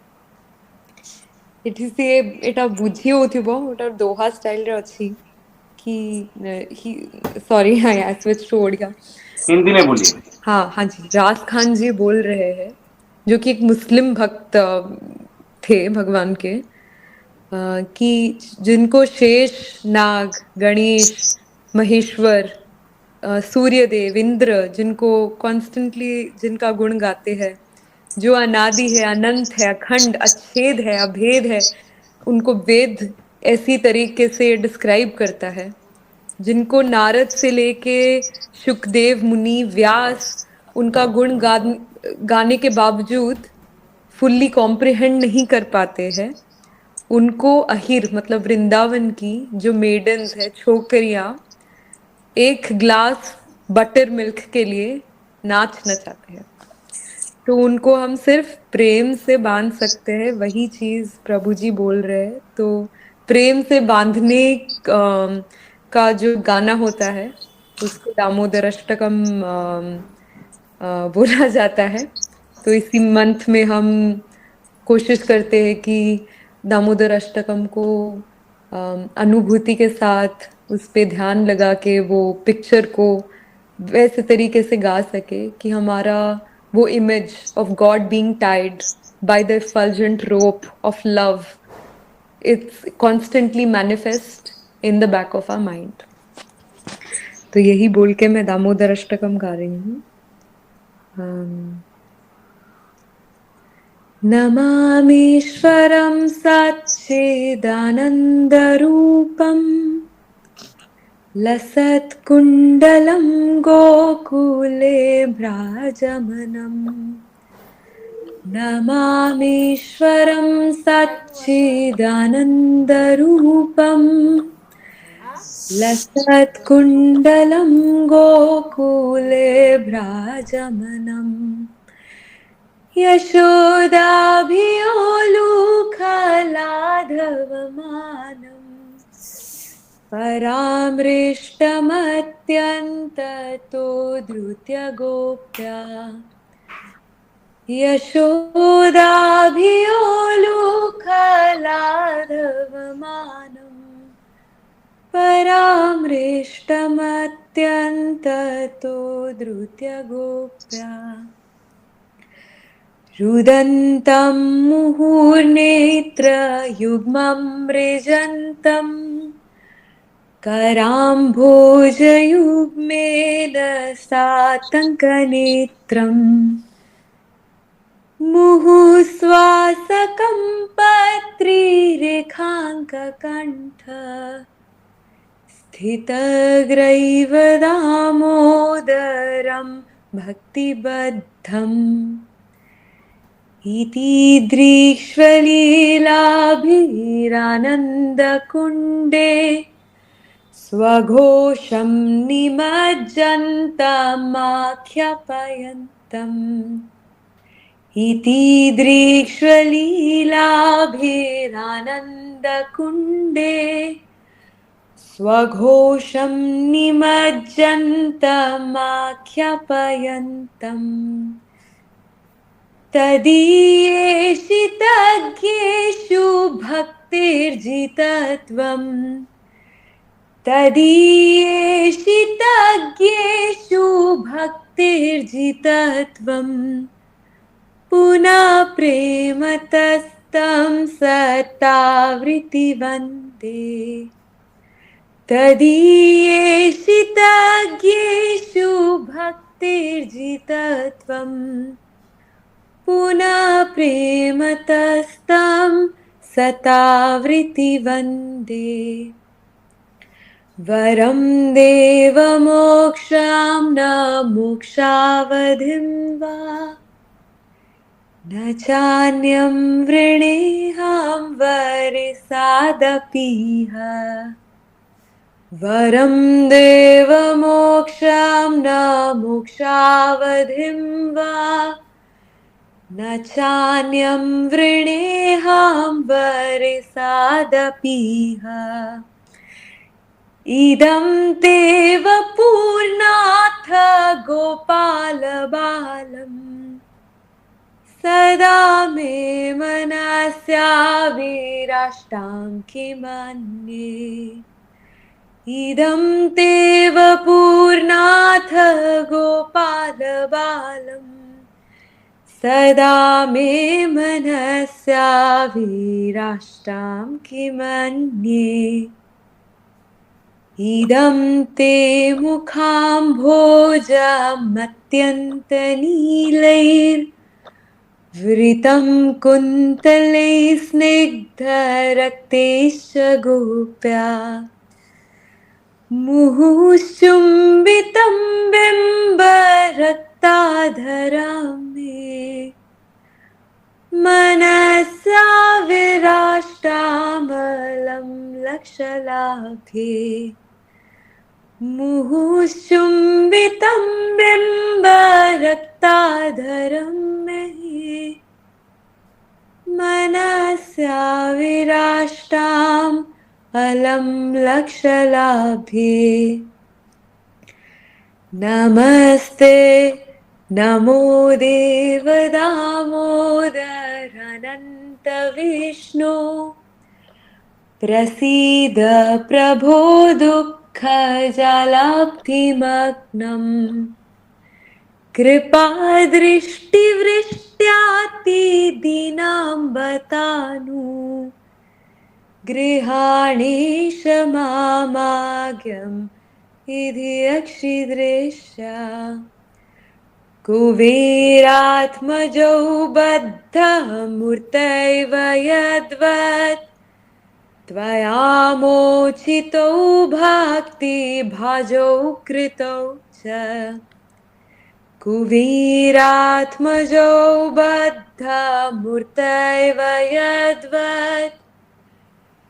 एठी से एटा बुझी होथिबो, ओटा दोहा स्टाइल रे अछि कि ही, sorry I switch to Odia. Hindi में बोलिए। हाँ जी, रास खान जी बोल रहे हैं, जो कि एक मुस्लिम भक्त थे भगवान के, कि जिनको शेष नाग गणेश महेश्वर सूर्यदेव इंद्र, जिनको कॉन्स्टेंटली जिनका गुण गाते हैं, जो अनादि है, अनंत है, अखंड, अच्छेद है, अभेद है, उनको वेद ऐसी तरीके से डिस्क्राइब करता है, जिनको नारद से लेके शुकदेव मुनि, व्यास, उनका गाने के बावजूद फुल्ली कॉम्प्रिहेंड नहीं कर पाते हैं। उनको अहिर मतलब वृंदावन की जो मेडन्स है, छोकरियां, एक ग्लास बटर मिल्क के लिए नाचना चाहते हैं, तो उनको हम सिर्फ प्रेम से बांध सकते हैं। वही चीज प्रभु जी बोल रहे हैं। तो प्रेम से बांधने का जो गाना होता है उसको दामोदर अष्टकम बोला जाता है। तो इसी मंथ में हम कोशिश करते हैं कि दामोदर अष्टकम को अनुभूति के साथ उस पे ध्यान लगा के वो पिक्चर को वैसे तरीके से गा सके कि हमारा वो image of God being tied by the effulgent rope of love, it's constantly manifest in the back of our mind. तो यही बोल के मैं दामोदर अष्टकम गा रही हूँ। नमामीश्वरं सच्चिदानन्दरूपम् लसत्कुण्डलं गोकुले भ्राजमनम्। नमामीश्वरं सच्चिदानन्दरूपम् लसत्कुण्डलं गोकुले भ्राजमनम्। यशोदाभियोलुखलाधवमानम् परामृष्टमत्यन्ततो धृत्य गोप्या। यशोदाभियोलुखलाधवमानम् परामृष्टमत्यन्ततो धृत्य गोप्या। रुदन्तं मुहुर्नेत्रयुग्मं मृजन्तम् कराम्भोजयुग्मेन सातङ्कनेत्रम्। मुहुश्वासकं पत्रीरेखाङ्ककण्ठ स्थितग्रैव दामोदरं भक्तिबद्धम्। इति दृक्ष्वलीलाभिरानन्दकुण्डे स्वघोषं निमज्जन्तमाख्यापयन्तम्। इति दृक्ष्वलीलाभिरानन्दकुण्डे स्वघोषं निमज्जन्तमाख्यापयन्तम्। तदीयेषितज्ञेषु भक्तिर्जितत्वम्। तदीयेषितज्ञेषु भक्तिर्जितत्वम्। पुनः प्रेमतस्तं सतावृत्तिवन्दे। तदीयेषितज्ञेषु भक्तिर्जितत्वम्। पुनः प्रेमतस्तं सतावृत्तिवन्दे। वरं देवमोक्षं न मोक्षावधिं वा न चान्यं वृणेऽहं वरसादपीह। वरं देवमोक्षं न मोक्षावधिं वा न चान्यं वृणेऽहं वरसादपीह। इदं तेव पूर्णाथ गोपालबालम् सदा मे मनस्याविराष्टां किमन्ये। इदं तेव पूर्णाथ गोपालबालम् सदा मे मनस्याविराष्टां किमन्ये। इदं ते मुखाम्भोजमत्यन्तनीलैर् वृतं कुन्तले स्निग्धरक्तेश्च गोप्या मुहुश्चुम्बितं बिम्बरक्ताधरां मे मनसा विराष्टामलं लक्षलाभे मुहुश्चुम्बितं बिम्बरक्ताधरं मे मनसा विराष्टाम् अलं लक्षलाभे नमस्ते नमो देव दामोदर अनन्त विष्णु प्रसीद प्रभो दुःखजलाब्धिमग्नम् कृपादृष्टिवृष्ट्यातिदीनां बतानु गृहाणेश मामाग्यम् इति अक्षिदृश्य कुबेरात्मजौ बद्धः मूर्तैव यद्वत् त्वया मोचितौ भक्तिभाजौ कृतौ च कुबेरात्मजौ बद्धः मूर्तैव यद्वत्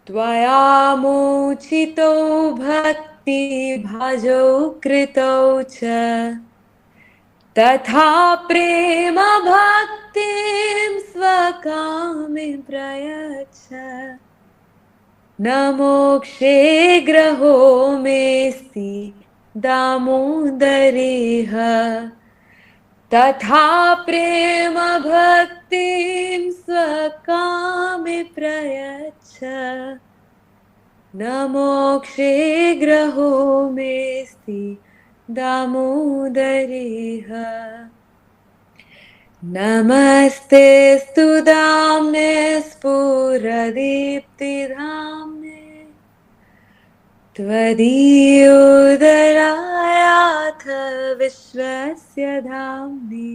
त्वया मोचितौ भक्तिभाजौ कृतौ च तथा प्रेम भक्तिं स्वकामे प्रयच्छ न मोक्षे ग्रहो मेऽस्ति दामोदरेह तथा प्रेम भक्तिं स्वकामे प्रयच्छ न मोक्षे ग्रहो मेऽस्ति दामोदरेह नमस्तेऽस्तु दाम्ने स्फुरदीप्तिधाम्ने त्वदीयोदरायाथ विश्वस्य धाम्ने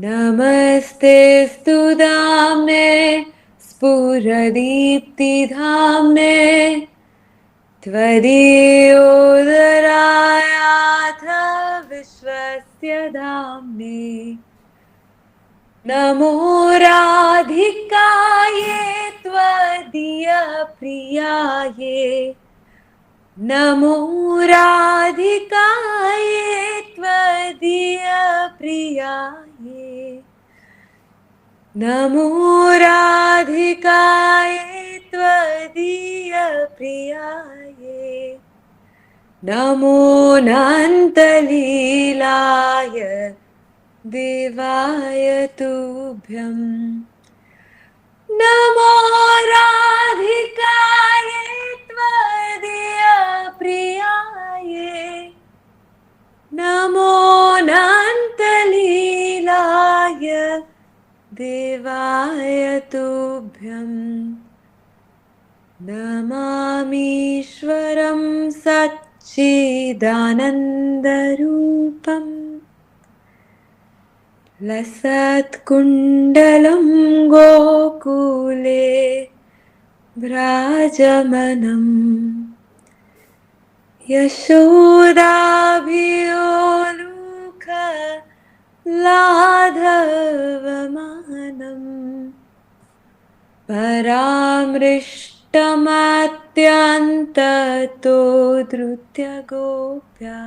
नमस्तेऽस्तु दाम्ने स्फुरदीप्तिधाम्ने त्वदीयोदरायाथ विश्वस्य धाम्ने नमो राधिकाये त्वदीयप्रियाये नमो राधिकाये त्वदीयप्रियाये नमो राधिकाये त्वदीयप्रियाये नमो अनन्तलीलाय देवाय तुभ्यं नमो राधिकाये त्वदीयप्रियाये नमो अनन्तलीलाय देवाय तुभ्यं नमामीश्वरं सच्चिदानन्दरूपम् लसत्कुण्डलं गोकुले व्राजमनं यशोदाभियोलुखलाधवमानम् परामृष्टमत्यन्ततो धृत्य गोप्या